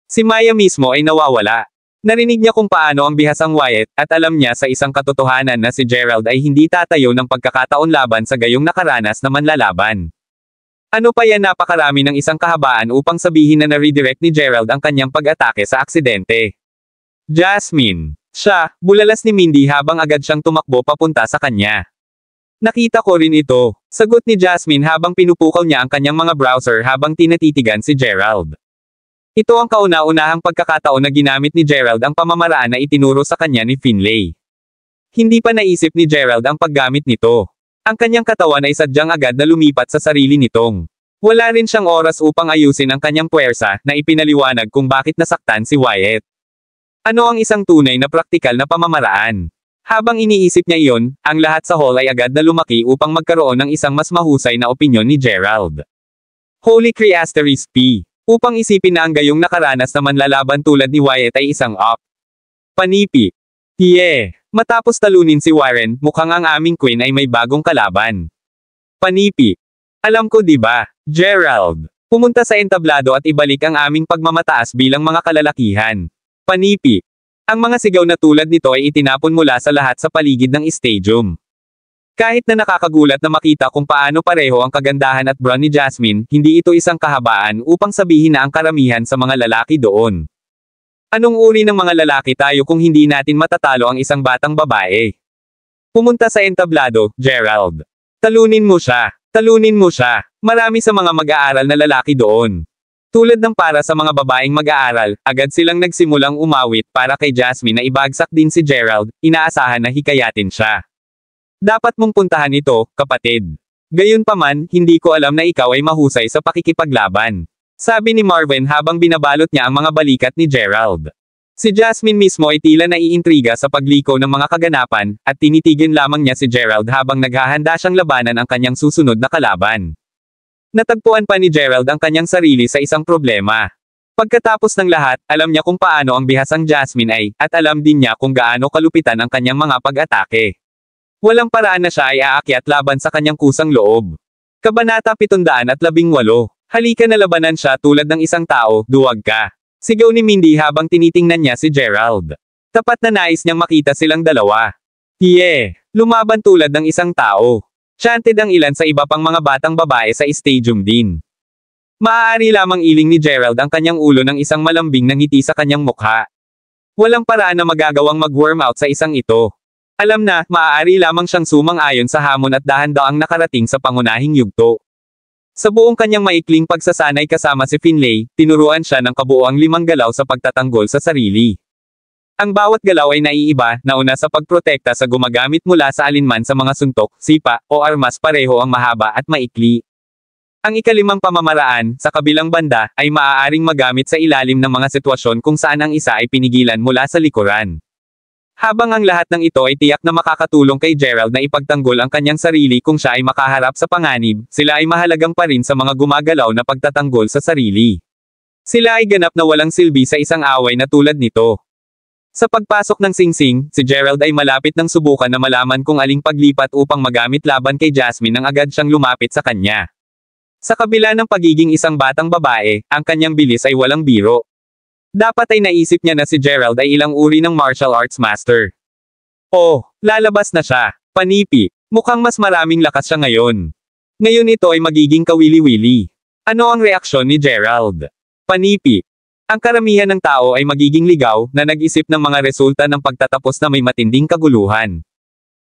Si Maya mismo ay nawawala. Narinig niya kung paano ang bihasang Wyatt, at alam niya sa isang katotohanan na si Gerald ay hindi tatayo ng pagkakataon laban sa gayong nakaranas na manlalaban. Ano pa yan, napakarami ng isang kahabaan upang sabihin na na-redirect ni Gerald ang kanyang pag-atake sa aksidente. Jasmine. Siya, bulalas ni Mindy habang agad siyang tumakbo papunta sa kanya. Nakita ko rin ito, sagot ni Jasmine habang pinupukaw niya ang kanyang mga browser habang tinatitigan si Gerald. Ito ang kauna-unahang pagkakataon na ginamit ni Gerald ang pamamaraan na itinuro sa kanya ni Finlay. Hindi pa naisip ni Gerald ang paggamit nito. Ang kanyang katawan ay sadyang agad na lumipat sa sarili nitong. Wala rin siyang oras upang ayusin ang kanyang puwersa, na ipinaliwanag kung bakit nasaktan si Wyatt. Ano ang isang tunay na praktikal na pamamaraan? Habang iniisip niya iyon, ang lahat sa hall ay agad na lumaki upang magkaroon ng isang mas mahusay na opinyon ni Gerald. Holy Creasteris P. Upang isipin na ang gayong nakaranas na manlalaban tulad ni Wyatt ay isang up. Panipi. Yeah. Matapos talunin si Warren, mukhang ang aming queen ay may bagong kalaban. Panipi. Alam ko diba, Gerald. Pumunta sa entablado at ibalik ang aming pagmamataas bilang mga kalalakihan. Panipi. Ang mga sigaw na tulad nito ay itinapon mula sa lahat sa paligid ng stadium. Kahit na nakakagulat na makita kung paano pareho ang kagandahan at brawn ni Jasmine, hindi ito isang kahabaan upang sabihin na ang karamihan sa mga lalaki doon. Anong uri ng mga lalaki tayo kung hindi natin matatalo ang isang batang babae? Pumunta sa entablado, Gerald. Talunin mo siya. Talunin mo siya. Marami sa mga mag-aaral na lalaki doon. Tulad ng para sa mga babaeng mag-aaral, agad silang nagsimulang umawit para kay Jasmine na ibagsak din si Gerald, inaasahan na hikayatin siya. Dapat mong puntahan ito, kapatid. Gayunpaman, hindi ko alam na ikaw ay mahusay sa pakikipaglaban. Sabi ni Marvin habang binabalot niya ang mga balikat ni Gerald. Si Jasmine mismo ay tila naiintriga sa pagliko ng mga kaganapan, at tinitigin lamang niya si Gerald habang naghahanda siyang labanan ang kanyang susunod na kalaban. Natagpuan pa ni Gerald ang kanyang sarili sa isang problema. Pagkatapos ng lahat, alam niya kung paano ang bihasang Jasmine ay, at alam din niya kung gaano kalupitan ang kanyang mga pag-atake. Walang paraan na siya ay aakyat laban sa kanyang kusang loob. Kabanata 718. Halika na labanan siya tulad ng isang tao, duwag ka. Sigaw ni Mindy habang tinitingnan niya si Gerald. Tapat na nais niyang makita silang dalawa. Lumaban tulad ng isang tao. Chanted ang ilan sa iba pang mga batang babae sa stadium din. Maaari lamang iling ni Gerald ang kanyang ulo ng isang malambing na ngiti sa kanyang mukha. Walang paraan na magagawang mag-worm out sa isang ito. Alam na, maaari lamang siyang sumang-ayon sa hamon at dahan-daang nakarating sa pangunahing yugto. Sa buong kanyang maikling pagsasanay kasama si Finlay, tinuruan siya ng kabuoang 5 galaw sa pagtatanggol sa sarili. Ang bawat galaw ay naiiba, nauna sa pagprotekta sa gumagamit mula sa alinman sa mga suntok, sipa, o armas pareho ang mahaba at maikli. Ang ikalimang pamamaraan, sa kabilang banda, ay maaaring magamit sa ilalim ng mga sitwasyon kung saan ang isa ay pinigilan mula sa likuran. Habang ang lahat ng ito ay tiyak na makakatulong kay Gerald na ipagtanggol ang kanyang sarili kung siya ay makaharap sa panganib, sila ay mahalagang pa rin sa mga gumagalaw na pagtatanggol sa sarili. Sila ay ganap na walang silbi sa isang away na tulad nito. Sa pagpasok ng singsing, si Gerald ay malapit ng subukan na malaman kung aling paglipat upang magamit laban kay Jasmine nang agad siyang lumapit sa kanya. Sa kabila ng pagiging isang batang babae, ang kanyang bilis ay walang biro. Dapat ay naisip niya na si Gerald ay ilang uri ng martial arts master. Lalabas na siya. Panipi. Mukhang mas maraming lakas siya ngayon. Ngayon ito ay magiging kawili-wili. Ano ang reaksyon ni Gerald? Panipi. Ang karamihan ng tao ay magiging ligaw na nag-isip ng mga resulta ng pagtatapos na may matinding kaguluhan.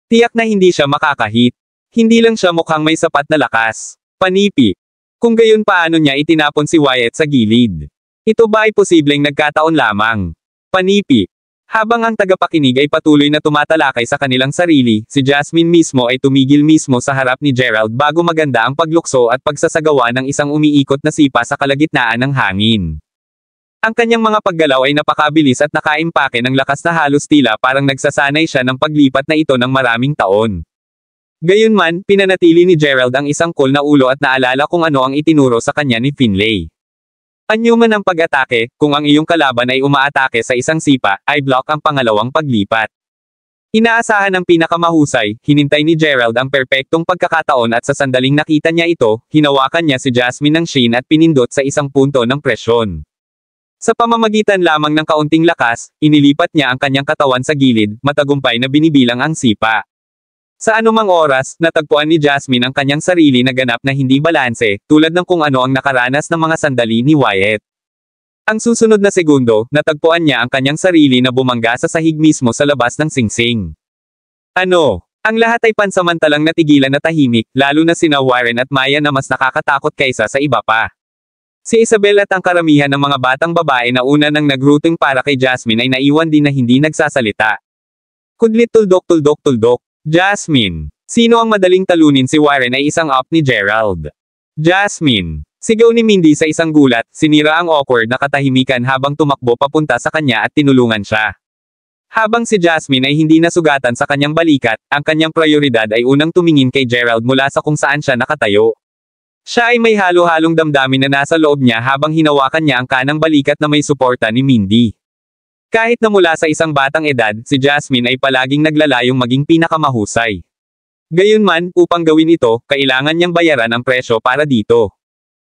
Tiyak na hindi siya makakahit. Hindi lang siya mukhang may sapat na lakas. Panipi. Kung gayon paano niya itinapon si Wyatt sa gilid? Ito ba ay posibleng nagkataon lamang? Panipi. Habang ang tagapakinig ay patuloy na tumatalakay sa kanilang sarili, si Jasmine mismo ay tumigil mismo sa harap ni Gerald bago maganda ang paglukso at pagsasagawa ng isang umiikot na sipa sa kalagitnaan ng hangin. Ang kanyang mga paggalaw ay napakabilis at nakaimpake ng lakas na halos tila parang nagsasanay siya ng paglipat na ito ng maraming taon. Gayunman, pinanatili ni Gerald ang isang cool na ulo at naalala kung ano ang itinuro sa kanya ni Finlay. Anyo man ang pag-atake, kung ang iyong kalaban ay umaatake sa isang sipa, ay block ang pangalawang paglipat. Inaasahan ng pinakamahusay, hinintay ni Gerald ang perpektong pagkakataon at sa sandaling nakita niya ito, hinawakan niya si Jasmine ng shin at pinindot sa isang punto ng presyon. Sa pamamagitan lamang ng kaunting lakas, inilipat niya ang kanyang katawan sa gilid, matagumpay na binibilang ang sipa. Sa anumang oras, natagpuan ni Jasmine ang kanyang sarili na ganap na hindi balanse, tulad ng kung ano ang nakaranas ng mga sandali ni Wyatt. Ang susunod na segundo, natagpuan niya ang kanyang sarili na bumangga sa sahig mismo sa labas ng singsing. Ang lahat ay pansamantalang natigilan na tahimik, lalo na sina Warren at Maya na mas nakakatakot kaysa sa iba pa. Si Isabel at ang karamihan ng mga batang babae na una nang nagrouting para kay Jasmine ay naiwan din na hindi nagsasalita. Kudlit tuldok. Jasmine. Sino ang madaling talunin si Warren ay isang up ni Gerald. Jasmine. Sigaw ni Mindy sa isang gulat, sinira ang awkward na katahimikan habang tumakbo papunta sa kanya at tinulungan siya. Habang si Jasmine ay hindi nasugatan sa kanyang balikat, ang kanyang prioridad ay unang tumingin kay Gerald mula sa kung saan siya nakatayo. Siya ay may halo-halong damdamin na nasa loob niya habang hinawakan niya ang kanang balikat na may suporta ni Mindy. Kahit na mula sa isang batang edad, si Jasmine ay palaging naglalayong maging pinakamahusay. Gayunman, upang gawin ito, kailangan niyang bayaran ang presyo para dito.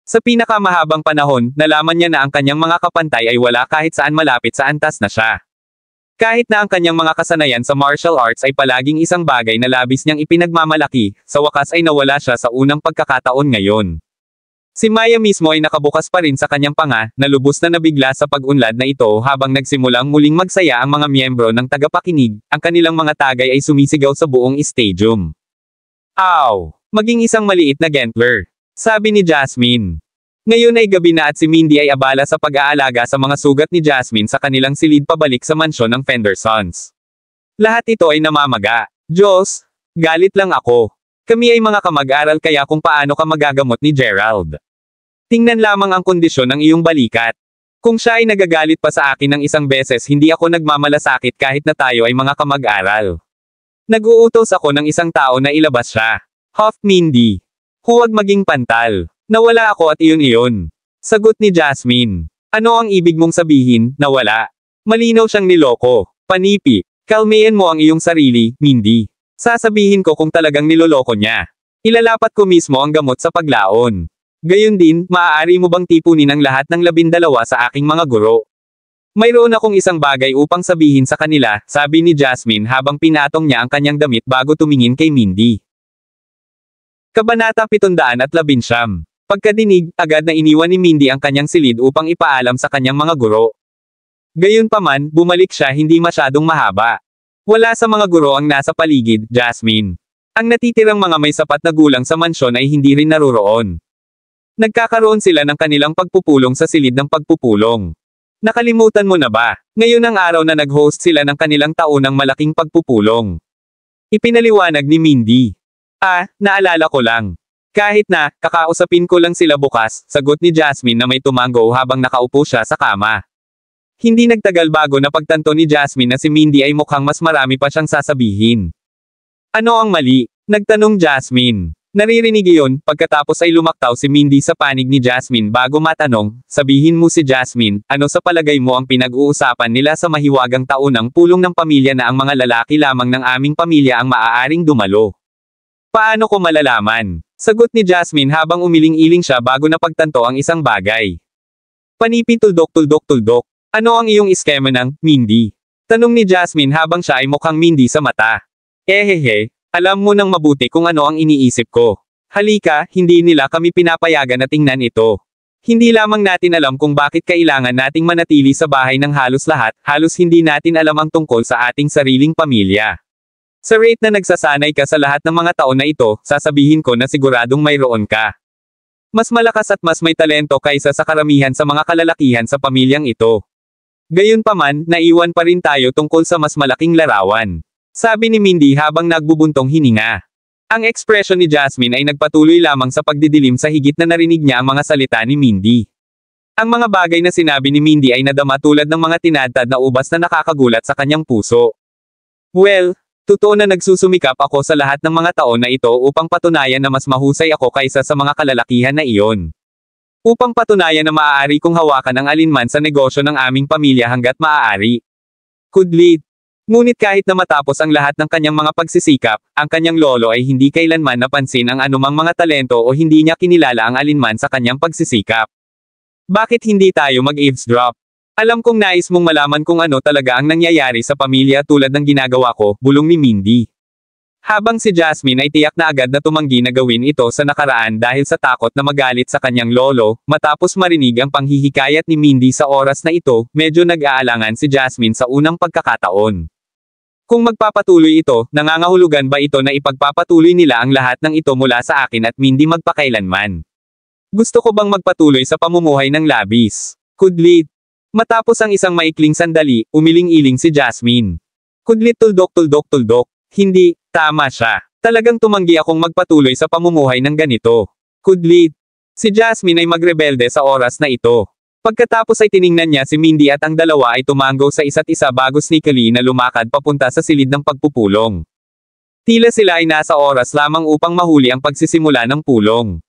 Sa pinakamahabang panahon, nalaman niya na ang kanyang mga kapantay ay wala kahit saan malapit sa antas na siya. Kahit na ang kanyang mga kasanayan sa martial arts ay palaging isang bagay na labis niyang ipinagmamalaki, sa wakas ay nawala siya sa unang pagkakataon ngayon. Si Maya mismo ay nakabukas pa rin sa kanyang panga, na lubos na nabigla sa pag-unlad na ito habang nagsimulang muling magsaya ang mga miyembro ng tagapakinig, ang kanilang mga tagay ay sumisigaw sa buong stadium. Aw! Maging isang maliit na gentler, sabi ni Jasmine. Ngayon ay gabi na at si Mindy ay abala sa pag-aalaga sa mga sugat ni Jasmine sa kanilang silid pabalik sa mansyon ng Fendersons. Lahat ito ay namamaga. Diyos, galit lang ako. Kami ay mga kamag-aral kaya kung paano ka magagamot ni Gerald. Tingnan lamang ang kondisyon ng iyong balikat. Kung siya ay nagagalit pa sa akin ng isang beses hindi ako nagmamalasakit kahit na tayo ay mga kamag-aral. Nag-uutos ako ng isang tao na ilabas siya. Huff Mindy. Huwag maging pantal. Nawala ako at iyon. Sagot ni Jasmine. Ano ang ibig mong sabihin, nawala? Malinaw siyang niloko. Panipi. Kalmayan mo ang iyong sarili, Mindy. Sasabihin ko kung talagang niloloko niya. Ilalapat ko mismo ang gamot sa paglaon. Gayon din, maaari mo bang tipunin ang lahat ng 12 sa aking mga guro? Mayroon akong isang bagay upang sabihin sa kanila, sabi ni Jasmine habang pinatong niya ang kanyang damit bago tumingin kay Mindy. Kabanata 719. Pagkadinig, agad na iniwan ni Mindy ang kanyang silid upang ipaalam sa kanyang mga guro. Gayunpaman, bumalik siya hindi masyadong mahaba. Wala sa mga guro ang nasa paligid, Jasmine. Ang natitirang mga may sapat na gulang sa mansyon ay hindi rin naroroon. Nagkakaroon sila ng kanilang pagpupulong sa silid ng pagpupulong. Nakalimutan mo na ba? Ngayon ang araw na nag-host sila ng kanilang taunang malaking pagpupulong. Ipinaliwanag ni Mindy. Naalala ko lang. Kahit na, kakausapin ko lang sila bukas, sagot ni Jasmine na may tumango habang nakaupo siya sa kama. Hindi nagtagal bago napagtanto ni Jasmine na si Mindy ay mukhang mas marami pa siyang sasabihin. Ano ang mali? Nagtanong Jasmine. Naririnig iyon, pagkatapos ay lumaktaw si Mindy sa panig ni Jasmine bago matanong, sabihin mo si Jasmine, ano sa palagay mo ang pinag-uusapan nila sa mahiwagang taunang pulong ng pamilya na ang mga lalaki lamang ng aming pamilya ang maaaring dumalo? Paano ko malalaman? Sagot ni Jasmine habang umiling-iling siya bago napagtanto ang isang bagay. Panipi tuldok. Ano ang iyong eskema ng, Mindy? Tanong ni Jasmine habang siya ay mukhang Mindy sa mata. Alam mo nang mabuti kung ano ang iniisip ko. Halika, hindi nila kami pinapayagan na tingnan ito. Hindi lamang natin alam kung bakit kailangan nating manatili sa bahay ng halos lahat, halos hindi natin alam ang tungkol sa ating sariling pamilya. Sa rate na nagsasanay ka sa lahat ng mga taon na ito, sasabihin ko na siguradong mayroon ka. Mas malakas at mas may talento kaysa sa karamihan sa mga kalalakihan sa pamilyang ito. Gayunpaman, naiwan pa rin tayo tungkol sa mas malaking larawan. Sabi ni Mindy habang nagbubuntong hininga. Ang ekspresyon ni Jasmine ay nagpatuloy lamang sa pagdidilim sa higit na narinig niya ang mga salita ni Mindy. Ang mga bagay na sinabi ni Mindy ay nadama tulad ng mga tinadtad na ubas na nakakagulat sa kanyang puso. Well, totoo na nagsusumikap ako sa lahat ng mga taon na ito upang patunayan na mas mahusay ako kaysa sa mga kalalakihan na iyon. Upang patunayan na maaari kong hawakan ang alinman sa negosyo ng aming pamilya hanggat maaari. Kudlit. Ngunit kahit na matapos ang lahat ng kanyang mga pagsisikap, ang kanyang lolo ay hindi kailanman napansin ang anumang mga talento o hindi niya kinilala ang alinman sa kanyang pagsisikap. Bakit hindi tayo mag-eavesdrop? Alam kong nais mong malaman kung ano talaga ang nangyayari sa pamilya tulad ng ginagawa ko, bulong ni Mindy. Habang si Jasmine ay tiyak na agad na tumanggi na gawin ito sa nakaraan dahil sa takot na magalit sa kanyang lolo, matapos marinig ang panghihikayat ni Mindy sa oras na ito, medyo nag-aalangan si Jasmine sa unang pagkakataon. Kung magpapatuloy ito, nangangahulugan ba ito na ipagpapatuloy nila ang lahat ng ito mula sa akin at Mindy magpakailanman? Gusto ko bang magpatuloy sa pamumuhay ng labis? Kudlit. Matapos ang isang maikling sandali, umiling-iling si Jasmine. Kudlit tuldok. Hindi, tama siya. Talagang tumanggi akong magpatuloy sa pamumuhay ng ganito. Kudlit. Si Jasmine ay magrebelde sa oras na ito. Pagkatapos ay tiningnan niya si Mindy at ang dalawa ay tumango sa isa't isa bago sneakily na lumakad papunta sa silid ng pagpupulong. Tila sila ay nasa oras lamang upang mahuli ang pagsisimula ng pulong.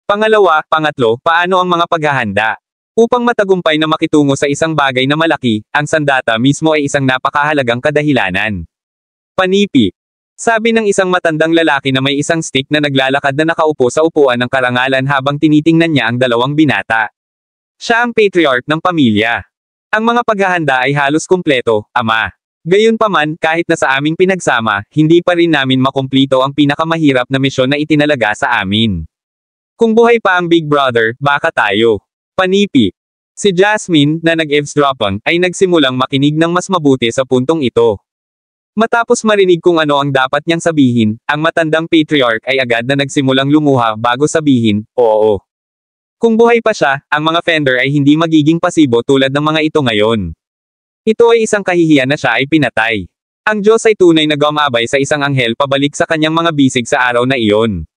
Pangatlo, paano ang mga paghahanda? Upang matagumpay na makitungo sa isang bagay na malaki, ang sandata mismo ay isang napakahalagang kadahilanan. Panipi. Sabi ng isang matandang lalaki na may isang stick na naglalakad na nakaupo sa upuan ng karangalan habang tinitingnan niya ang dalawang binata. Siya ang patriarch ng pamilya. Ang mga paghahanda ay halos kumpleto, Ama. Gayunpaman, kahit na sa aming pinagsama, hindi pa rin namin makumplito ang pinakamahirap na misyon na itinalaga sa amin. Kung buhay pa ang Big Brother, baka tayo. Panipi. Si Jasmine, na nag-eavesdropan, ay nagsimulang makinig ng mas mabuti sa puntong ito. Matapos marinig kung ano ang dapat niyang sabihin, ang matandang patriarch ay agad na nagsimulang lumuha bago sabihin, oo. Kung buhay pa siya, ang mga fender ay hindi magiging pasibo tulad ng mga ito ngayon. Ito ay isang kahihiyan na siya ay pinatay. Ang Diyos ay tunay na gumabay sa isang anghel pabalik sa kanyang mga bisig sa araw na iyon.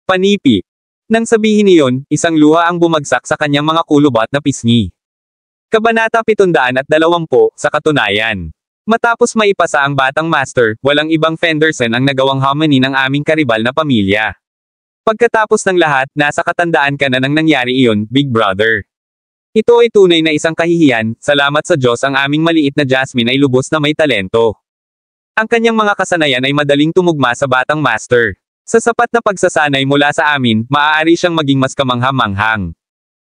Panipi. Nang sabihin niyon, isang luha ang bumagsak sa kanyang mga kulubat na pisngi. Kabanata 720, sa katunayan. Matapos maipasa ang batang master, walang ibang Fenderson ang nagawang harmony ng aming karibal na pamilya. Pagkatapos ng lahat, nasa katandaan ka na nang nangyari iyon, Big Brother. Ito ay tunay na isang kahihiyan, salamat sa Diyos ang aming maliit na Jasmine ay lubos na may talento. Ang kanyang mga kasanayan ay madaling tumugma sa batang master. Sa sapat na pagsasanay mula sa amin, maaari siyang maging mas kamangha-manghang.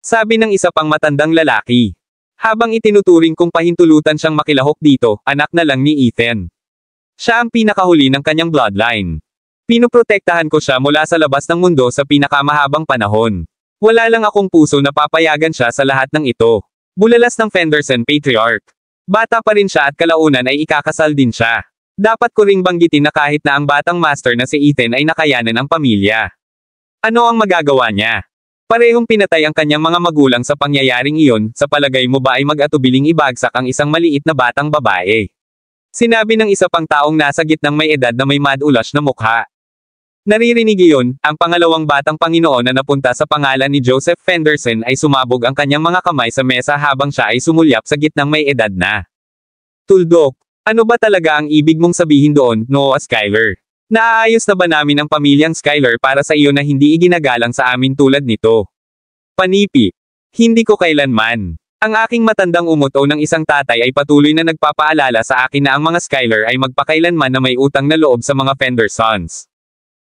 Sabi ng isa pang matandang lalaki. Habang itinuturing kong pahintulutan siyang makilahok dito, anak na lang ni Ethan. Siya ang pinakahuli ng kanyang bloodline. Pinoprotektahan ko siya mula sa labas ng mundo sa pinakamahabang panahon. Wala lang akong puso na papayagan siya sa lahat ng ito. Bulalas ng Fenderson Patriarch. Bata pa rin siya at kalaunan ay ikakasal din siya. Dapat ko ring banggitin na kahit na ang batang master na si Ethan ay nakayanan ang pamilya. Ano ang magagawa niya? Parehong pinatay ang kanyang mga magulang sa pangyayaring iyon, sa palagay mo ba ay mag-atubiling ibagsak ang isang maliit na batang babae? Sinabi ng isa pang taong nasa gitnang may edad na may mad-ulash na mukha. Naririnig iyon, ang pangalawang batang Panginoon na napunta sa pangalan ni Joseph Fenderson ay sumabog ang kanyang mga kamay sa mesa habang siya ay sumulyap sa gitnang may edad na. Tuldok, ano ba talaga ang ibig mong sabihin doon, Noah Skyler? Naaayos na ba namin ang pamilyang Skyler para sa iyo na hindi iginagalang sa amin tulad nito? Panipi. Hindi ko kailanman. Ang aking matandang umuto ng isang tatay ay patuloy na nagpapaalala sa akin na ang mga Skyler ay magpakailanman na may utang na loob sa mga Fendersons.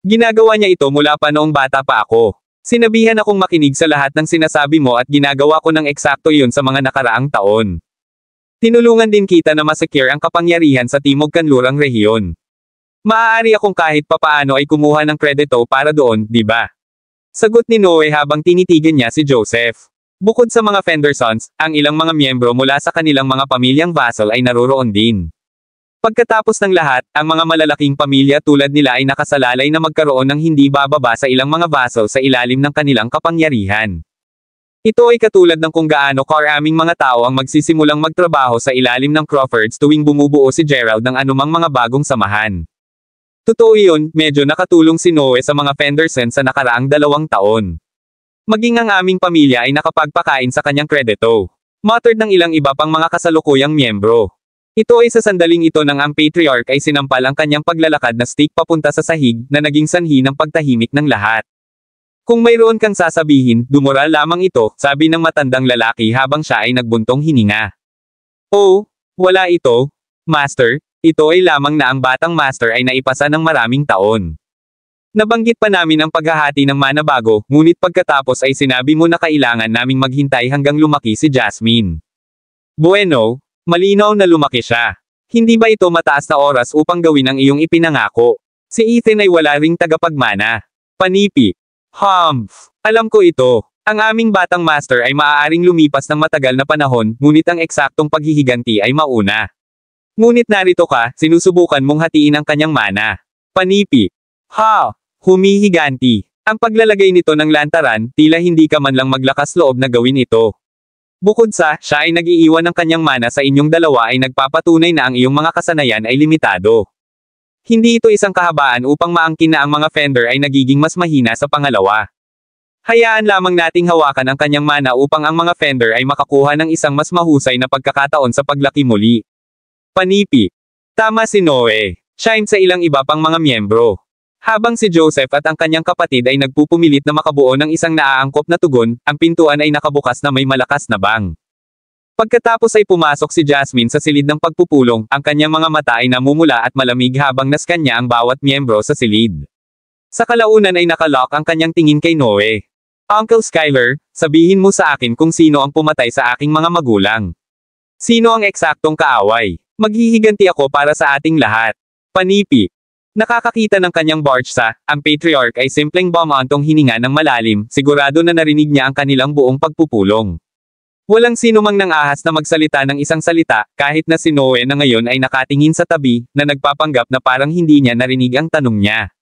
Ginagawa niya ito mula pa noong bata pa ako. Sinabihan akong makinig sa lahat ng sinasabi mo at ginagawa ko ng eksakto iyon sa mga nakaraang taon. Tinulungan din kita na masecure ang kapangyarihan sa Timog Kanlurang rehiyon. Maaari akong kahit papaano ay kumuha ng kredito para doon, di ba? Sagot ni Noe habang tinitigan niya si Joseph. Bukod sa mga Fendersons, ang ilang mga miyembro mula sa kanilang mga pamilyang vassal ay naroroon din. Pagkatapos ng lahat, ang mga malalaking pamilya tulad nila ay nakasalalay na magkaroon ng hindi bababa sa ilang mga vassal sa ilalim ng kanilang kapangyarihan. Ito ay katulad ng kung gaano karaming mga tao ang magsisimulang magtrabaho sa ilalim ng Crawfords tuwing bumubuo si Gerald ng anumang mga bagong samahan. Totoo iyon, medyo nakatulong si Noe sa mga Fenderson sa nakaraang 2 taon. Maging ang aming pamilya ay nakapagpakain sa kanyang kredito. Muttered ng ilang iba pang mga kasalukuyang miyembro. Ito ay sa sandaling ito nang ang patriarch ay sinampal ang kanyang paglalakad na stick papunta sa sahig na naging sanhi ng pagtahimik ng lahat. Kung mayroon kang sasabihin, dumura lamang ito, sabi ng matandang lalaki habang siya ay nagbuntong hininga. Oh, wala ito, Master. Ito ay lamang na ang batang master ay naipasa ng maraming taon. Nabanggit pa namin ang paghahati ng mana bago, ngunit pagkatapos ay sinabi mo na kailangan naming maghintay hanggang lumaki si Jasmine. Bueno, malinaw na lumaki siya. Hindi ba ito mataas na oras upang gawin ang iyong ipinangako? Si Ethan ay wala ring tagapagmana. Panipi. Humph. Alam ko ito. Ang aming batang master ay maaaring lumipas ng matagal na panahon, ngunit ang eksaktong paghihiganti ay mauna. Ngunit narito ka, sinusubukan mong hatiin ang kanyang mana. Panipi. Ha! Humihiganti. Ang paglalagay nito ng lantaran, tila hindi ka man lang maglakas loob na gawin ito. Bukod sa, siya ay nag-iiwan ng kanyang mana sa inyong dalawa ay nagpapatunay na ang iyong mga kasanayan ay limitado. Hindi ito isang kahabaan upang maangkin na ang mga Fender ay nagiging mas mahina sa pangalawa. Hayaan lamang nating hawakan ang kanyang mana upang ang mga Fender ay makakuha ng isang mas mahusay na pagkakataon sa paglaki muli. Panipi. Tama si Noe. Shine sa ilang iba pang mga miyembro. Habang si Joseph at ang kanyang kapatid ay nagpupumilit na makabuo ng isang naaangkop na tugon, ang pintuan ay nakabukas na may malakas na bang. Pagkatapos ay pumasok si Jasmine sa silid ng pagpupulong, ang kanyang mga mata ay namumula at malamig habang naskanya ang bawat miyembro sa silid. Sa kalaunan ay nakalock ang kanyang tingin kay Noe. Uncle Skyler, sabihin mo sa akin kung sino ang pumatay sa aking mga magulang. Sino ang eksaktong kaaway? Maghihiganti ako para sa ating lahat. Panipi. Nakakakita ng kanyang barge ang Patriarch ay simpleng bumantong hininga ng malalim, sigurado na narinig niya ang kanilang buong pagpupulong. Walang sino mang nang-ahas na magsalita ng isang salita, kahit na si Noe na ngayon ay nakatingin sa tabi, na nagpapanggap na parang hindi niya narinig ang tanong niya.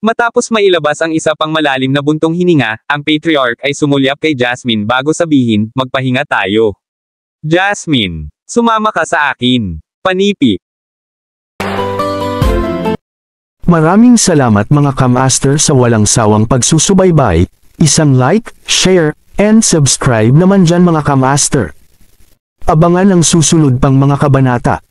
Matapos mailabas ang isa pang malalim na buntong hininga, ang Patriarch ay sumulyap kay Jasmine bago sabihin, magpahinga tayo. Jasmine, sumama ka sa akin. Panipi. Maraming salamat mga ka-master sa walang sawang pagsusubaybay, isang like, share, and subscribe naman dyan mga ka-master. Abangan ang susunod pang mga kabanata.